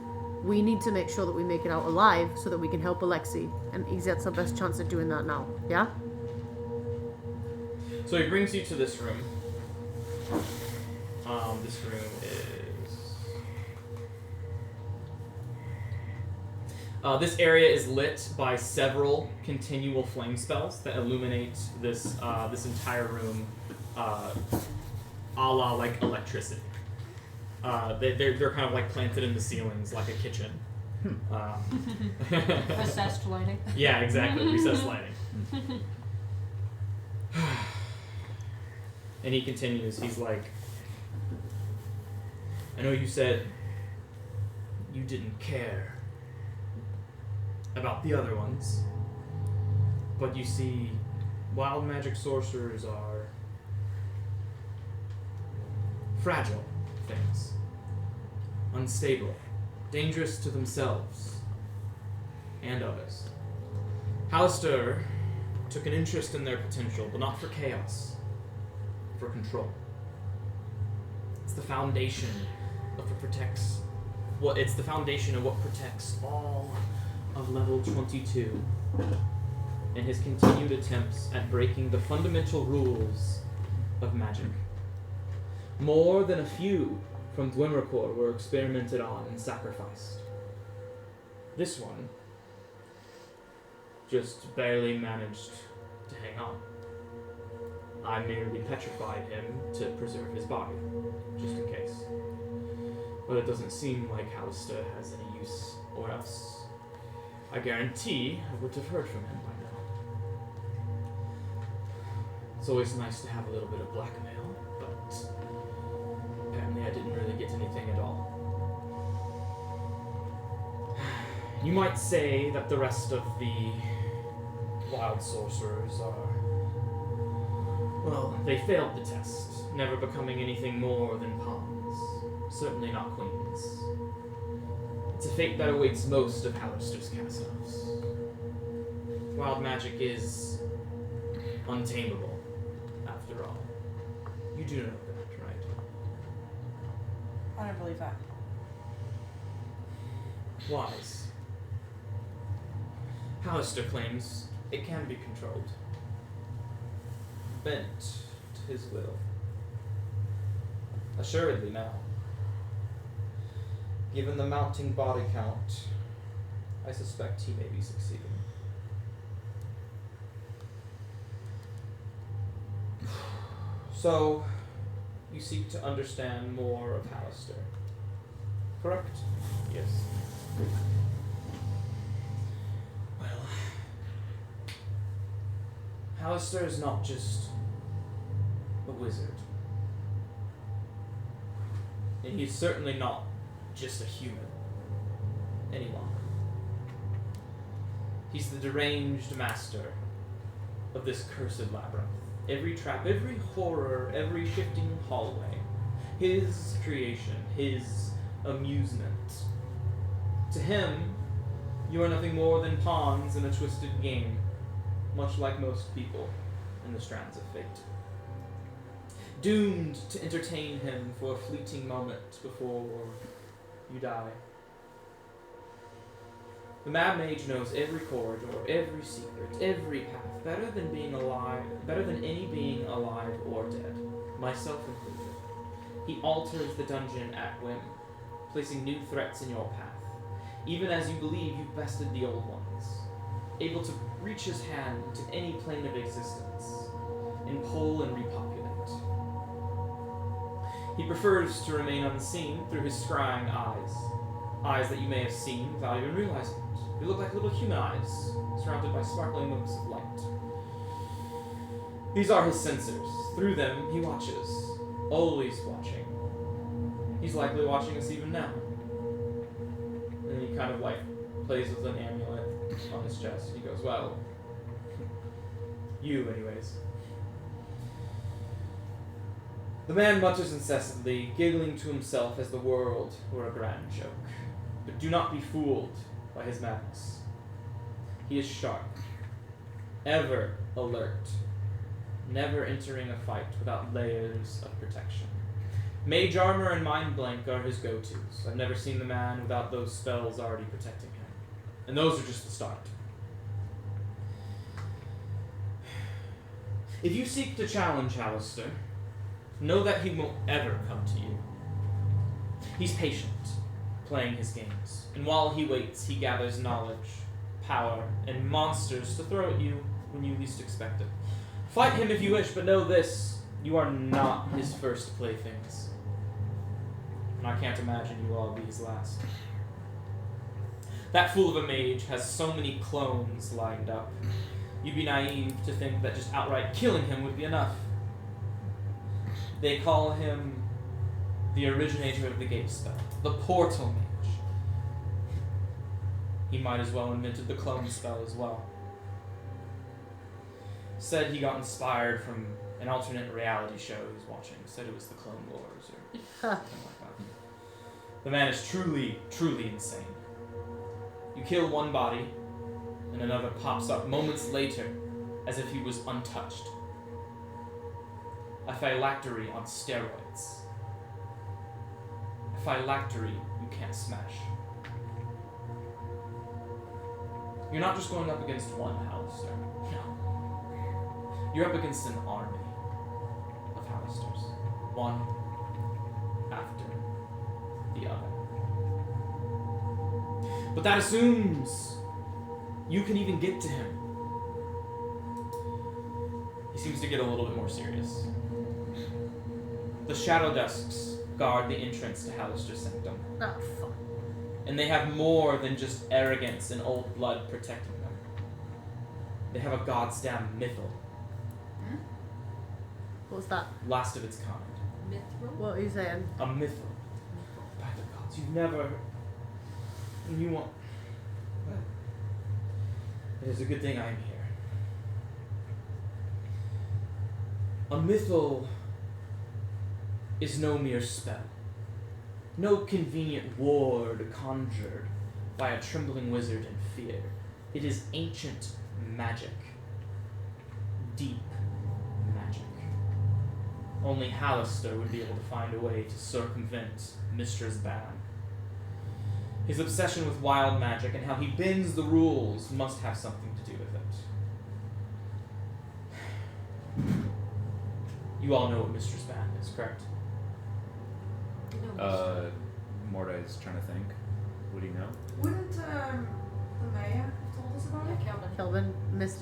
We need to make sure that we make it out alive so that we can help Alexei. And Izat's our best chance at doing that now. Yeah? So he brings you to this room. This room is... this area is lit by several continual flame spells that illuminate this this entire room, a la like electricity. They're kind of like planted in the ceilings like a kitchen. Recessed lighting. Yeah, exactly. Recessed lighting. And he continues. He's like, I know you said you didn't care about the other ones, but you see, wild magic sorcerers are fragile things, unstable, dangerous to themselves and others. Alistair took an interest in their potential, but not for chaos, for control. It's the foundation of what protects. It's the foundation of what protects all of level 22, and his continued attempts at breaking the fundamental rules of magic. More than a few from Dwemerkor were experimented on and sacrificed. This one just barely managed to hang on. I merely petrified him to preserve his body, just in case. But it doesn't seem like Alistair has any use, or else I guarantee I would have heard from him by now. It's always nice to have a little bit of blackmail, but apparently I didn't really get anything at all. You might say that the rest of the wild sorcerers are... well, they failed the test, never becoming anything more than pawns. Certainly not queens. It's a fate that awaits most of Alistair's cast elves. Wild magic is untamable, after all. You do know that, right? I don't believe that. Wise. Alistair claims it can be controlled. Bent to his will. Assuredly now. Given the mounting body count, I suspect he may be succeeding. So, you seek to understand more of Alistair, correct? Yes. Well, Alistair is not just a wizard. And he's certainly not just a human any longer. He's the deranged master of this cursed labyrinth. Every trap, every horror, every shifting hallway. His creation, his amusement. To him, you are nothing more than pawns in a twisted game, much like most people in the strands of fate. Doomed to entertain him for a fleeting moment before you die. The Mad Mage knows every corridor, every secret, every path, better than any being alive or dead, myself included. He alters the dungeon at whim, placing new threats in your path, even as you believe you've bested the old ones, able to reach his hand to any plane of existence, and pull and repopulate. He prefers to remain unseen through his scrying eyes that you may have seen without even realizing it. They look like little human eyes, surrounded by sparkling motes of light. These are his sensors. Through them, he watches, always watching. He's likely watching us even now. And he kind of like plays with an amulet on his chest. He goes, well, you anyways. The man mutters incessantly, giggling to himself as the world were a grand joke. But do not be fooled by his madness. He is sharp, ever alert, never entering a fight without layers of protection. Mage armor and mind blank are his go-tos. I've never seen the man without those spells already protecting him. And those are just the start. If you seek to challenge Alistair, know that he won't ever come to you. He's patient, playing his games, and while he waits, he gathers knowledge, power, and monsters to throw at you when you least expect it. Fight him if you wish, but know this, you are not his first playthings. And I can't imagine you will all be his last. That fool of a mage has so many clones lined up. You'd be naive to think that just outright killing him would be enough. They call him the originator of the gate spell, the portal mage. He might as well invented the clone spell as well. Said he got inspired from an alternate reality show he was watching. Said it was the Clone Wars or something like that. The man is truly, truly insane. You kill one body, and another pops up moments later as if he was untouched. A phylactery on steroids. A phylactery you can't smash. You're not just going up against one Alistair. No. You're up against an army of Alistairs. One after the other. But that assumes you can even get to him. He seems to get a little bit more serious. The Shadow Dusks guard the entrance to Alistair's sanctum. Oh, fuck. And they have more than just arrogance and old blood protecting them. They have a god's damn mythal. What was that? Last of its kind. Mithril? What are you saying? A mythal. By the gods, you've never... And you want... It is a good thing I am here. A mythal is no mere spell. No convenient ward conjured by a trembling wizard in fear. It is ancient magic. Deep magic. Only Alistair would be able to find a way to circumvent Mistress ban. His obsession with wild magic and how he bends the rules must have something to do with it. You all know what Mistress ban is, correct? Mordai's trying to think. What do you know? Wouldn't the mayor have told us about it? Kelvin,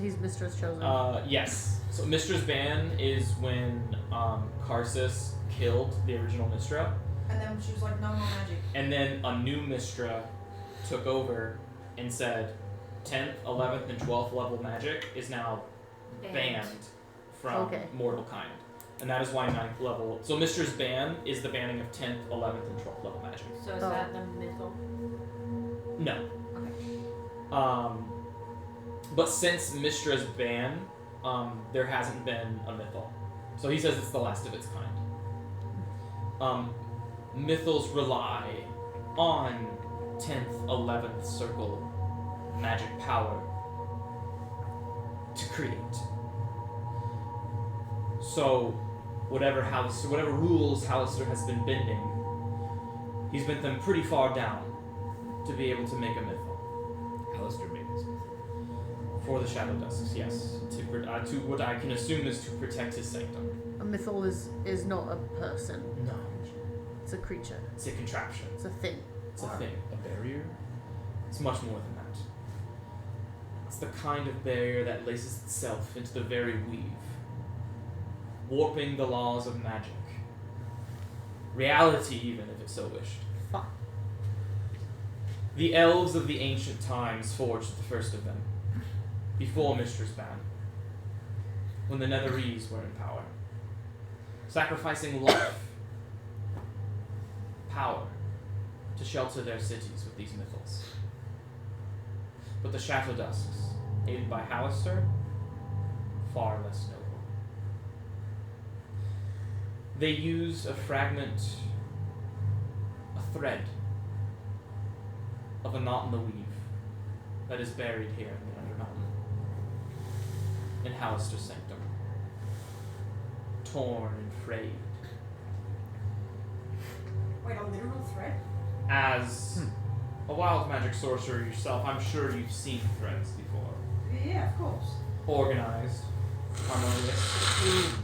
he's Mistress Chosen. Yes. So Mistress ban is when Karsus killed the original Mistra. And then she was like, no more magic. And then a new Mistra took over and said 10th, 11th, and 12th level magic is now banned from mortal kind. And that is why 9th level... So Mistra's ban is the banning of 10th, 11th, and 12th level magic. So is that the mythal? No. Okay. But since Mistra's ban, there hasn't been a mythal. So he says it's the last of its kind. Mythals rely on 10th, 11th circle magic power to create. So whatever rules Alistair has been bending, He's bent them pretty far down to be able to make a mythal. Alistair made his myth. For the Shadow Dusks, yes. To what I can assume is to protect his sanctum. A mythal is not a person. No. It's a creature. It's a contraption. It's a thing. It's a thing. A barrier? It's much more than that. It's the kind of barrier that laces itself into the very weave, warping the laws of magic. Reality, even if it so wished. Fuck. The elves of the ancient times forged the first of them, before Mistress Ban, when the Netherese were in power, sacrificing life, power, to shelter their cities with these mythals. But the Shadow Dusks, aided by Hallister, far less noble. They used a fragment, a thread, of a knot in the weave that is buried here in the Undermountain, in Hallister's sanctum, torn and frayed. Wait, a literal thread? As a wild magic sorcerer yourself, I'm sure you've seen threads before. Yeah, of course. Organized, harmonious.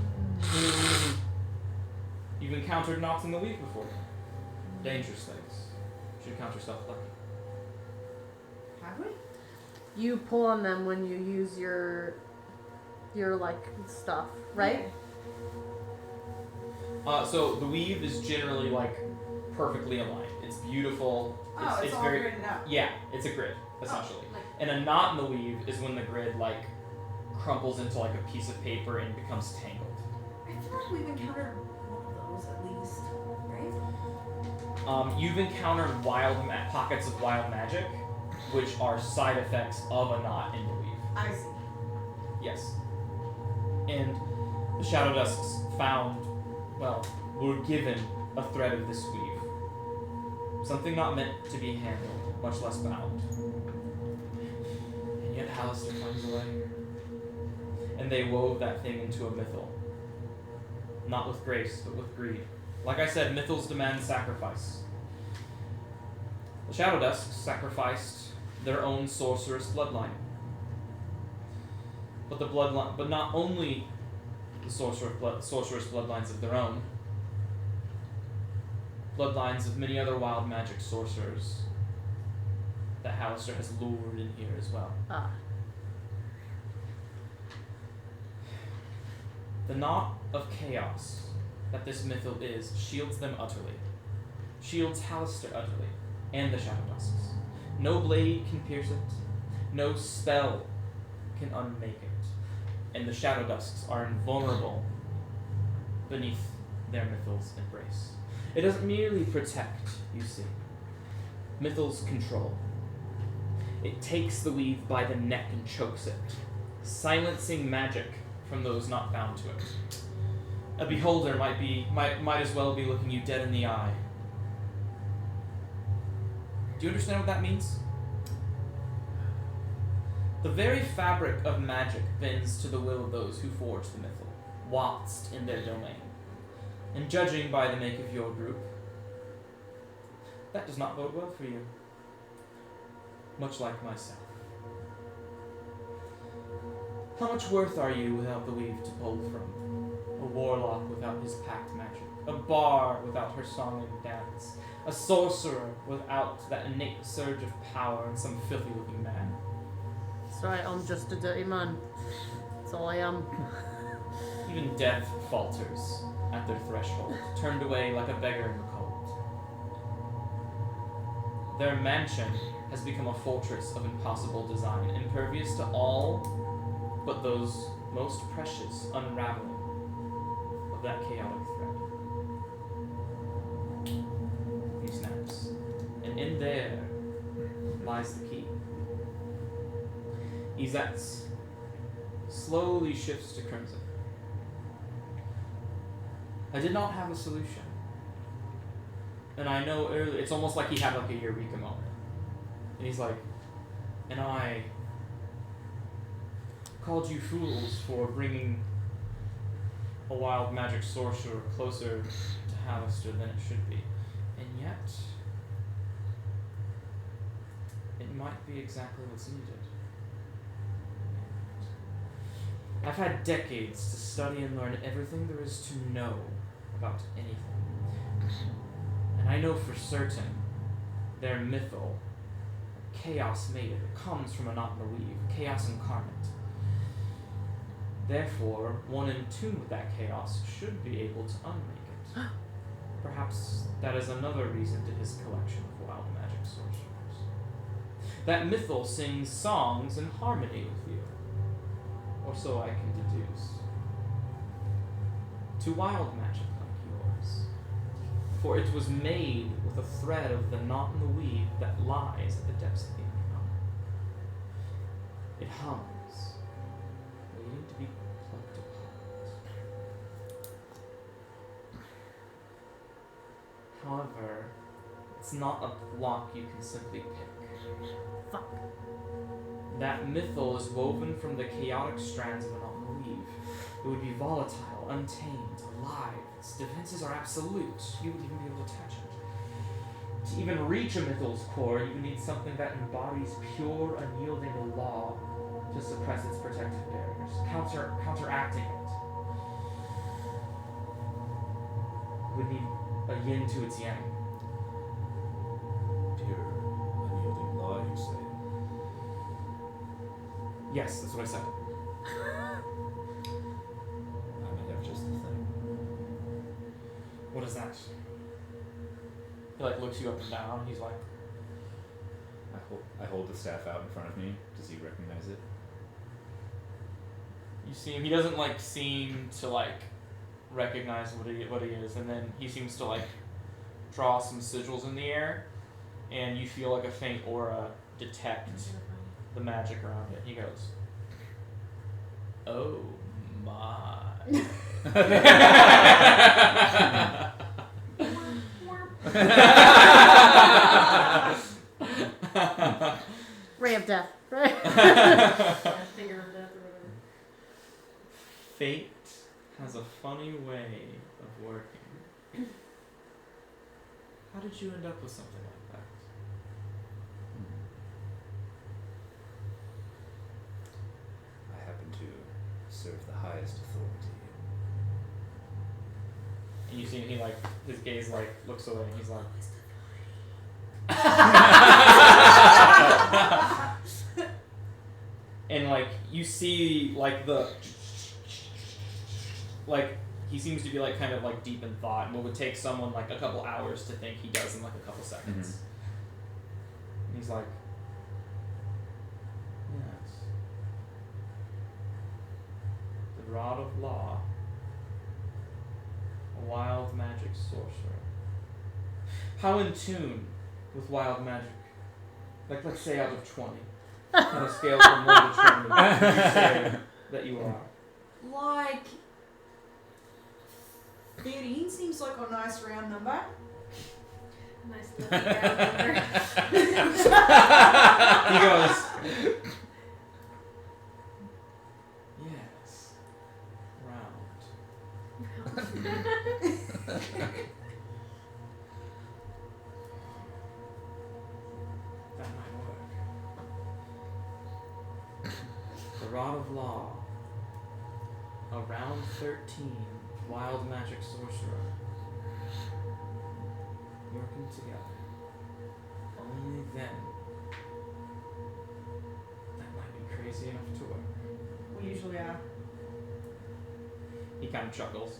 You've encountered knots in the weave before. Dangerous things. You should count yourself lucky. Have we? You pull on them when you use your like stuff, right? So the weave is generally like perfectly aligned. It's beautiful. Oh, it's all very gridded out. Yeah, it's a grid essentially. like- And a knot in the weave is when the grid like crumples into like a piece of paper and becomes tangled. I feel like we've encountered one of those at least, right? You've encountered pockets of wild magic, which are side effects of a knot in the weave. I see. Yes. And the Shadow Dusks were given a thread of this weave. Something not meant to be handled, much less bound. And yet Hallister finds a way. And they wove that thing into a mythal. Not with grace, but with greed. Like I said, mythals demand sacrifice. The Shadow Dusks sacrificed their own sorceress bloodline. But not only the sorceress bloodlines of their own, bloodlines of many other wild magic sorcerers that Hallister has lured in here as well. Ah. The knot of chaos that this mythal is shields them utterly. Shields Hallister utterly, and the Shadow Dusks. No blade can pierce it, no spell can unmake it, and the Shadow Dusks are invulnerable beneath their mythal's embrace. It doesn't merely protect, you see. Mythals control. It takes the weave by the neck and chokes it, silencing magic from those not bound to it. A beholder might as well be looking you dead in the eye. Do you understand what that means? The very fabric of magic bends to the will of those who forge the mythal, waltzed in their domain. And judging by the make of your group, that does not bode well for you. Much like myself. How much worth are you without the weave to pull from? A warlock without his packed magic, a bard without her song and dance, a sorcerer without that innate surge of power in some filthy-looking man. That's right, I'm just a dirty man. That's all I am. Even death falters at their threshold, turned away like a beggar in the cold. Their mansion has become a fortress of impossible design, impervious to all but those most precious unraveling of that chaotic thread. He snaps. And in there lies the key. Izet's slowly shifts to crimson. I did not have a solution. And I know earlier, it's almost like he had like a eureka moment. And he's like, and I called you fools for bringing a wild magic sorcerer closer to Hallister than it should be. And yet, it might be exactly what's needed. I've had decades to study and learn everything there is to know about anything. And I know for certain they're mythal, chaos made it. It comes from a knot in the weave, chaos incarnate. Therefore, one in tune with that chaos should be able to unmake it. Perhaps that is another reason to his collection of wild magic sorcerers. That mythal sings songs in harmony with you. Or so I can deduce. To wild magic like yours. For it was made with a thread of the knot in the weave that lies at the depths of the unknown. It hums, waiting to be plucked apart. However, it's not a block you can simply pick. Fuck. That mythal is woven from the chaotic strands of a knot in the weave. It would be volatile, untamed, alive. Its defenses are absolute. You would even be able to touch it. To even reach a mythal's core, you would need something that embodies pure, unyielding law to suppress its protective barriers, counteracting it. It would need a yin to its yang. Pure, unyielding law, you say? Yes, that's what I said. I might have just the thing. What is that? He looks you up and down. He's like, I hold the staff out in front of me. Does he recognize it? you see him. He doesn't seem to recognize what he is, and then he seems to draw some sigils in the air, and you feel a faint aura detect the magic around it. He goes, "Oh my." Ray of death, right? Finger of death or whatever. Fate has a funny way of working. How did you end up with something like that? I happen to serve the highest authority. And you see he his gaze looks away and he's like and you see the he seems to be kind of deep in thought, and what would take someone a couple hours to think he does in a couple seconds. And he's like, yes, the rod of law, a wild magic sorcerer. How in tune with wild magic? Let's say out of 20. On a scale from 1 to 20, would you say that you are? 13 seems like a nice round number. Nice little round number. He goes, yes, round. That might work. The rod of law, a round 13 wild magic sorcerer, working together. Only then, that might be crazy enough to work. We usually are. He kind of chuckles.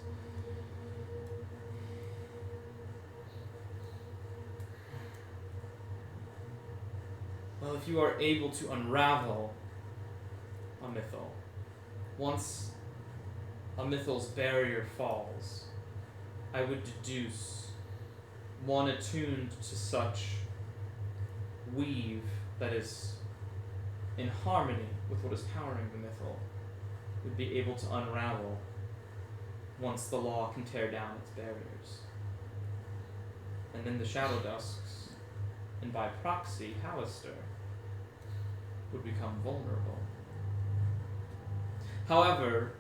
Well, if you are able to unravel a mythal, once a mythal's barrier falls, I would deduce one attuned to such weave that is in harmony with what is powering the mythal would be able to unravel once the law can tear down its barriers. And then the Shadow Dusks, and by proxy, Hallister, would become vulnerable. However,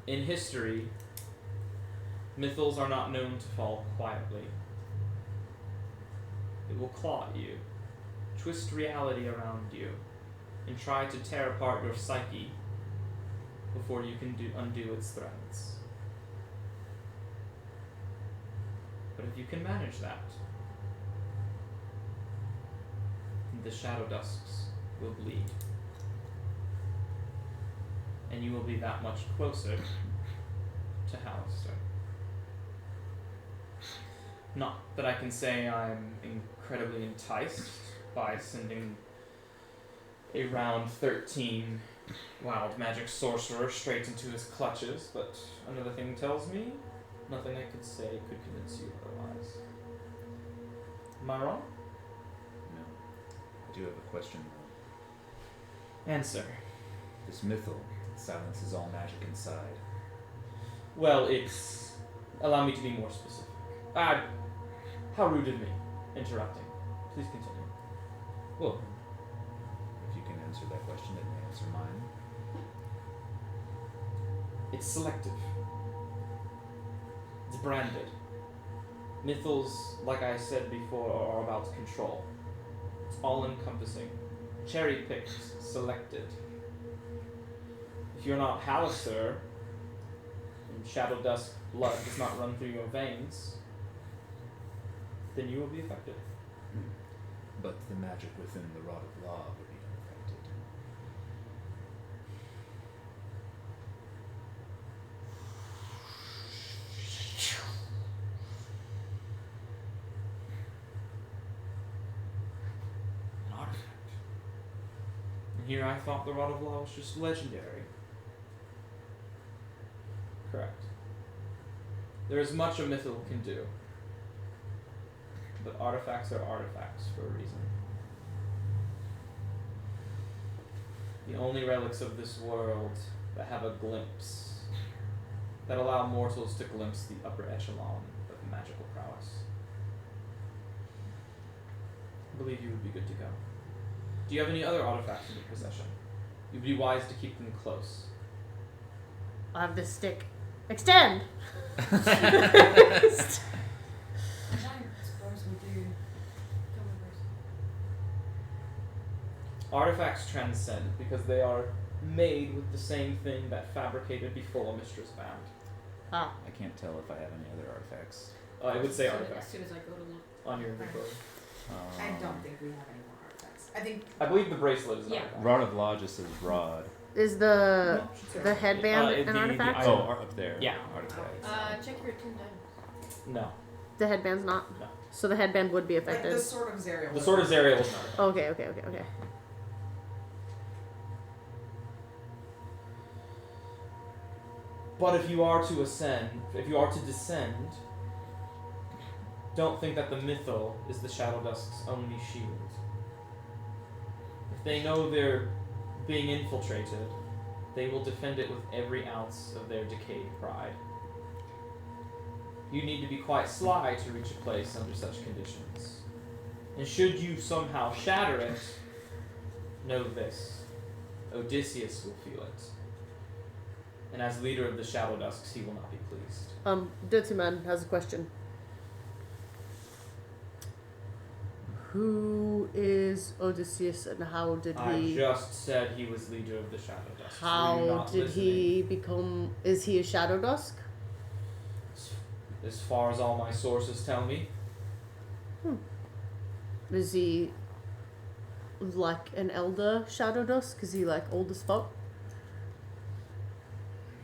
in history, mythals are not known to fall quietly. It will claw at you, twist reality around you, and try to tear apart your psyche before you can undo its threats. But if you can manage that, the Shadow Dusks will bleed. And you will be that much closer to Hallister. Not that I can say I'm incredibly enticed by sending a round 13 wild magic sorcerer straight into his clutches, but another thing tells me nothing I could say could convince you otherwise. Am I wrong? No. I do have a question though. Answer. This mythal silences all magic inside. Well, it's... Allow me to be more specific. How rude of me, interrupting. Please continue. Well, if you can answer that question, then you answer mine. It's selective. It's branded. Mythals, like I said before, are about control. It's all-encompassing. Cherry-picked, selected. If you're not Hallister, and Shadow Dusk blood does not run through your veins, then you will be affected. But the magic within the Rod of Law would be unaffected. An artifact. And here I thought the Rod of Law was just legendary. Correct. There is much a mythal can do. But artifacts are artifacts for a reason. The only relics of this world that have a glimpse, that allow mortals to glimpse the upper echelon of magical prowess. I believe you would be good to go. Do you have any other artifacts in your possession? You'd be wise to keep them close. I'll have this stick. Extend! I don't suppose we do. Come with us. Artifacts transcend because they are made with the same thing that fabricated before Mistress Bound. Ah. I can't tell if I have any other artifacts. I would say As artifacts soon as I go to look. on your inventory. I don't think we have any more artifacts. I think I believe the bracelet is an Yeah. artifact. Rod of Law just says rod. Is the No, should say the artifact. headband the an artifact? item. Up there. Yeah. Artifacts. Check your attuned items. No. The headband's not? No. So the headband would be like affected. the Sword of Zariel. The Sword of Zariel is an artifact. Okay. But if you are to descend, don't think that the mythal is the Shadow Dusk's only shield. If they know they're being infiltrated, they will defend it with every ounce of their decayed pride. You need to be quite sly to reach a place under such conditions. And should you somehow shatter it, know this: Odysseus will feel it. And as leader of the Shadow Dusks, he will not be pleased. Dirty Man has a question. Who is Odysseus and how did I he... just said he was leader of the Shadow Dusks. Were you How not did listening? he become... Is he a Shadow Dusk? As far as all my sources tell me, Is he like an elder Shadow Dusk? Is he like old as fuck?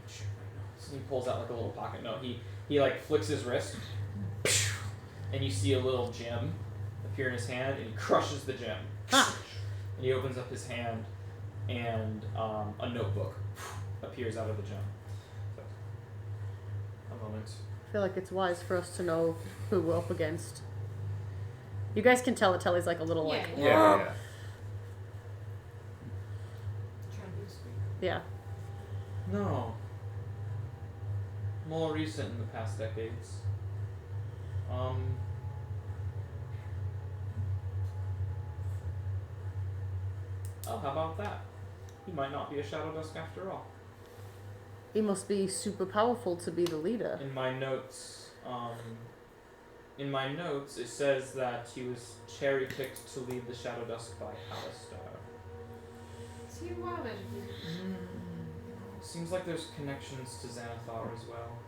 check my notes. He pulls out like a little pocket note. He like flicks his wrist, and you see a little gem appear in his hand, and he crushes the gem. Ah. And he opens up his hand, and a notebook appears out of the gem. So, a moment. I feel like it's wise for us to know who we're up against. You guys can tell that Telly's like a little like... Yeah. Yeah. Trying to be sweet. Yeah. No. More recent in the past decades. Oh, how about that? He might not be a Shadow Dusk after all. He must be super powerful to be the leader. In my notes, in my notes, it says that he was cherry-picked to lead the Shadow Dusk by Alistar. Is he a wild magic user? Seems like there's connections to Xanathar as well.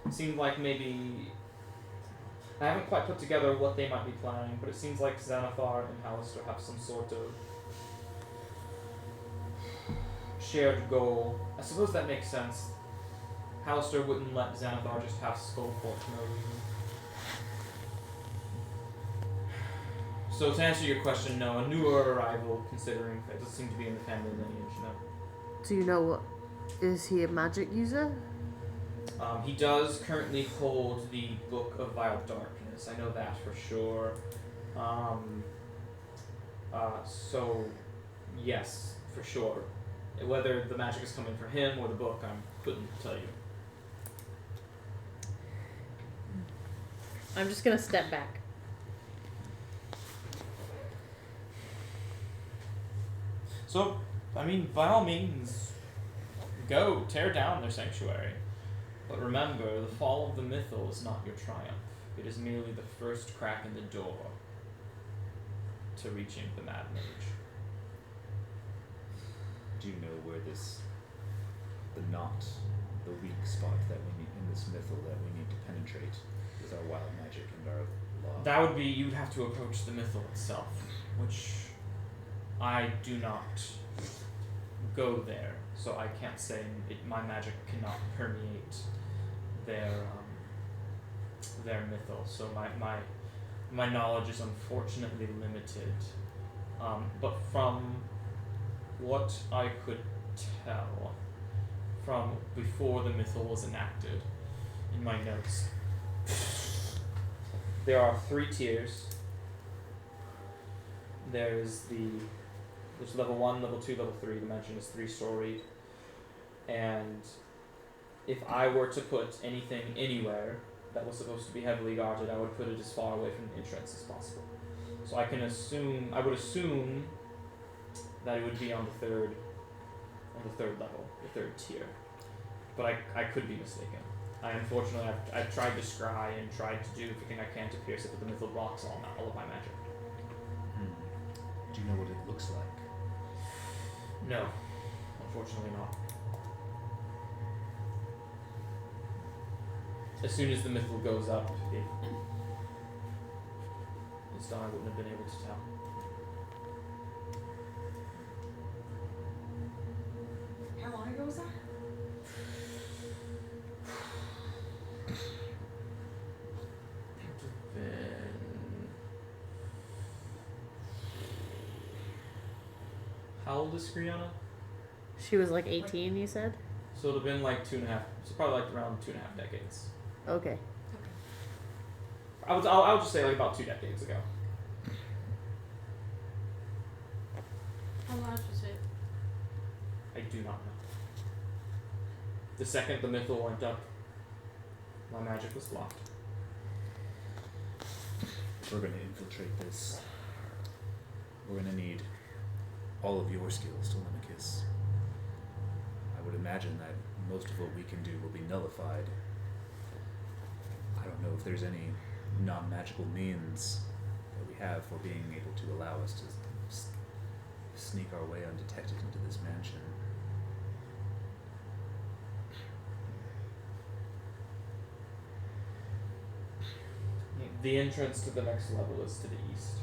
Seemed like maybe... I haven't quite put together what they might be planning, but it seems like Xanathar and Alistar have some sort of shared goal. I suppose that makes sense. Alistar wouldn't let Xanathar just have Skullport for no reason. So to answer your question, no, a newer arrival, considering it doesn't seem to be in the family lineage, no. Do you know what? Is he a magic user? He does currently hold the Book of Vile Darkness. I know that for sure. So, yes, for sure. Whether the magic is coming from him or the book, I couldn't tell you. I'm just gonna step back. So, I mean, by all means, go, tear down their sanctuary. But remember, the fall of the Mythal is not your triumph. It is merely the first crack in the door to reaching the Mad Mage. Do you know where the knot, the weak spot that we need in this mythal that we need to penetrate with our wild magic and our law? That would be, you'd have to approach the Mythal itself, which I do not go there, so I can't say my magic cannot permeate their Mythal. So my knowledge is unfortunately limited. But from what I could tell from before the Mythal was enacted in my notes, there are 3 tiers. There's level 1, level 2, level 3. The mansion is 3-storied. And if I were to put anything anywhere that was supposed to be heavily guarded, I would put it as far away from the entrance as possible. So I would assume that it would be on the third level, the 3rd tier. But I could be mistaken. Unfortunately, I've tried to scry and tried to do everything I can to pierce it, but the Mythal blocks all of my magic. Do you know what it looks like? No, unfortunately not. As soon as the Mythal goes up, it's done. I wouldn't have been able to tell. How long ago was that? How old is Skriana? She was like 18, you said? So it'll have been like 2.5. So probably like around 2.5 decades. Okay. I'll just say like about 2 decades ago. How large was it? I do not know. The second the Mythal went up, my magic was blocked. If we're going to infiltrate this, we're going to need all of your skills, Telemachus. I would imagine that most of what we can do will be nullified. I don't know if there's any non-magical means that we have for being able to allow us to sneak our way undetected into this mansion. The entrance to the next level is to the east.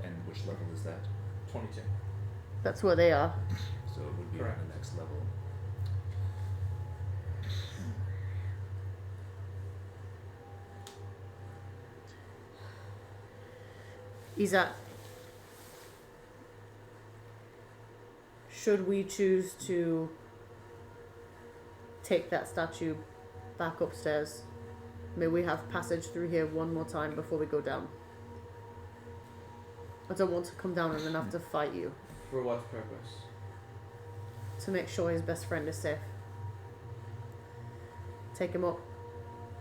And which level is that? 22. That's where they are. So it would be Correct. on the next level. Izat, should we choose to take that statue back upstairs, may we have passage through here one more time before we go down? I don't want to come down and then have to fight you. For what purpose? To make sure his best friend is safe. Take him up,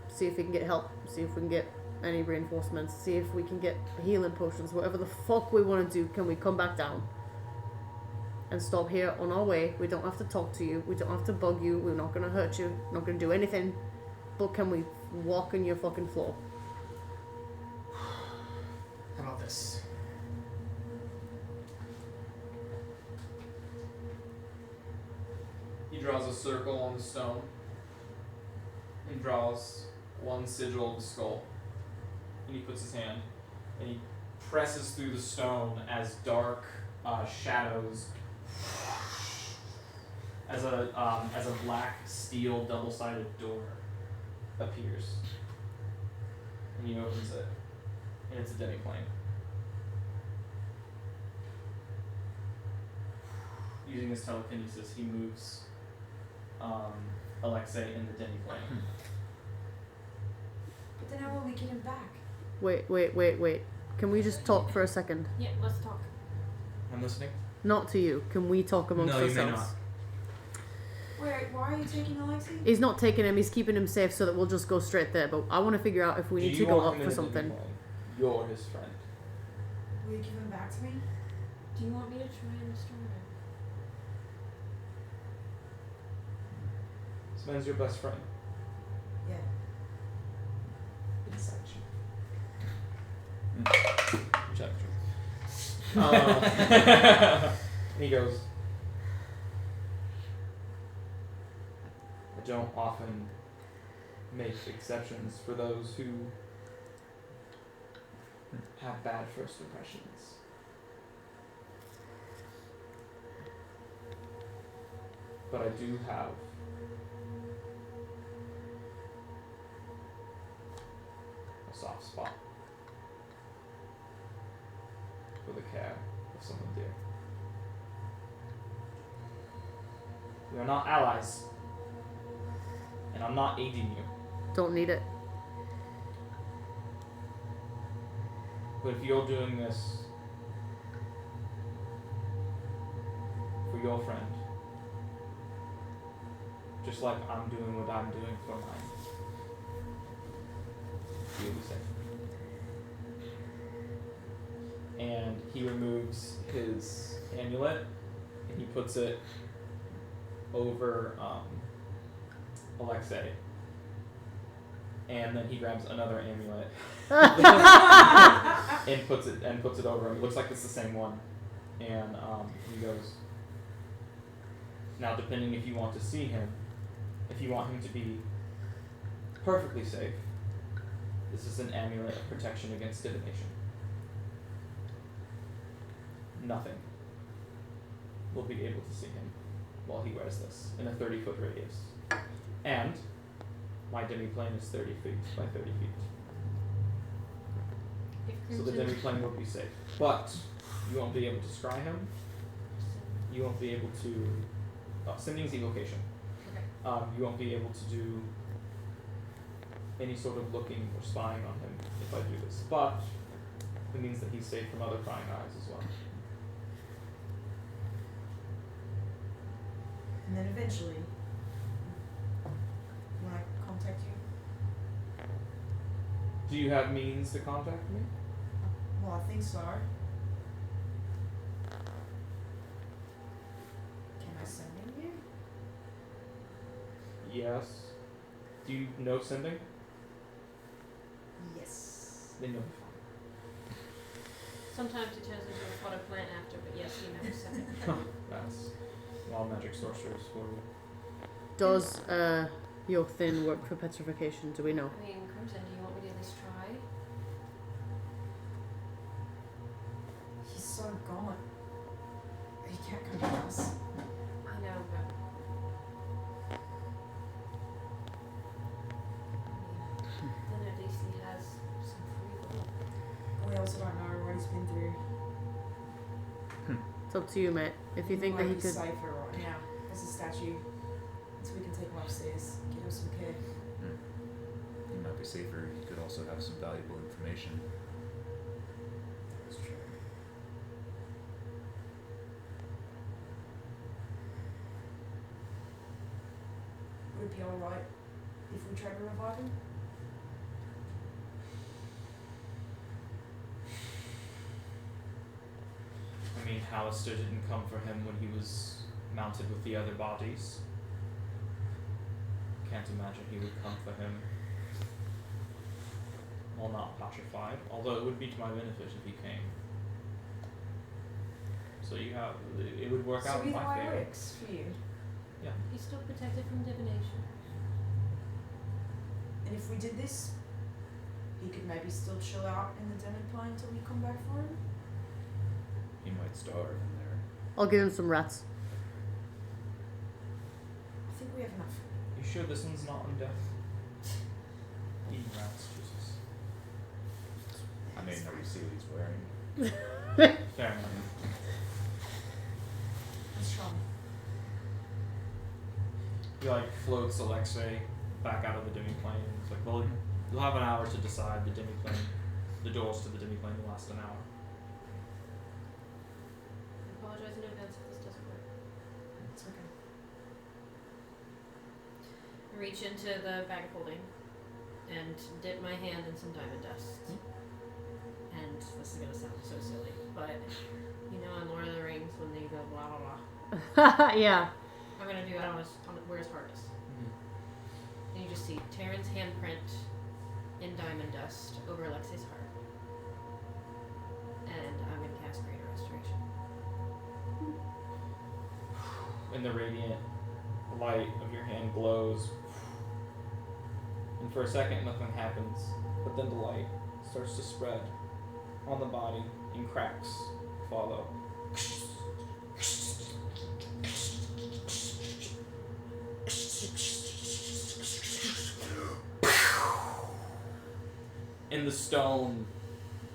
see if we can get help, see if we can get any reinforcements, see if we can get healing potions, whatever the fuck we want to do. Can we come back down and stop here on our way? We don't have to talk to you, we don't have to bug you, we're not going to hurt you, not going to do anything. but can we walk on your fucking floor? How about this? He draws a circle on the stone. He draws one sigil of the skull. And he puts his hand and he presses through the stone as dark shadows, as a black steel double-sided door appears. And he opens it, and it's a demiplane. Using his telekinesis, he moves Alexei in the demiplane. But then how will we get him back? Wait. Can we just talk for a second? Yeah, let's talk. I'm listening. Not to you. Can we talk amongst No, you may ourselves? Wait, why are you taking Alexei? He's not taking him. He's keeping him safe so that we'll just go straight there. But I want to figure out if we need to go up for something. You're his friend. Will you give him back to me? Do you want me to try and restore him? This man's your best friend. Yeah. Inside you. Which I And he goes, I don't often make exceptions for those who have bad first impressions. But I do have a soft spot for the care of someone dear. We are not allies, and I'm not aiding you. Don't need it. But if you're doing this for your friend, just like I'm doing what I'm doing for mine, you'll be safe. And he removes his amulet and he puts it over Alexei. And then he grabs another amulet and puts it over him. It looks like it's the same one. And he goes, now depending if you want to see him, if you want him to be perfectly safe, this is an amulet of protection against divination. Nothing will be able to see him while he wears this in a 30-foot radius. And my demiplane is 30 feet by 30 feet. So the demiplane will be safe. But you won't be able to scry him. You won't be able to... sending's evocation. Okay. You won't be able to do any sort of looking or spying on him if I do this. But it means that he's safe from other prying eyes as well. And then eventually, when I contact you, Do you have means to contact me? well, I think so. Can I send him you? Yes. Do you know sending? Yes. Then you'll be Sometimes it turns into a pot of plant after, but yes, you know something. fine. That's wild magic sorcerers for you. Does your thin work for petrification? Do we know? I mean, Crimson, do you want me to at least try? He's so gone. He can't come to us. I know, but then at least he has some free will. We also don't know what he's been through. It's up to you, mate. If you think that he might be could. safer right now as a statue, so we can take him upstairs, give him some care. He might be safer. He could also have some valuable information. That's true. Would it be alright if we tried to revive him? I mean, Hallister didn't come for him when he was mounted with the other bodies. can't imagine he would come for him while not petrified. Although it would be to my benefit if he came. So you have it would work out So in either my way favor. works for you. He's still protected from divination. And if we did this, he could maybe still chill out in the demon plane until we come back for him. He might starve in there. I'll give him some rats. I think we have enough. You sure this one's not on death? Eating rats, Jesus. I may know you see what he's wearing. Fair enough. Let's try. He like floats Alexei back out of the demiplane. It's like, well, you'll have an hour to decide. The demiplane, the doors to the demiplane will last an hour. I apologize in advance if this doesn't work. It's okay. I reach into the bag of holding and dip my hand in some diamond dust. And this is gonna sound so silly, but you know in Lord of the Rings when they go blah blah blah. Yeah. I'm gonna do it on where his heart is. And you just see Taryn's handprint in diamond dust over Alexei's heart. And I'm gonna cast Greater Restoration. And the radiant light of your hand glows. And for a second, nothing happens. But then the light starts to spread on the body, and cracks follow. And the stone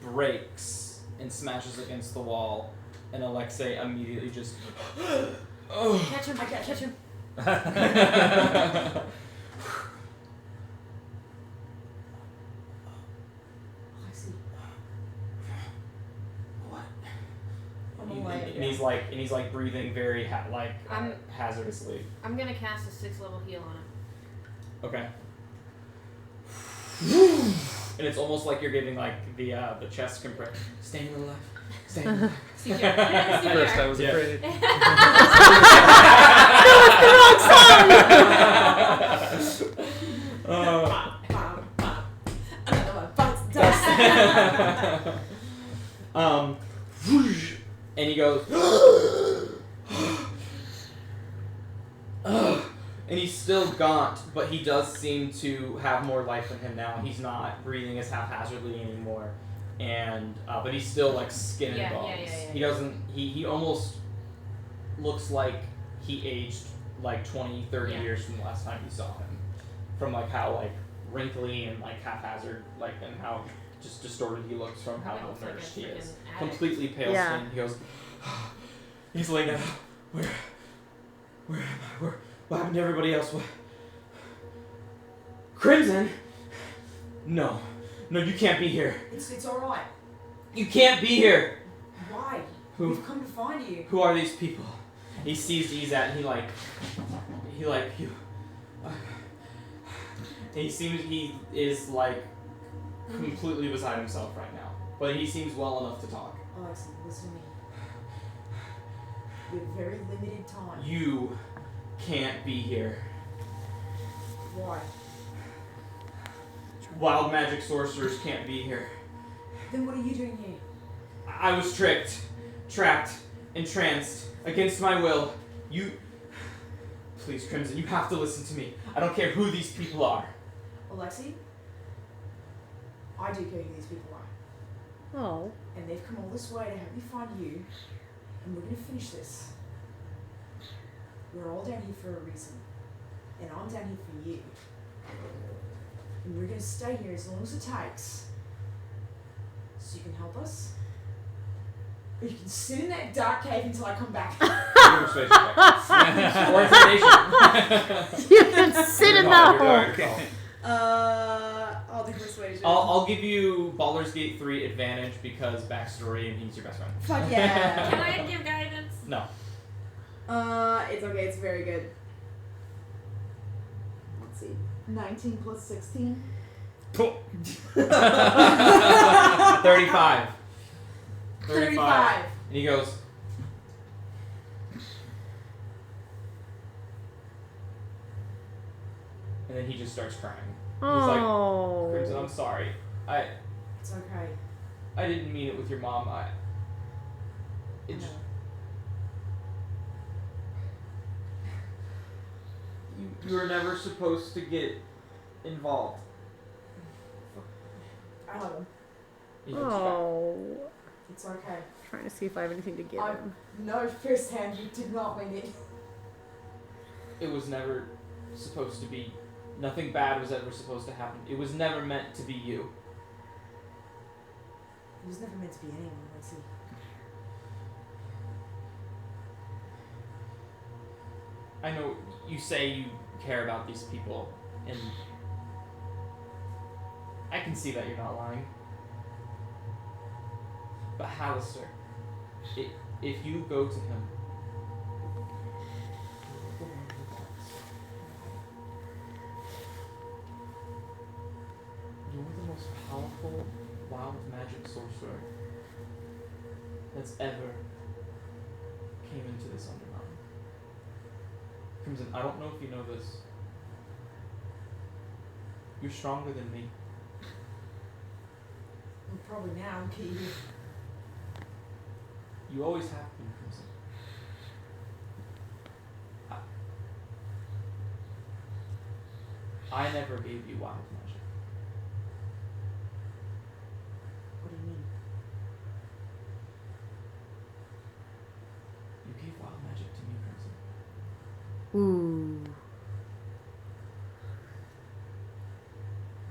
breaks and smashes against the wall, and Alexei immediately just Catch him! Catch him! Alexei. What? I'm And away. he's like breathing very I'm- hazardously. I'm gonna cast a 6th level heal on him. Okay. And it's almost like you're giving like the chest compression. Staying alive. Staying alive. CPR. At first I CPR. was Yeah. afraid. Another one bites the dust. Whoosh, and he goes, and he's still gaunt, but he does seem to have more life in him now. He's not breathing as haphazardly anymore, and but he's still like skin and Yeah, bones. yeah. He doesn't. He almost looks like he aged like 20, 30 Yeah. years from the last time you saw him, from like how like wrinkly and like haphazard, like and how just distorted he looks from how He looks like a malnourished he is. freaking addict. Completely pale Yeah. skin. He goes. He's laying down. Where am I? What happened to everybody else? What? Crimson? No, you can't be here. It's alright. You can't be here. Why? Who? We've come to find you. Who are these people? He sees Izat and he seems he is like completely beside himself right now. But he seems well enough to talk. Alexei, listen to me. We have very limited time. You can't be here. Why? Wild magic sorcerers can't be here. Then what are you doing here? I was tricked, trapped, entranced, against my will. You... Please, Crimson, you have to listen to me. I don't care who these people are. Alexei? I do care who these people are. Oh. And they've come all this way to help me find you. And we're gonna finish this. We're all down here for a reason. And I'm down here for you. And we're gonna stay here as long as it takes. So you can help us. Or you can sit in that dark cave until I come back. Persuasion check. Or intimidation. You can sit in the hole. I'll do persuasion. I'll give you Baldur's Gate 3 advantage because backstory and he's your best friend. Fuck yeah. Can I give guidance? No. It's okay. It's very good. Let's see. 19 plus 16. 35. 35. And he goes, And then he just starts crying. He's like, Oh. Crimson, I'm sorry. It's okay. I didn't mean it with your mom. It No. just, you were never supposed to get involved. I love him. He looks back. Oh. It's okay. Trying to see if I have anything to give I him. know firsthand you did not mean it. It was never supposed to be. Nothing bad was ever supposed to happen. It was never meant to be you. It was never meant to be anyone, Lexi. I know you say you care about these people, and I can see that you're not lying. But Hallister, if you go to him, you're the most powerful wild magic sorcerer that's ever came into this Undermountain. Crimson, I don't know if you know this. You're stronger than me. Well, probably now, Key. You always have been, Crimson. I never gave you wild magic. What do you mean? You gave wild magic to me, Crimson. Ooh.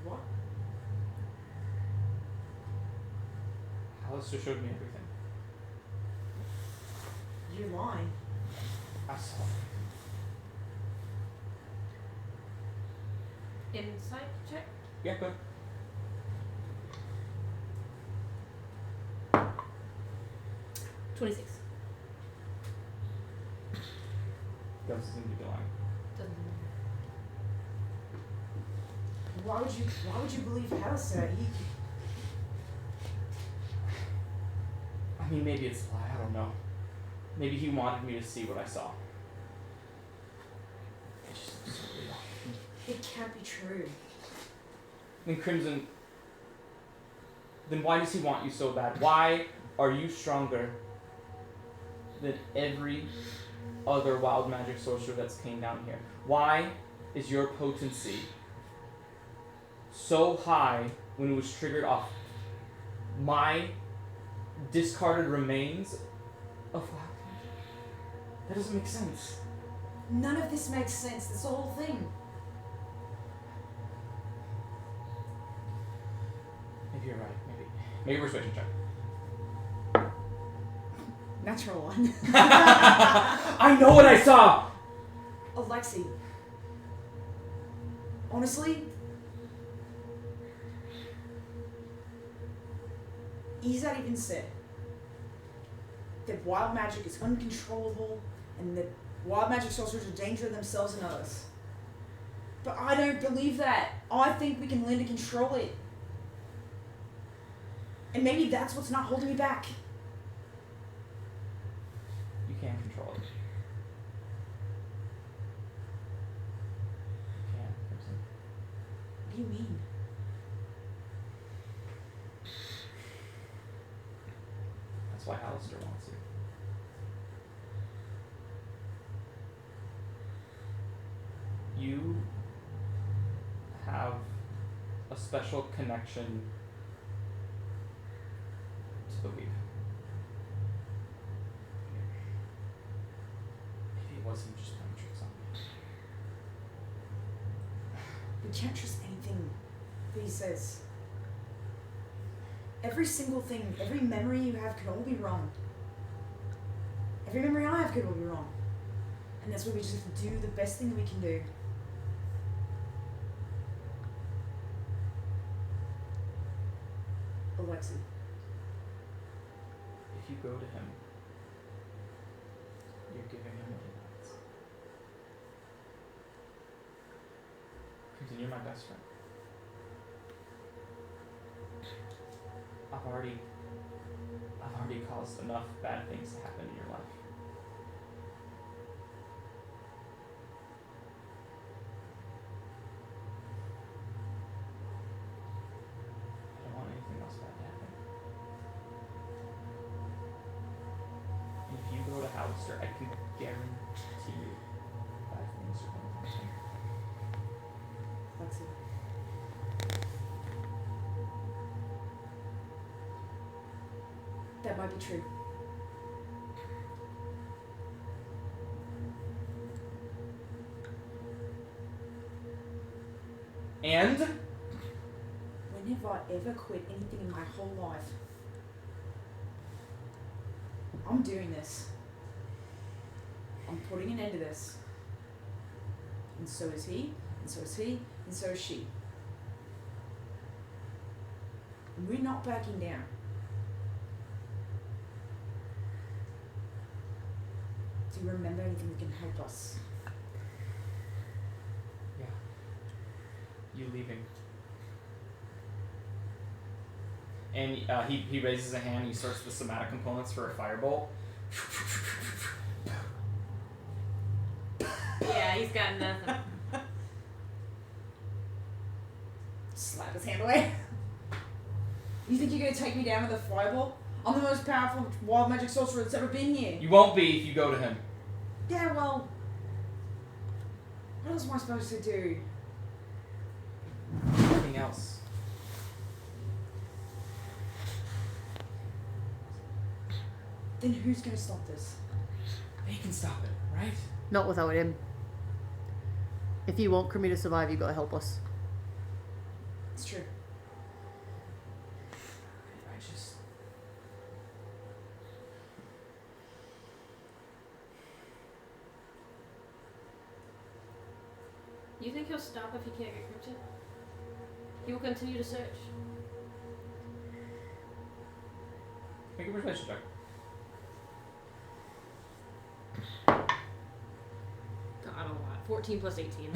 What? Hallister showed me everything. You're lying. I saw it. Insight check. Yeah, good. 26. Doesn't seem to be lying. Doesn't Why would you believe Hallister? I mean, maybe it's a lie. I don't know. Maybe he wanted me to see what I saw. It's just so real. It can't be true. Then Crimson, then why does he want you so bad? Why are you stronger than every other wild magic sorcerer that's came down here? Why is your potency so high when it was triggered off my discarded remains of wild magic? That doesn't make sense. None of this makes sense. That's the whole thing. Maybe you're right. Maybe we're switching check. Natural one. I know what I saw! Alexi. Honestly, Izad even said that wild magic is uncontrollable and that wild magic sorcerers are a danger to themselves and others. But I don't believe that. I think we can learn to control it. And maybe that's what's not holding me back. You can't control it. You can't, Crimson. What do you mean? That's why Alistair wants you. You have a special connection to the weave. Maybe it wasn't just playing tricks on me. We can't trust anything that he says. Every single thing, every memory you have could all be wrong. Every memory I have could all be wrong. And that's why we just have to do the best thing that we can do. Alexi. If you go to him, you're giving him what he wants. Crimson, you're my best friend. I've already caused enough bad things to happen in your life. might be true. And When have I ever quit anything in my whole life? I'm doing this. I'm putting an end to this. And so is he, and so is he, and so is she. And we're not backing down. Do you remember anything that can help us? yeah, you leaving. And he raises a hand. He starts the somatic components for a firebolt. Yeah, he's got nothing. Slap his hand away. You think you're gonna take me down with a fireball? I'm the most powerful wild magic sorcerer that's ever been here. You won't be if you go to him. Yeah, well, what else am I supposed to do? Nothing else. Then who's gonna stop this? They can stop it, right? Not without him. If you want Cremie to survive, you gotta help us. It's true. I just. You think he'll stop if he can't get cryptid? He will continue to search. Make a persuasion check. God, a lot. 14 plus 18.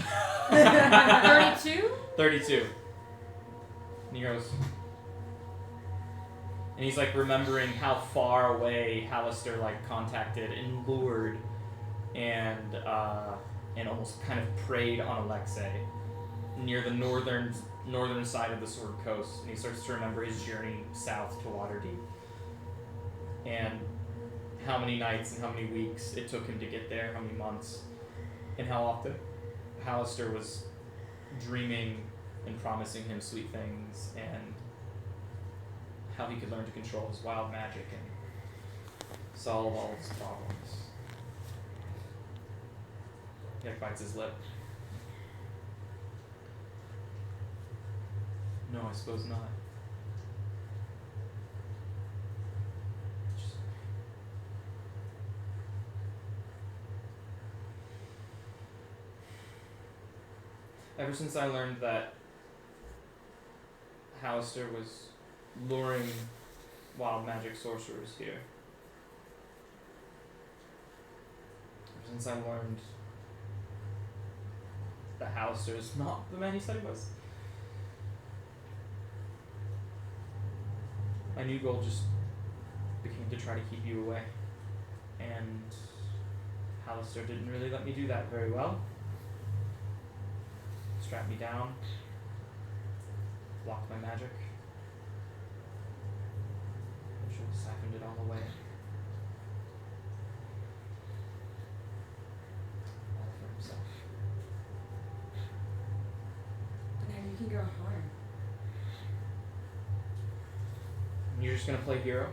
32? 32? 32. And he goes. And he's like remembering how far away Hallister like contacted and lured and almost kind of preyed on Alexei near the northern side of the Sword Coast. And he starts to remember his journey south to Waterdeep. And how many nights and how many weeks it took him to get there, how many months, and how often Hallister was dreaming and promising him sweet things, and how he could learn to control his wild magic and solve all his problems. He like bites his lip. No, I suppose not. Just- Ever since I learned that Hallister was luring wild magic sorcerers here, ever since I learned that Hallister is not the man he said he was, my new goal just became to try to keep you away. And Hallister didn't really let me do that very well. Strapped me down, blocked my magic, and should have siphoned it all away. All for himself. But now you can go home. And you're just gonna play hero?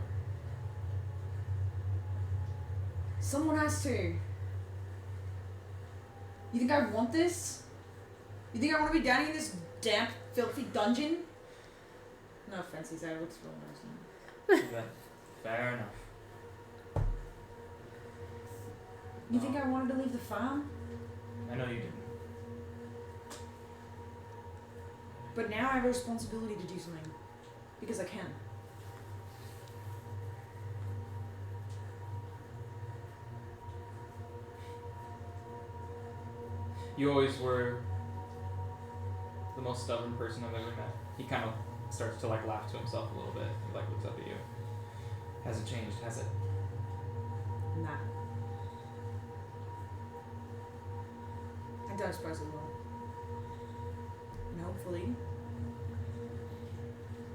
Someone has to. You think I want this? You think I want to be down in this damp, filthy dungeon? No offense, he said it looks real nice. Fair enough. You think I wanted to leave the farm? I know you didn't. But now I have a responsibility to do something. Because I can. You always were the most stubborn person I've ever met. He kind of starts to like laugh to himself a little bit. He like looks up at you. Hasn't changed, has it? Nah. I don't suppose it will. And hopefully,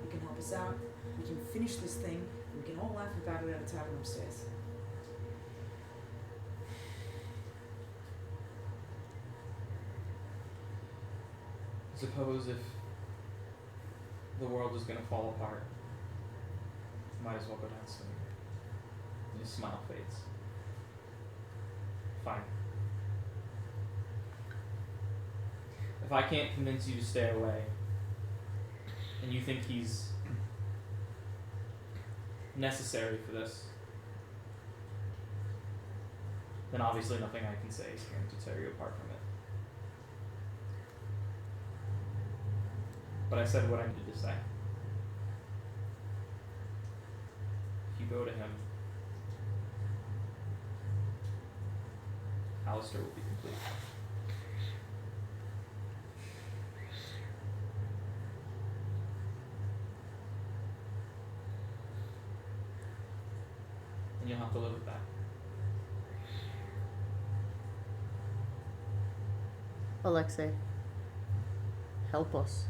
you can help us out. We can finish this thing. And we can all laugh about it at a tavern upstairs. Suppose if the world is gonna fall apart, might as well go down swimming. his smile fades. Fine. If I can't convince you to stay away, and you think he's necessary for this, then obviously nothing I can say is going to tear you apart from it. But I said what I needed to say. If you go to him, Alistair will be complete. And you'll have to live with that. Alexei, help us.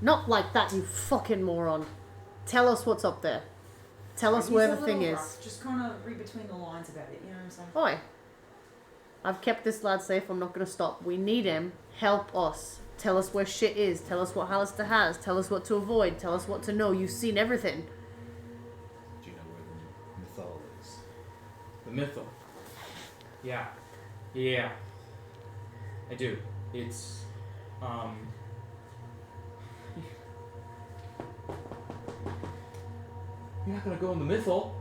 Not like that, you fucking moron. Tell us what's up there. Tell us He's where a the thing little is. rough. Just kind of read between the lines about it, you know what I'm saying? Oi. I've kept this lad safe, I'm not gonna stop. We need him. Help us. Tell us where shit is. Tell us what Hallister has. Tell us what to avoid. Tell us what to know. You've seen everything. Do you know where the mythal is? The mythal. Yeah. Yeah. I do. It's, You're not gonna go in the mythal.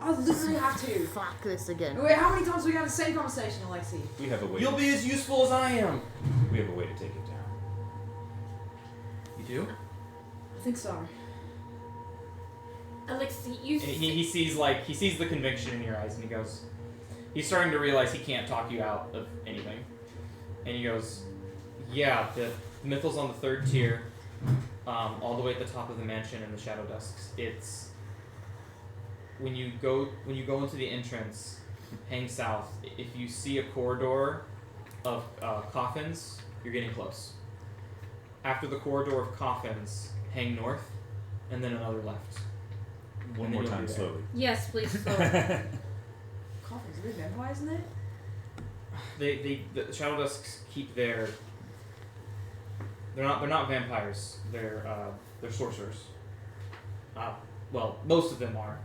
I literally have to. Fuck this again. Wait, how many times have we had the same conversation, Alexi? We have a way. You'll be as useful as I am. We have a way to take it down. You do? I think so. Alexi, you. And he sees the conviction in your eyes, and he goes. He's starting to realize he can't talk you out of anything, and he goes, "Yeah, the mythal's on the 3rd tier, all the way at the top of the mansion in the Shadow Dusks. It's when you go into the entrance, hang south. If you see a corridor of coffins, you're getting close. After the corridor of coffins, hang north, and then another left. One And then more you'll time, be there. slowly. Yes, please. Slow. Coffins, are there vampires in there? The Shadow Dusks keep their. They're not vampires. They're sorcerers. Well, most of them are.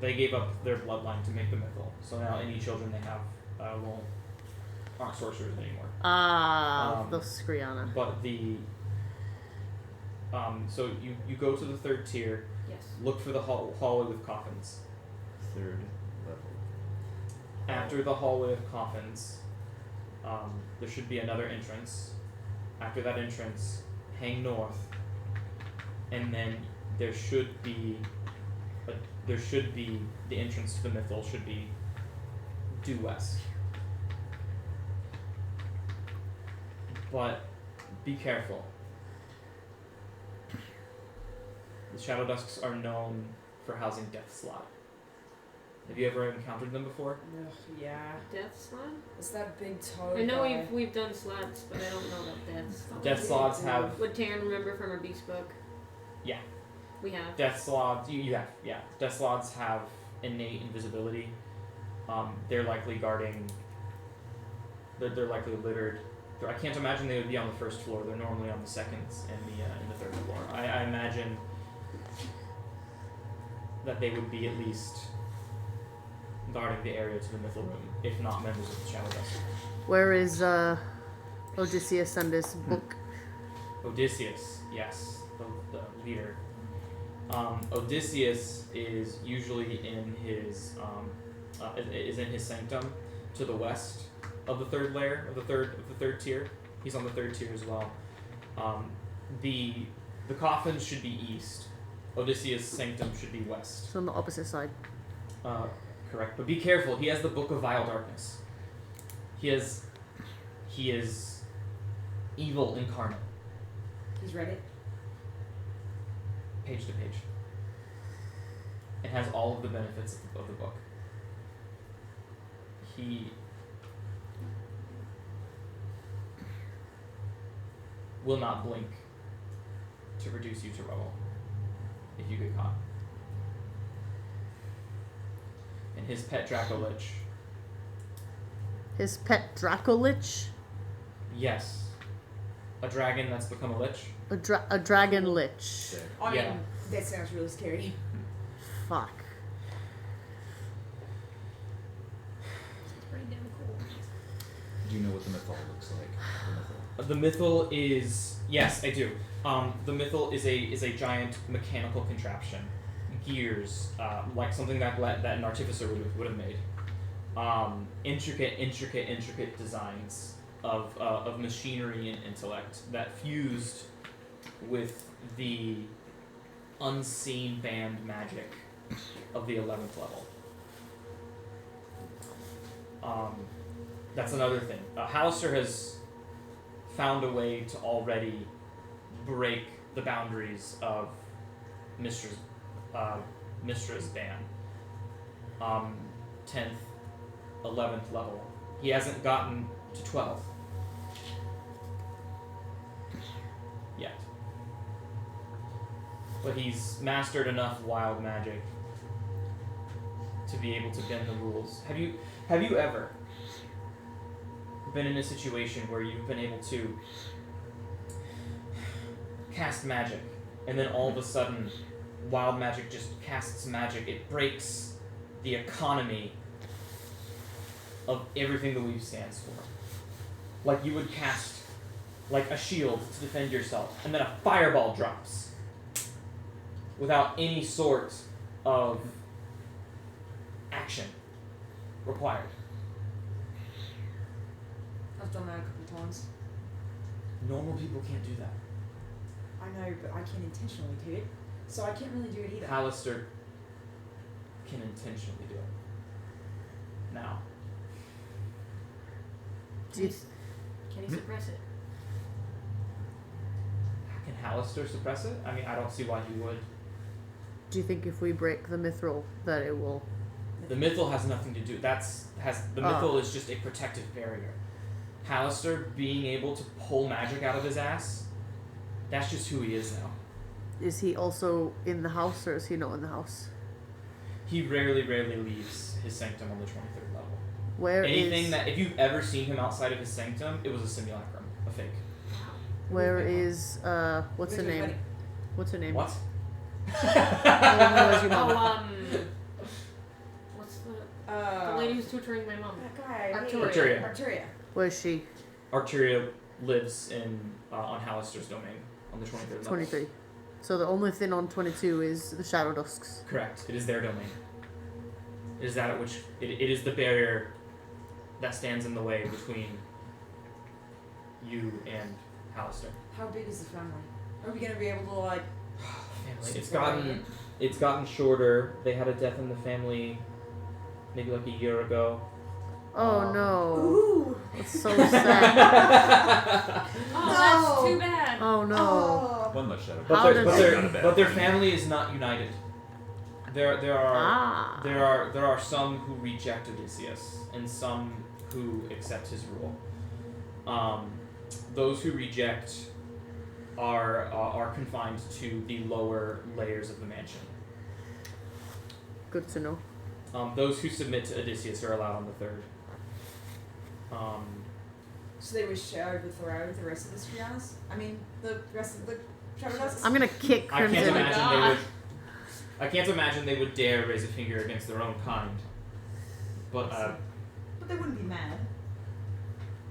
They gave up their bloodline to make the mythal, so now any children they have aren't sorcerers anymore. The Skriana. But the so you go to the 3rd tier. Yes. Look for the hallway with coffins. 3rd level. After the hallway of coffins, there should be another entrance. After that entrance, hang north, and then there should be the entrance to the mythal should be due west. But be careful. The Shadow Dusks are known for housing Death Slot. Have you ever encountered them before? Ugh, yeah. Death slot? It's that big toad. I know guy. we've done slots, but I don't know about deaths. Death Slots have Would Taryn remember from her beast book? Yeah. We have. Death Slots. You have, yeah. Death Slots have innate invisibility. They're likely guarding. They're likely littered. I can't imagine they would be on the 1st floor. They're normally on the 2nd and in the 3rd floor. I imagine that they would be at least guarding the area to the mythal room, if not members of the Shadow Dust. Where is Odysseus and his book? Odysseus, yes, the leader. Odysseus is usually in his sanctum to the west of the 3rd layer of the third tier. He's on the 3rd tier as well. The coffins should be east. Odysseus' sanctum should be west. So on the opposite side. Correct, but be careful. He has the Book of Vile Darkness. He is evil incarnate. He's read it. Page to page. It has all of the benefits of the book. He will not blink to reduce you to rubble if you get caught. And his pet Dracolich, His pet Dracolich? yes, A dragon that's become a lich. A dragon lich. Sick. I Yeah. mean, that sounds really scary. Fuck. It's pretty damn cool. Do you know what the mythol looks like? The mythal is yes, I do. The mythal is a giant mechanical contraption, gears, like something that an artificer would have made. Intricate designs of machinery and intellect that fused with the unseen band magic of the 11th level. That's another thing. Hallister has found a way to already break the boundaries of Mistra's ban. 10th, 11th level. He hasn't gotten to 12th yet. But he's mastered enough wild magic to be able to bend the rules. Have you ever been in a situation where you've been able to cast magic and then all of a sudden wild magic just casts magic? It breaks the economy of everything the weave stands for. Like you would cast like a shield to defend yourself and then a fireball drops without any sort of action required. I've done that a couple times. Normal people can't do that. I know, but I can intentionally do it, so I can't really do it either. Hallister can intentionally do it. Now, Do you, Can he suppress it? can Hallister suppress it? I mean, I don't see why he would. do you think if we break the mithril that it will? The mythal has nothing to do. The mythal is just a protective barrier. Hallister being able to pull magic out of his ass, that's just who he is now. Is he also in the house or is he not in the house? He rarely leaves his sanctum on the 23rd level. Where Anything is that, if you've ever seen him outside of his sanctum, it was a simulacrum, a fake. where is what's her Where's your name? buddy? What's her name? What? Where's your Oh, mom? what's the The lady who's tutoring my mom? That guy. Arturia. Arturia. Where's she? Arturia lives in on Hallister's domain on the 23rd level. 23. So the only thing on 22 is the Shadow Dusks. Correct. It is their domain. It is that at which it is the barrier that stands in the way between you and Hallister. How big is the family? Are we gonna be able to like? Family. It's gotten shorter. They had a death in the family maybe like a year ago. Oh no. Ooh. That's so sad. Oh, No. that's too bad. Oh no. Oh. One less shadow. How does- But their family is not united. There Ah. are some who reject Odysseus and some who accept his rule. Those who reject are confined to the lower layers of the mansion. Good to know. Those who submit to Odysseus are allowed on the 3rd. So they wish to overthrow the rest of the Strianas? I mean, the rest of the Shadow Dusks? I'm gonna kick I can't Crimson. imagine they would dare raise a finger against their own kind. But But they wouldn't be mad.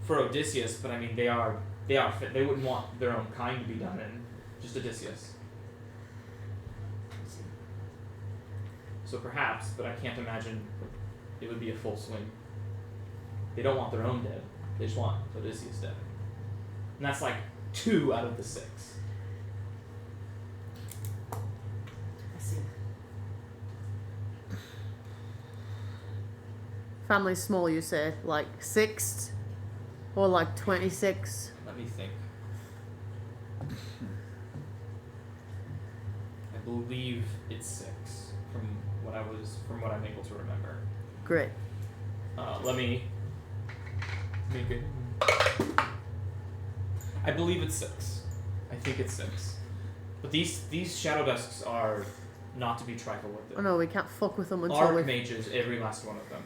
for Odysseus, but I mean they wouldn't want their own kind to be done in, just Odysseus. So perhaps, but I can't imagine it would be a full swing. They don't want their own dead. They just want Odysseus dead. And that's like 2 out of the 6. I see. Family small, you say? Like 6? Or like 26? Let me think. I believe it's 6 from what I'm able to remember. Great. Let me make it. I believe it's 6. I think it's 6. But these shadow dusks are not to be trifled with. Oh no, we can't fuck with them until we Archmages, every last one of them.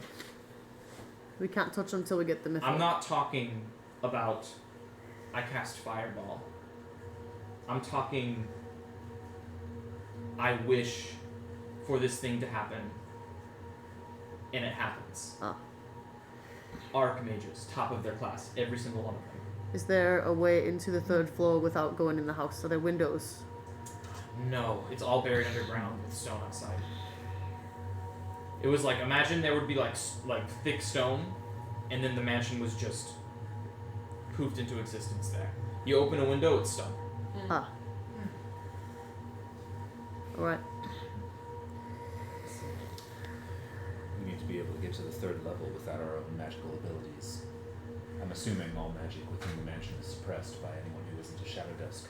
can't touch them until we get the mythril. I'm not talking about I cast Fireball. I'm talking. I wish for this thing to happen, and it happens. Ah. Archmages, top of their class, every single one of them. Is there a way into the 3rd floor without going in the house? Are there windows? No, it's all buried underground with stone outside. It was like, imagine there would be like thick stone, and then the mansion was just poofed into existence there. You open a window, it's stone. Ah. Alright. We need to be able to get to the 3rd level without our own magical abilities. I'm assuming all magic within the mansion is suppressed by anyone who isn't a Shadow Dusk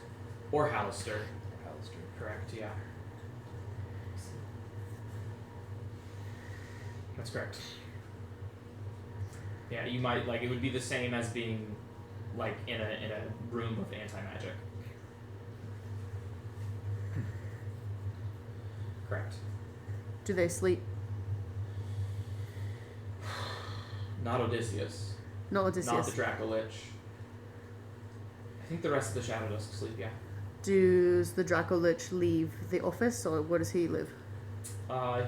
Or Hallister. or Hallister. Correct, yeah. That's correct. Yeah, you might, like, it would be the same as being, like, in a room of anti-magic. Correct. Do they sleep? Not Odysseus. Not Odysseus. Not the Draco Lich. I think the rest of the Shadow Dusk sleep, yeah. Does the Draco Lich leave the office, or where does he live?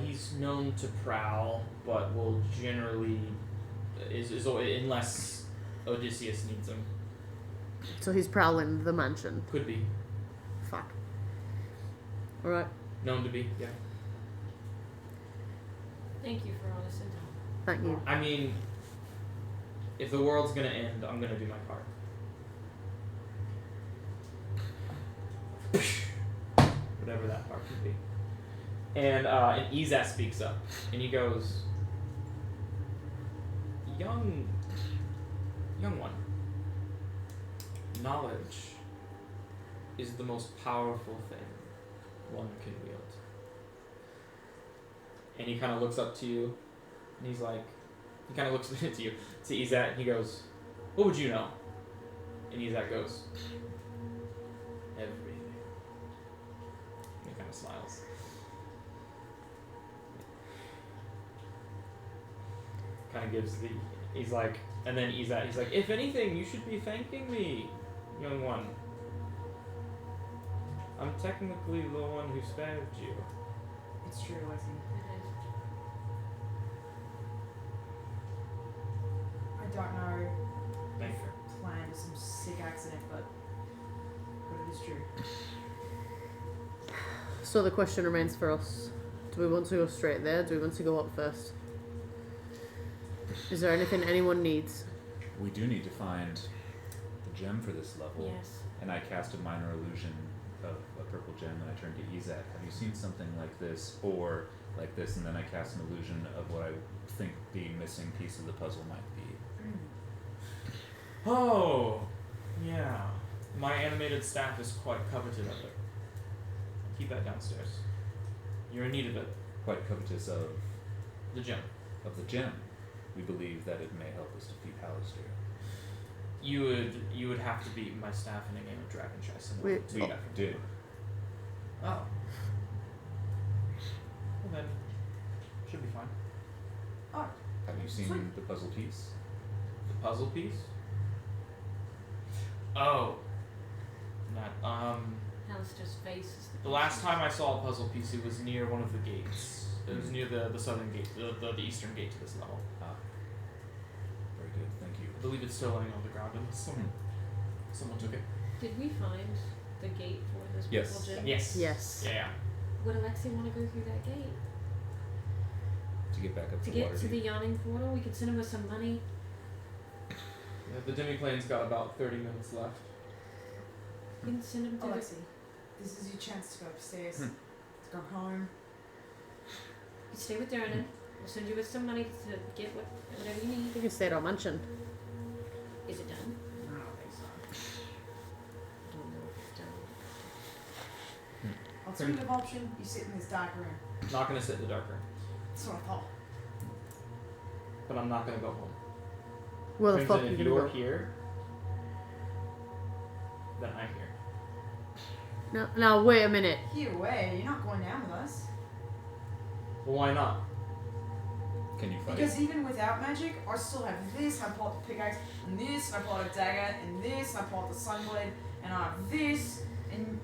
He's known to prowl, but will generally is unless Odysseus needs him. So he's prowling the mansion. Could be. Fuck. Alright. Known to be, yeah. Thank you for all this intel. Thank you. I mean, if the world's gonna end, I'm gonna do my part. Whatever that part could be. And Izat speaks up, and he goes, Young one, knowledge is the most powerful thing one can wield. And he kind of looks up to you, and he's like, he kind of looks to you, to Izat, and he goes, what would you know? And Izat goes, everything. And he kind of smiles. Kind of gives the, he's like, and then Izat, he's like, if anything, you should be thanking me, young one. I'm technically the one who spared you. It's true, I think. I don't know Thank if you. planned some sick accident, but it is true. So the question remains for us. Do we want to go straight there? Do we want to go up first? Is there anything anyone needs? We do need to find the gem for this level. Yes. And I cast a minor illusion of a purple gem and I turned to Izat. Have you seen something like this or like this? And then I cast an illusion of what I think the missing piece of the puzzle might be. Oh, yeah. My animated staff is quite coveted of it. Keep that downstairs. You're in need of it. Quite covetous of The gem. the gem. We believe that it may help us defeat Hallister. You would have to beat my staff in a game of Dragon Chess. In order Wait, to We do that. did. Oh. Well then, should be fine. Oh, Have you seen Sweet. the puzzle piece? The puzzle piece? Oh. Not, Alistair's face is the last time I saw a puzzle piece, it was near one of the gates. It was near the southern gate, the eastern gate to this level. Ah. Very good, thank you. I believe it's still laying on the ground and someone took it. Did we find the gate for this Yes. purple gem? Yes. Yes. Yeah. Would Alexei want to go through that gate? To get back up To to get to Waterdeep. the yawning portal? We could send him with some money. Yeah, the demiplane's got about 30 minutes left. We can send him to Alexei, this is your chance to go upstairs, to go home. You stay with Dernan. We'll send you with some money to get whatever you need. You can stay at our mansion. Is it done? I don't think so. I don't know if it's done. Alternative option, you sit in this dark room. Not gonna sit in the dark room, That's what I thought. but I'm not gonna go home. Where the Crimson, fuck are you if gonna you're go? here, then I'm here. No, now wait a minute. Here, where? You're not going down with us. Well, why not? Can you fight? Because even without magic, I still have this, I pull out the pickaxe, and this, I pull out a dagger, and this, I pull out the sunblade, and I have this, and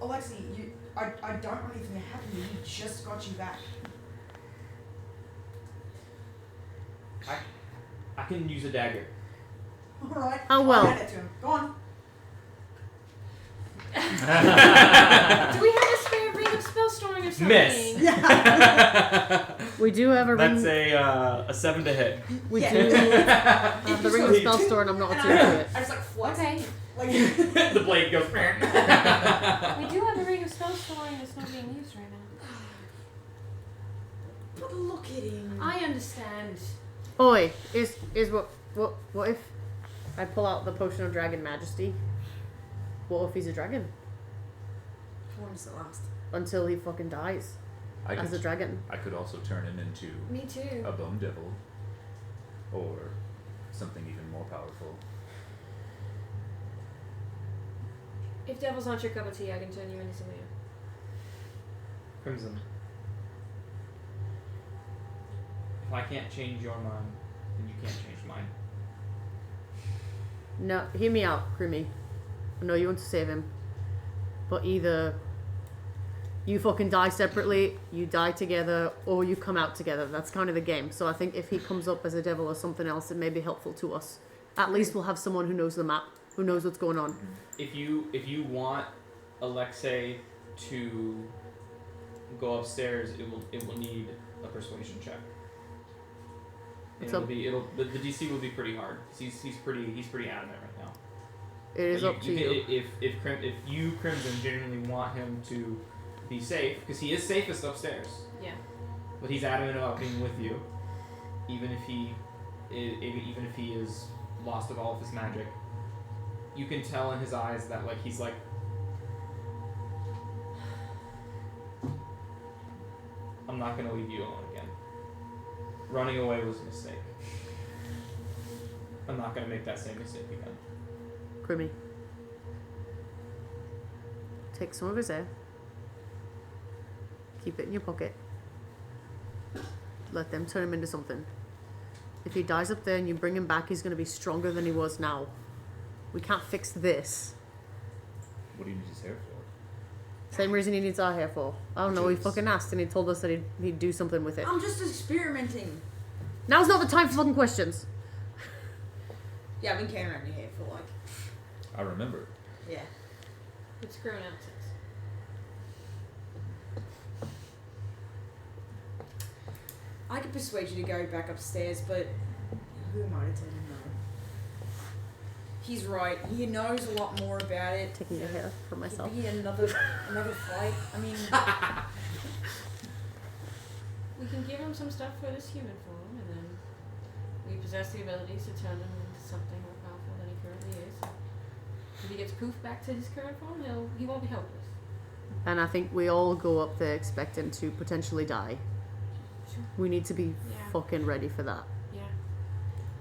Alexi, I don't want anything to happen to you, he just got you back. I can use a dagger. Oh, Alright. well. I'll hand it to him. Go on. Do we have a spare ring of spell storing or something? Miss. We do have a ring. That's a 7 to hit. We Yeah. do have the ring of spell store, and I'm not And attuned to it. I just like flex. Okay. Like, The blade goes. We do have a ring of spell storing that's not being used right now. but look at him. I understand. Oi, is what if I pull out the potion of dragon majesty? What if he's a dragon? How long does it last? Until he fucking dies I as a could, dragon. I could also turn him into Me too. a bone devil, or something even more powerful. If devils aren't your cup of tea, I can turn you into something else. Crimson. If I can't change your mind, then you can't change mine. No, hear me out, Grimmy. I know you want to save him, but either you fucking die separately, you die together, or you come out together. That's kind of the game. So I think if he comes up as a devil or something else, it may be helpful to us. At least we'll have someone who knows the map, who knows what's going on. If you want Alexei to go upstairs, it will need a persuasion check. And So- the DC will be pretty hard. He's pretty adamant right now. It is But up to you. If you, Crimson, genuinely want him to be safe, because he is safest upstairs, Yeah. but he's adamant about being with you, even if he is lost of all of his magic. You can tell in his eyes that he's like, I'm not gonna leave you alone again. Running away was a mistake. I'm not gonna make that same mistake again. Grimmy. Take some of his hair. Keep it in your pocket. Let them turn him into something. If he dies up there and you bring him back, he's going to be stronger than he was now. We can't fix this. What do you need his hair for? Same reason he needs our hair for. I don't know, he Jeez. fucking asked and he told us that he'd do something with it. I'm just experimenting. Now's not the time for fucking questions. Yeah, I've been carrying around your hair for like, I remember. yeah. It's grown out since. I could persuade you to go back upstairs, but who am I to tell him no? He's right. He knows a lot more about it. Taking your hair from myself. Could be another fight. I mean, We can give him some stuff for this human form, and then we possess the abilities to turn him into something more powerful than he currently is. If he gets poofed back to his current form, he won't be helpless. And I think we all go up there expecting to potentially die. Sure. We need to be Yeah. fucking ready for that. Yeah.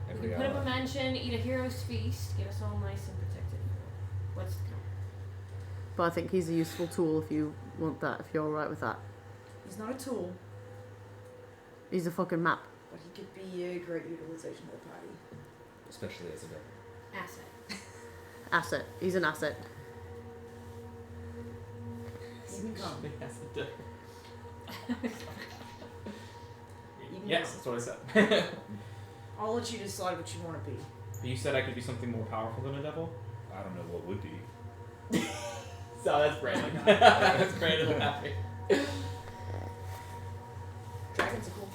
We Every can put up a hour. mansion, eat a hero's feast, get us all nice and protected for what's to come. But I think he's a useful tool if you want that, if you're alright with that. he's not a tool, He's a fucking map. but he could be a great utilization of the party. Especially as a devil. Asset. Asset. He's an asset. You can come. Yes, it did. You can Yes, come. that's what I said. I'll let you decide what you want to be. You said I could be something more powerful than a devil? I don't know what would be. So that's Brandon. That's Brandon laughing. Dragons are cool.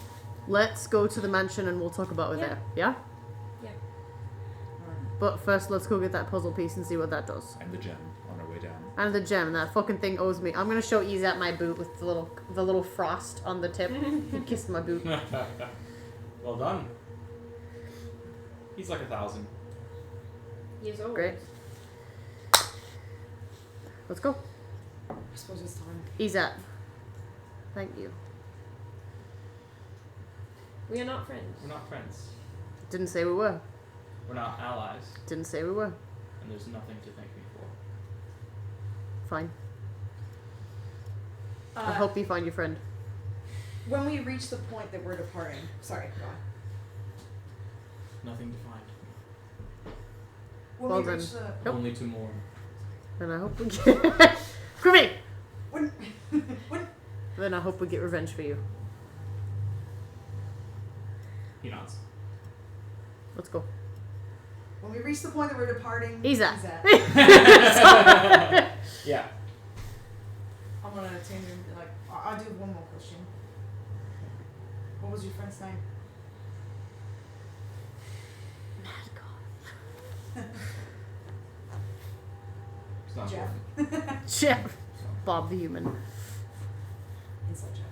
Let's go to the mansion and we'll talk about it Yeah. there. Yeah? Yeah. But first, let's go get that puzzle piece and see what that does. And the gem on our way down. And the gem, that fucking thing owes me. I'm gonna show Izat my boot with the little frost on the tip. He kissed my boot. Well done. He's like 1,000. Years old. Great. Let's go. I suppose it's time. Izat. Thank you. We are not friends. We're not friends. Didn't say we were. We're not allies. Didn't say we were. And there's nothing to thank me for. Fine. I hope you find your friend. When we reach the point that we're departing, sorry, go on. Nothing to find. When Well we then. reach the Only to mourn. Then I hope we get. Crummy! when Then I hope we get revenge for you. He nods. Let's go. when we reach the point that we're departing, Isa. Yeah. I'm gonna change him. Like I'll do one more question. What was your friend's name? It's not Jeff. important. Jeff. Bob the human. Inside check.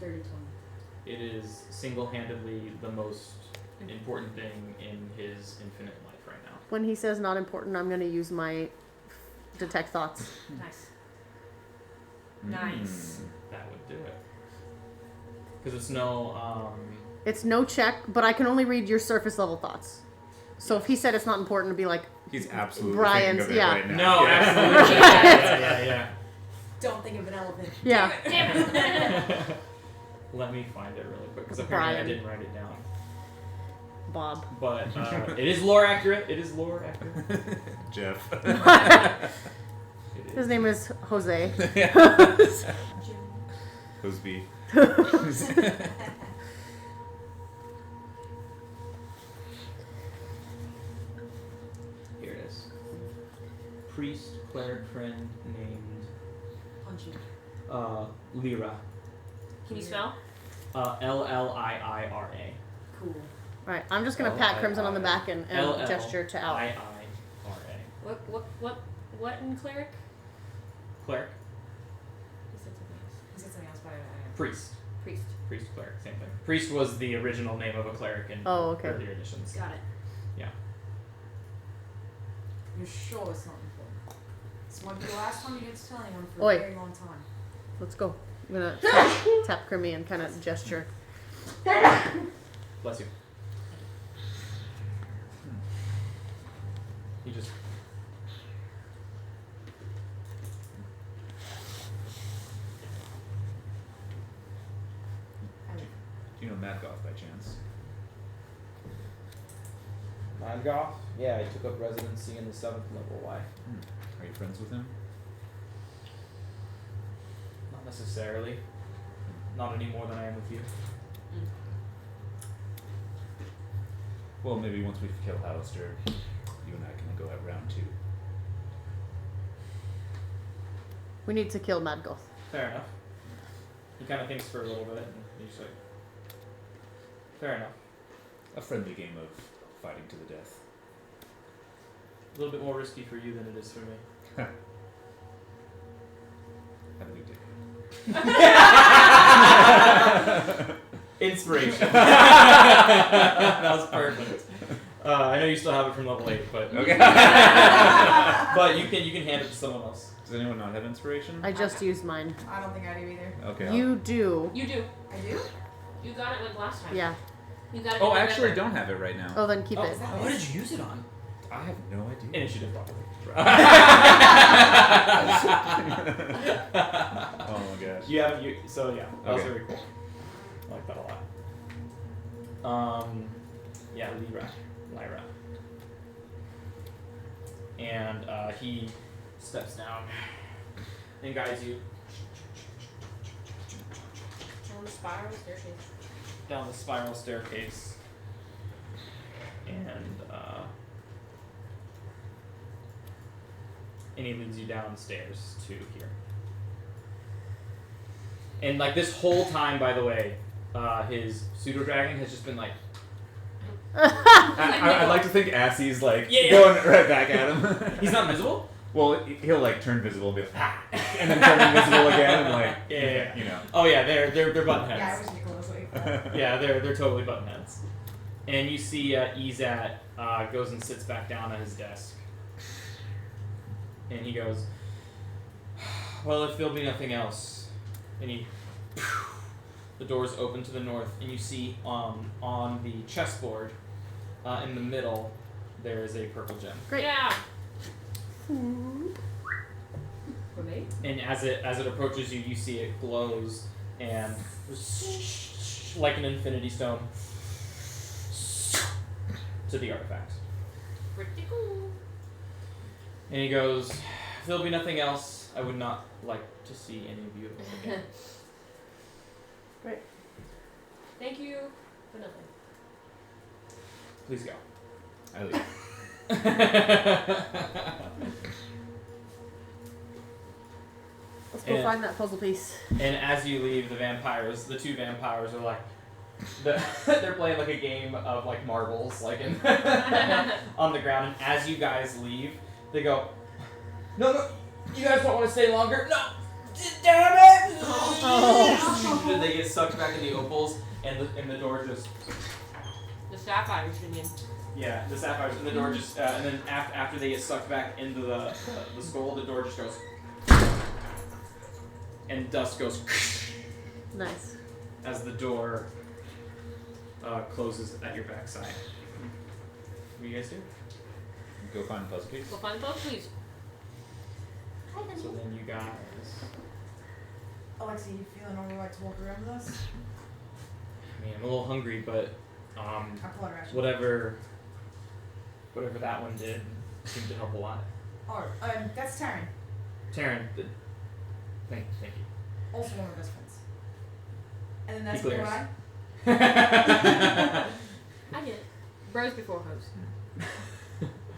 Dirty 20. It is single-handedly the most important thing in his infinite life right now. When he says not important, I'm going to use my detect thoughts. Nice. Mm. Nice. That would do it. Because it's no, It's no check, but I can only read your surface level thoughts. So if he said it's not important, it'd be like, He's absolutely Brian's- thinking of it yeah. right now. No, absolutely. Yeah. Don't think of an elephant. yeah. Damn it. Let me find it really quick, because apparently Brian. I didn't write it down. Bob. But it is lore accurate. It is lore accurate. Jeff. It His is. name is Jose. Hoseby. Here it is. Priest, cleric friend named Punchy. Lyra. Can you spell? L-L-I-I-R-A. Cool. Right, I'm just going to pat Crimson on the back and gesture to Al. L-L-I-I-R-A. What in cleric? Cleric, He said something else. He said something else, but priest. Priest. Priest, cleric, same thing. Priest was the original name of a cleric in Oh, okay. earlier editions. Got it. you're sure it's not important. This might be the last time you get to tell anyone for Oi. a very long time. Let's go. I'm going to tap Crimmy and kind of gesture. Bless you. He just. Do you know Madgoth by chance? Madgoth? Yeah, I took up residency in the 7th level. Why? Are you friends with him? Not necessarily. Not any more than I am with you. Well, maybe once we kill Alistair, you and I can go at round 2. We need to kill Madgoth. Fair enough. He kind of thinks for a little bit, and he's just like, fair enough. A friendly game of fighting to the death. A little bit more risky for you than it is for me. Have a good day. Inspiration. That was perfect. I know you still have it from level 8, but Okay. but you can hand it to someone else. Does anyone not have inspiration? I just used mine. I don't think I do either. Okay. You do. You do. I do? You got it like last time. Yeah. You got it. Oh, in I actually November. don't have it right now. Oh, then keep it. What did you use it on? I have no idea. Initiative, probably. Oh my gosh. You have you. So yeah, that was Okay. very cool. I like that a lot. Yeah, Lyra. And he steps down and guides you On the spiral staircase. down the spiral staircase, and he leads you downstairs to here. And like this whole time, by the way, his pseudo dragon has just been like, I'd like to think Assie's like Yeah. going right back at him. he's not visible. Well, he'll like turn visible and be like, ah, and then turn invisible again, and like, Yeah. you know. Oh yeah, they're button heads. Yeah, I was Nicholas. Like, Yeah, they're totally button heads. And you see Ezat goes and sits back down at his desk. And he goes, well, if there'll be nothing else. And the doors open to the north, and you see on the chessboard in the middle, there is a purple gem. Great. Yeah. For me? And as it approaches you, you see it glows and like an infinity stone to the artifact. Pretty cool. And he goes, "If there'll be nothing else, I would not like to see any of you again." Thank you for nothing. Please go. I leave. Let's go And- find that puzzle piece. And as you leave, the two vampires are like, they're playing like a game of like marbles, like in on the ground. And as you guys leave, they go, "No, you guys don't want to stay longer. No, damn it!" Oh. They get sucked back in the opals, and the door just The sapphires, you mean? yeah, the sapphires, and the door just and then after they get sucked back into the skull, the door just goes, and dust goes. Nice. As the door closes at your backside. What do you guys do? Go find the puzzle piece. Go find the book, please. So then you guys... Alexi, you feeling alright to walk around with us? I mean, I'm a little hungry, but I pull out a ration. whatever that one did seemed to help a lot. Oh, that's Taryn. Taryn, thank you. Also one of my best friends. And then that's He clears. Morai. I get it. Bros before hoes.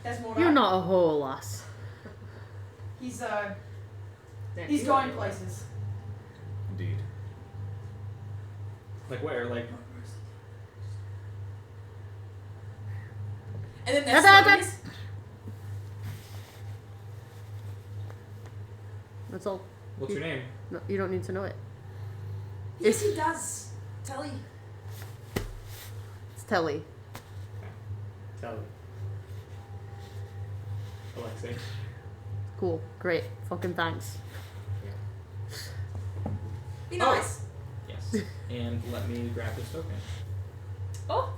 That's Morai. You're not a whole loss. He's There. he's going places. Indeed. Like where? Like... And then That's that's That's all. What's your name? No, you don't need to know it. Yes, he does. Telly. It's Telly. Tell me. Alexei. Cool. Great. Fucking thanks. Be Oh. nice. Yes. And let me grab this token. Oh!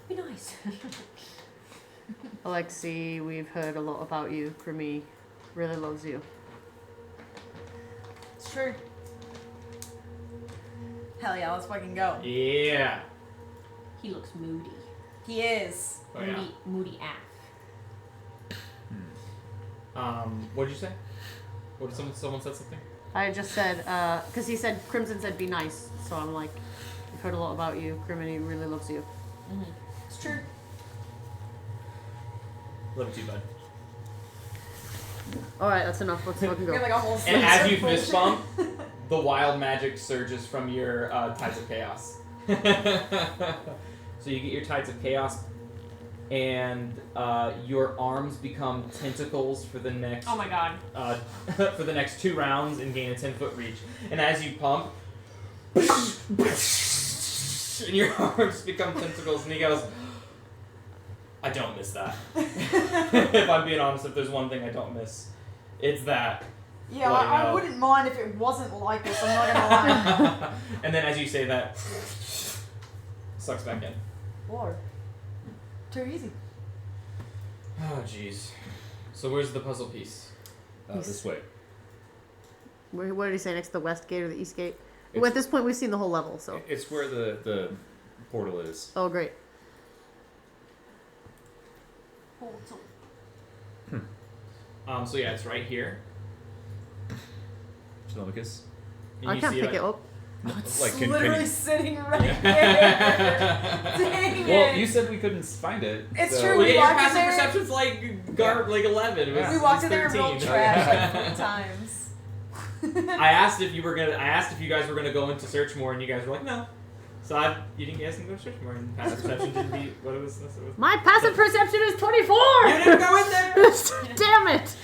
Be nice. Alexi, we've heard a lot about you. Grimmy really loves you. It's true. Hell yeah, let's fucking go. Yeah. He looks moody. He is. Oh, yeah. Moody AF. What did you say? What did someone said something? I just said, because he said, Crimson said be nice. So I'm like, we've heard a lot about you. Grimmy really loves you. Mm-hmm. It's true. Love you too, bud. Alright, that's enough. Let's fucking We go. have like a whole And as you bullshit. fist bump, the wild magic surges from your Tides of Chaos. So you get your Tides of Chaos, and your arms become tentacles for the next Oh my god. for the next 2 rounds and gain a 10-foot reach. And as you pump, and your arms become tentacles, and he goes, "I don't miss that." If I'm being honest, if there's one thing I don't miss, it's that. Yeah, Bloody I hell. wouldn't mind if it wasn't like this, I'm not gonna lie. And then as you say that, sucks back in. Lord. Too easy. Oh, jeez. So where's the puzzle piece? This way. What did he say? Next to the west gate or the east gate? It's- Well, at this point, we've seen the whole level, so. It's where the portal is. Oh, great. So yeah, it's right here. Telemachus. And I you can't see, pick like, it up. Like, Literally sitting right here. Yeah. Dang Well, it. you said we couldn't find it. It's so- true, Well, we yeah, your walked in passive there. perception's like 11. It was, We it walked was in there and rolled 13. trash like 3 times. I asked if you guys were gonna go into search more, and you guys were like, no. So you didn't guys didn't go to search more, and passive perception didn't be what it was. My passive perception is 24! You didn't go in there. Damn it!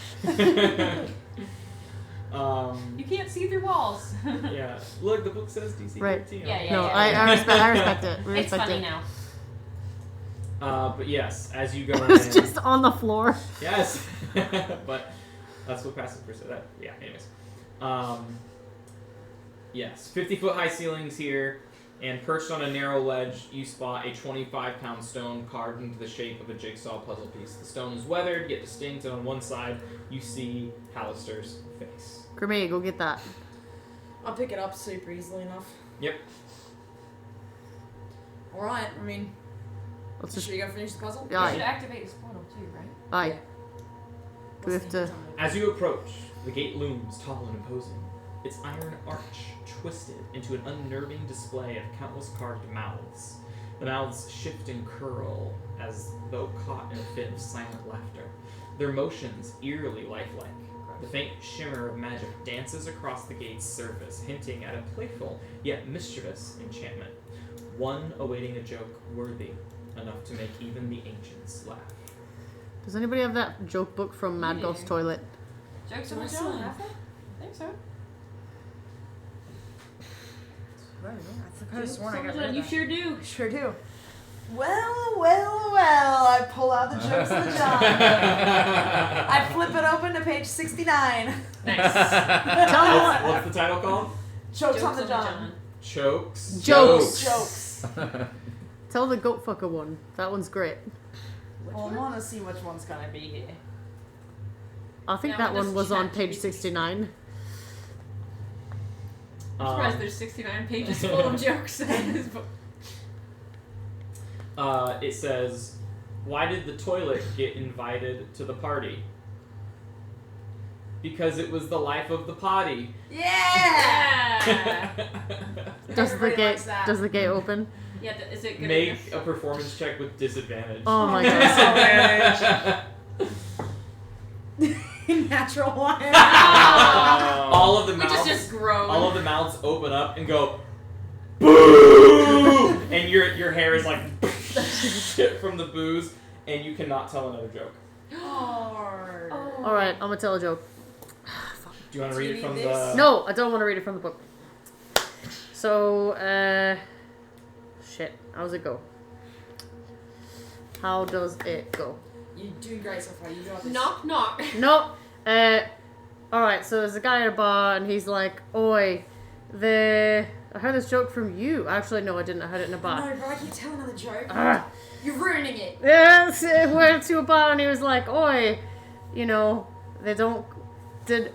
You can't see through walls. Yeah. Look, the book says DC Right. 13. Yeah, yeah. No, I respect it. We It's respect funny it. now. But yes, as you go It's in, just on the floor. yes. But that's what passive perception. Yeah. Anyways. Yes, 50-foot high ceilings here. And perched on a narrow ledge, you spot a 25-pound stone carved into the shape of a jigsaw puzzle piece. The stone is weathered, yet distinct, and on one side, you see Hallister's face. Grimmy, go get that. I'll pick it up super easily enough. Yep. Alright, I mean, Let's should just. we go finish the puzzle? You should Aye. activate this portal too, right? Aye. We have to. As you approach, the gate looms tall and imposing. Its iron arch twisted into an unnerving display of countless carved mouths. The mouths shift and curl as though caught in a fit of silent laughter. Their motions eerily lifelike. The faint shimmer of magic dances across the gate's surface, hinting at a playful yet mischievous enchantment. One awaiting a joke worthy enough to make even the ancients laugh. Does anybody have that joke book from Mad Golf's toilet? Jokes Do on I the still John. have that? I think so. I could have sworn I got rid John, of you that. sure do. Sure do. Well, I pull out the jokes of the John. I flip it open to page 69. Nice. Tell me what. What's the title called? Jokes on the John. Chokes. Jokes. Jokes. Tell the goat fucker one. That one's great. Well, I want to see which one's gonna be here. I think Yeah, that we'll one just was on chat page GPT. 69. I'm surprised there's 69 pages full of jokes in this book. It says, "Why did the toilet get invited to the party?" Because it was the life of the potty. Yeah! Does the Everybody gate likes that. does the gate open? Yeah, is it good Make enough? a performance check with disadvantage. Oh my god. Natural one. All of the Which mouths, is just grown. all of the mouths open up and go, boo! And your hair is like from the booze, and you cannot tell another joke. Hard. Alright, I'm gonna tell a joke. Do you want to Do you read it from need the? this? No, I don't want to read it from the book. So, shit. How's it go? How does it go? You're doing great so far. You got this. Knock, knock. No. Alright, so there's a guy at a bar and he's like, "Oi, I heard this joke from you." Actually, no, I didn't. I heard it in a bar. No, bro, I can tell another joke. Ah. You're ruining it. Yes, we went to a bar and he was like, "Oi, you know,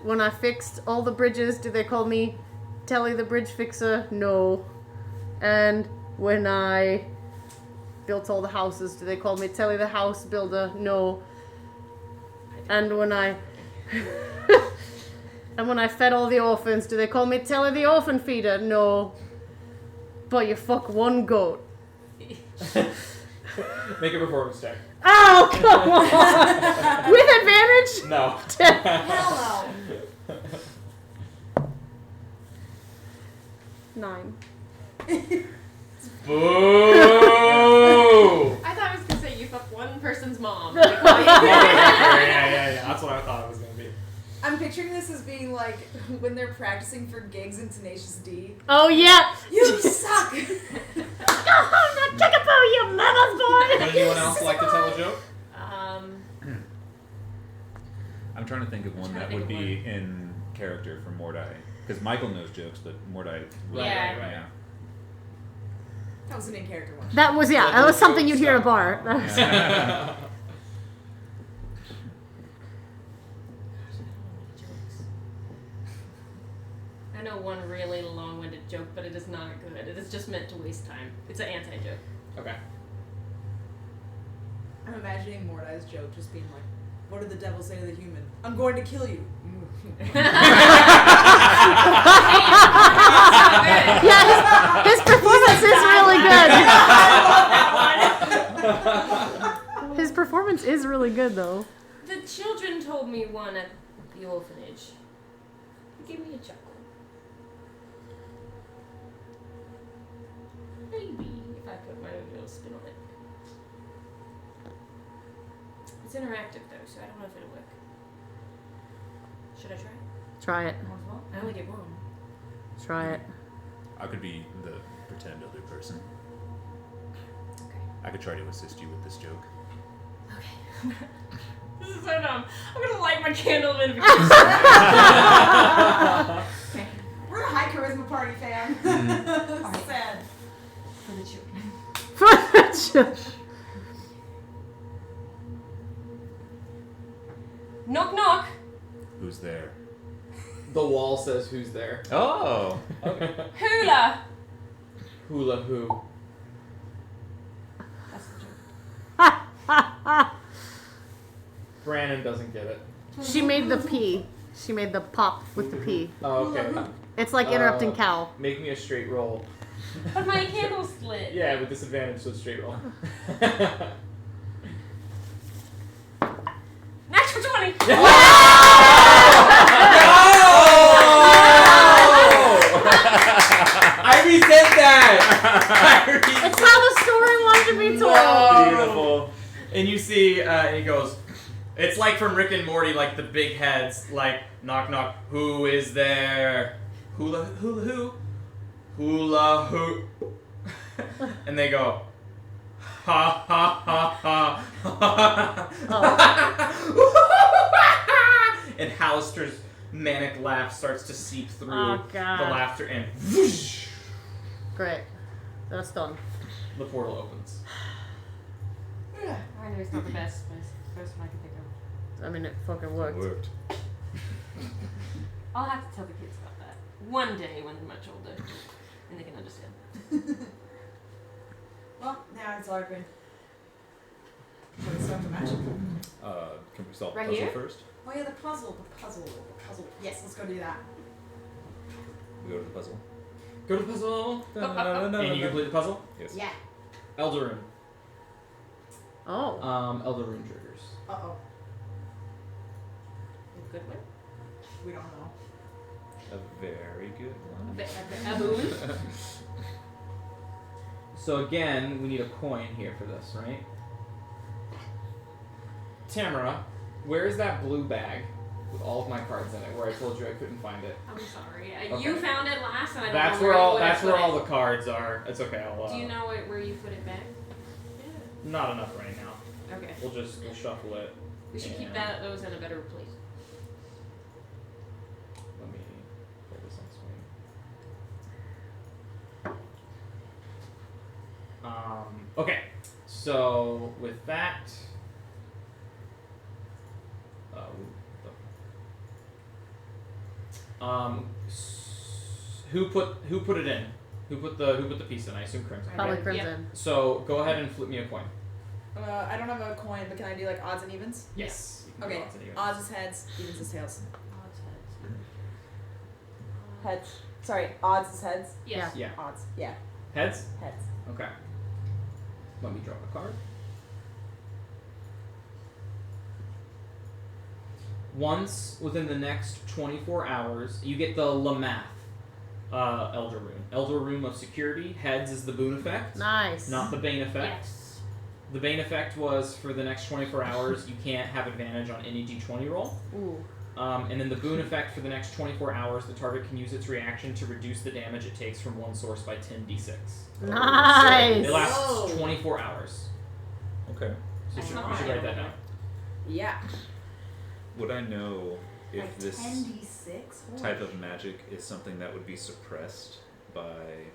when I fixed all the bridges, do they call me Telly the Bridge Fixer? No. And when I built all the houses, do they call me Telly the House Builder? No. And when I fed all the orphans, do they call me Telly the Orphan Feeder? No. But you fuck one goat." Make a performance check. Oh, come on! With advantage? No. Hell no. 9. Boo! I thought I was going to say you fuck one person's mom. yeah. That's what I thought it was gonna be. I'm picturing this as being like when they're practicing for gigs in Tenacious D. Oh, yeah! You suck! Go home, now kickapoo, you mama's boy! Would anyone else like to tell a joke? I'm trying to think of one that would be in character for Mordai. Because Michael knows jokes, but Mordai... Yeah. Right. That was an in-character one. That was, yeah, that was something you'd hear at a bar. That was- Yeah. I know one really long-winded joke, but it is not good. It is just meant to waste time. It's an anti-joke. Okay. I'm imagining Mordai's joke just being like, "What did the devil say to the human? I'm going to kill you." Yeah, his performance is really good. His performance is really good, though. The children told me one at the orphanage. It gave me a chuckle. Maybe if I put my own little spin on it. It's interactive though, so I don't know if it'll work. Should I try it? Try it. I only get one. Try it. I could be the pretend other person. Okay. I could try to assist you with this joke. Okay. This is so dumb. I'm gonna light my candle of invocation. We're a high charisma party, fam. Alright. Sad. much. Knock knock. Who's there? The wall says, "Who's there?" Oh. Hula. Hula who? That's the joke. Brandon doesn't get it. She made the P. She made the pop with the P. Oh, okay. It's like interrupting cow. Make me a straight roll. But my candle's lit. Yeah, with disadvantage, so straight roll. Natural 20. I resent that. It's how the story wanted to be told. Beautiful. And you see, and he goes, it's like from Rick and Morty, like the big heads, like, knock knock, who is there? Hula who? Hula who? And they go, ha ha ha ha. And Hallister's manic laugh starts to seep through Oh, the God. laughter, and whoosh, Great. That's done. the portal opens. I know it's not the best, but it's the first one I can think of. I mean, it fucking worked. Worked. I'll have to tell the kids about that one day when they're much older and they can understand. Well, now it's open. Let's start the magic. Can we solve Right the puzzle here? first? Oh yeah, the puzzle. Yes, let's go do that. We go to the puzzle. Go to the puzzle. And you complete the puzzle? Yes. Yeah. Elder Rune. Oh. Elder Rune triggers. Uh-oh. A good one? We don't know. A very good one. A boon? So again, we need a coin here for this, right? Tamara, where is that blue bag with all of my cards in it? Where I told you I couldn't find it. I'm sorry. Okay. You found it last, and I don't That's know where you all. would've That's where put all it. the cards are. It's okay. I'll. Do you know where you put it back? Not enough right now. Okay. We'll shuffle it. We should keep And- those in a better place. Let me pull this on screen. Okay. So with that. Who put it in? Who put the piece in? I assume Crimson. Probably right? Crimson. So go ahead and flip me a coin. I don't have a coin, but can I do like odds and evens? Yes. You can do Okay. odds and evens. Odds is heads, evens is tails. Odds, heads. Heads. Sorry, odds is heads. Yes. Yeah. Odds. Yeah. Heads. Heads. Okay. Let me draw a card. Once within the next 24 hours, you get the Lamath Elder Rune. Elder Rune of Security. Heads is the boon effect, Nice. not the bane effect. Yes. The bane effect was for the next 24 hours, you can't have advantage on any d20 roll. Ooh. And then the boon effect for the next 24 hours, the target can use its reaction to reduce the damage it takes from one source by 10d6. Nice. It lasts Whoa. 24 hours. Okay. So That's you not should bad. write that down. Yeah. Would I know if Like this 10d6? type of magic is something that would be suppressed by...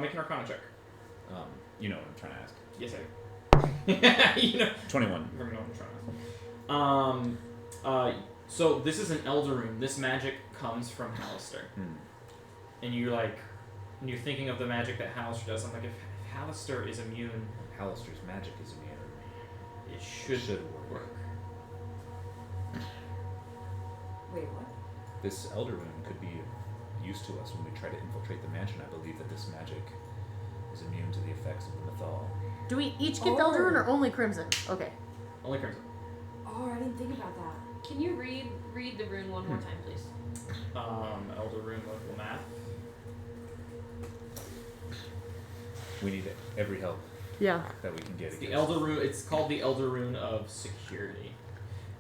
Make an Arcana check. you know what I'm trying to ask. Yes, I. You know. 21. Never know what I'm trying to. So this is an Elder Rune. This magic comes from Hallister, and you're thinking of the magic that Hallister does. I'm like, if Hallister is immune, Hallister's magic is immune. it should work. Wait, what? This Elder Rune could be of use to us when we try to infiltrate the mansion. I believe that this magic is immune to the effects of the Mythal. Do we each get Elder Rune or only Crimson? Okay. Only Crimson. Oh, I didn't think about that. Can you read the rune one more time, please? Elder Rune of Lamath. We need every help Yeah. that we can get. It's the against- Elder Rune. It's called the Elder Rune of Security,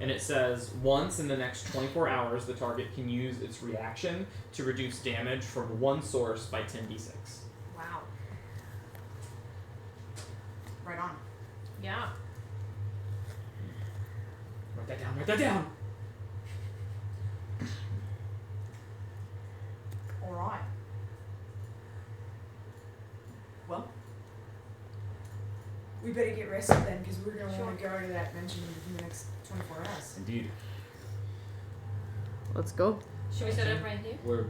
and it says once in the next 24 hours, the target can use its reaction to reduce damage from one source by 10d6. Wow. Right on. Yeah. Write that down. Write that down. Alright. get rested then, because we're going to want to go to that mansion in the next 24 hours. Indeed. Let's go. Should we set up right here? We're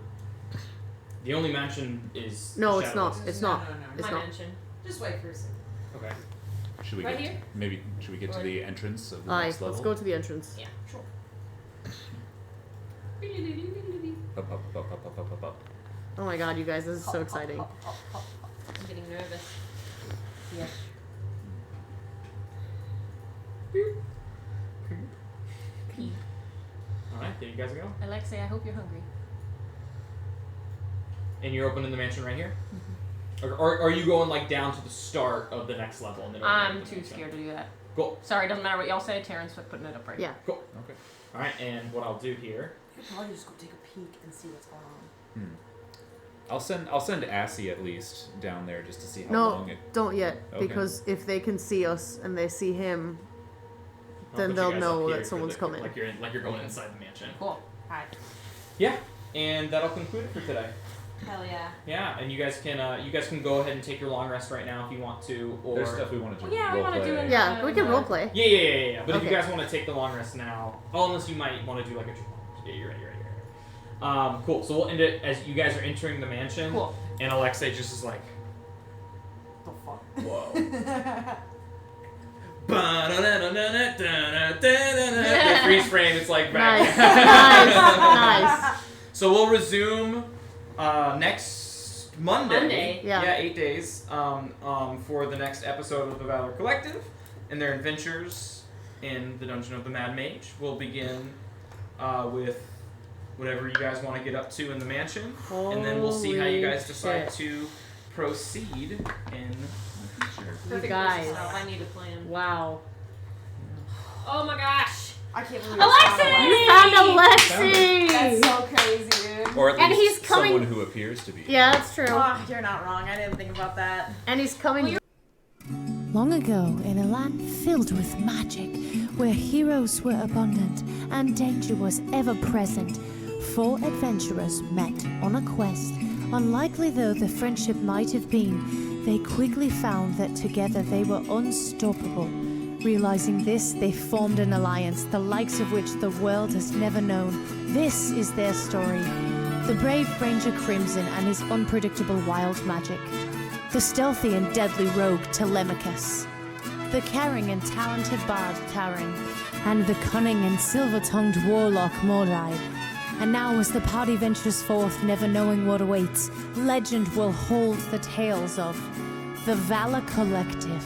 the only mansion is No, it's Shadowlands. not. It's No, not. no, no. It's My not. mansion. Just wait for a second. Okay. Should we Right get here? should we get to Or- the entrance of the Aye, next level? let's go to the entrance. Yeah. Sure. Up, up, up, up, up, up, up, up. Oh my god, you guys, this is so exciting. I'm getting nervous. Yeah. Pee. Alright, there you guys go. Alexei, I hope you're hungry. And you're opening the mansion right here? Or are you going like down to the start of the next level? And then opening I'm the too mansion? scared to do that. Cool. Sorry, doesn't matter what y'all say. Terrence putting it up right Yeah. Cool. Okay. Alright, and what I'll do here. You could probably just go take a peek and see what's going on. I'll send Assy at least down there just to see how No, long it. don't yet, Okay. because if they can see us and they see him, I'll then put you they'll guys know up here that for someone's coming. Like you're going inside the mansion. Cool. Alright. Yeah. And that'll conclude it for today. Hell yeah. Yeah, and you guys can go ahead and take your long rest right now if you want to, or There's stuff we wanted to Well, yeah, we wanna roleplay. do it. Yeah, we can roleplay. Yeah. But if you Okay. guys want to take the long rest now, unless you might want to do like a. Yeah, you're right. Cool. So we'll end it as you guys are entering the mansion. Cool. And Alexei just is like, The fuck? whoa. The freeze frame. It's like back. Nice. So we'll resume next Monday. Yeah. 8 days. For the next episode of the Valor Collective and their adventures in the Dungeon of the Mad Mage. We'll begin with whatever you guys want to get up to in the mansion, and then we'll see how you guys Holy decide shit. to proceed in the future. You guys. I need a plan. Wow. Oh my gosh. I can't believe Alexei! You found Alexei! That's so crazy, dude. Or at And least he's coming- someone who appears to be. Yeah, that's true. Oh, you're not wrong. I didn't think about that. And he's coming. Long ago, in a land filled with magic, where heroes were abundant and danger was ever present, 4 adventurers met on a quest. Unlikely though the friendship might have been, they quickly found that together they were unstoppable. Realizing this, they formed an alliance, the likes of which the world has never known. This is their story. The brave Ranger Crimson and his unpredictable wild magic. The stealthy and deadly rogue Telemachus. The caring and talented bard Taran. And the cunning and silver-tongued warlock Mordai. And now as the party ventures forth, never knowing what awaits, legend will hold the tales of the Valor Collective.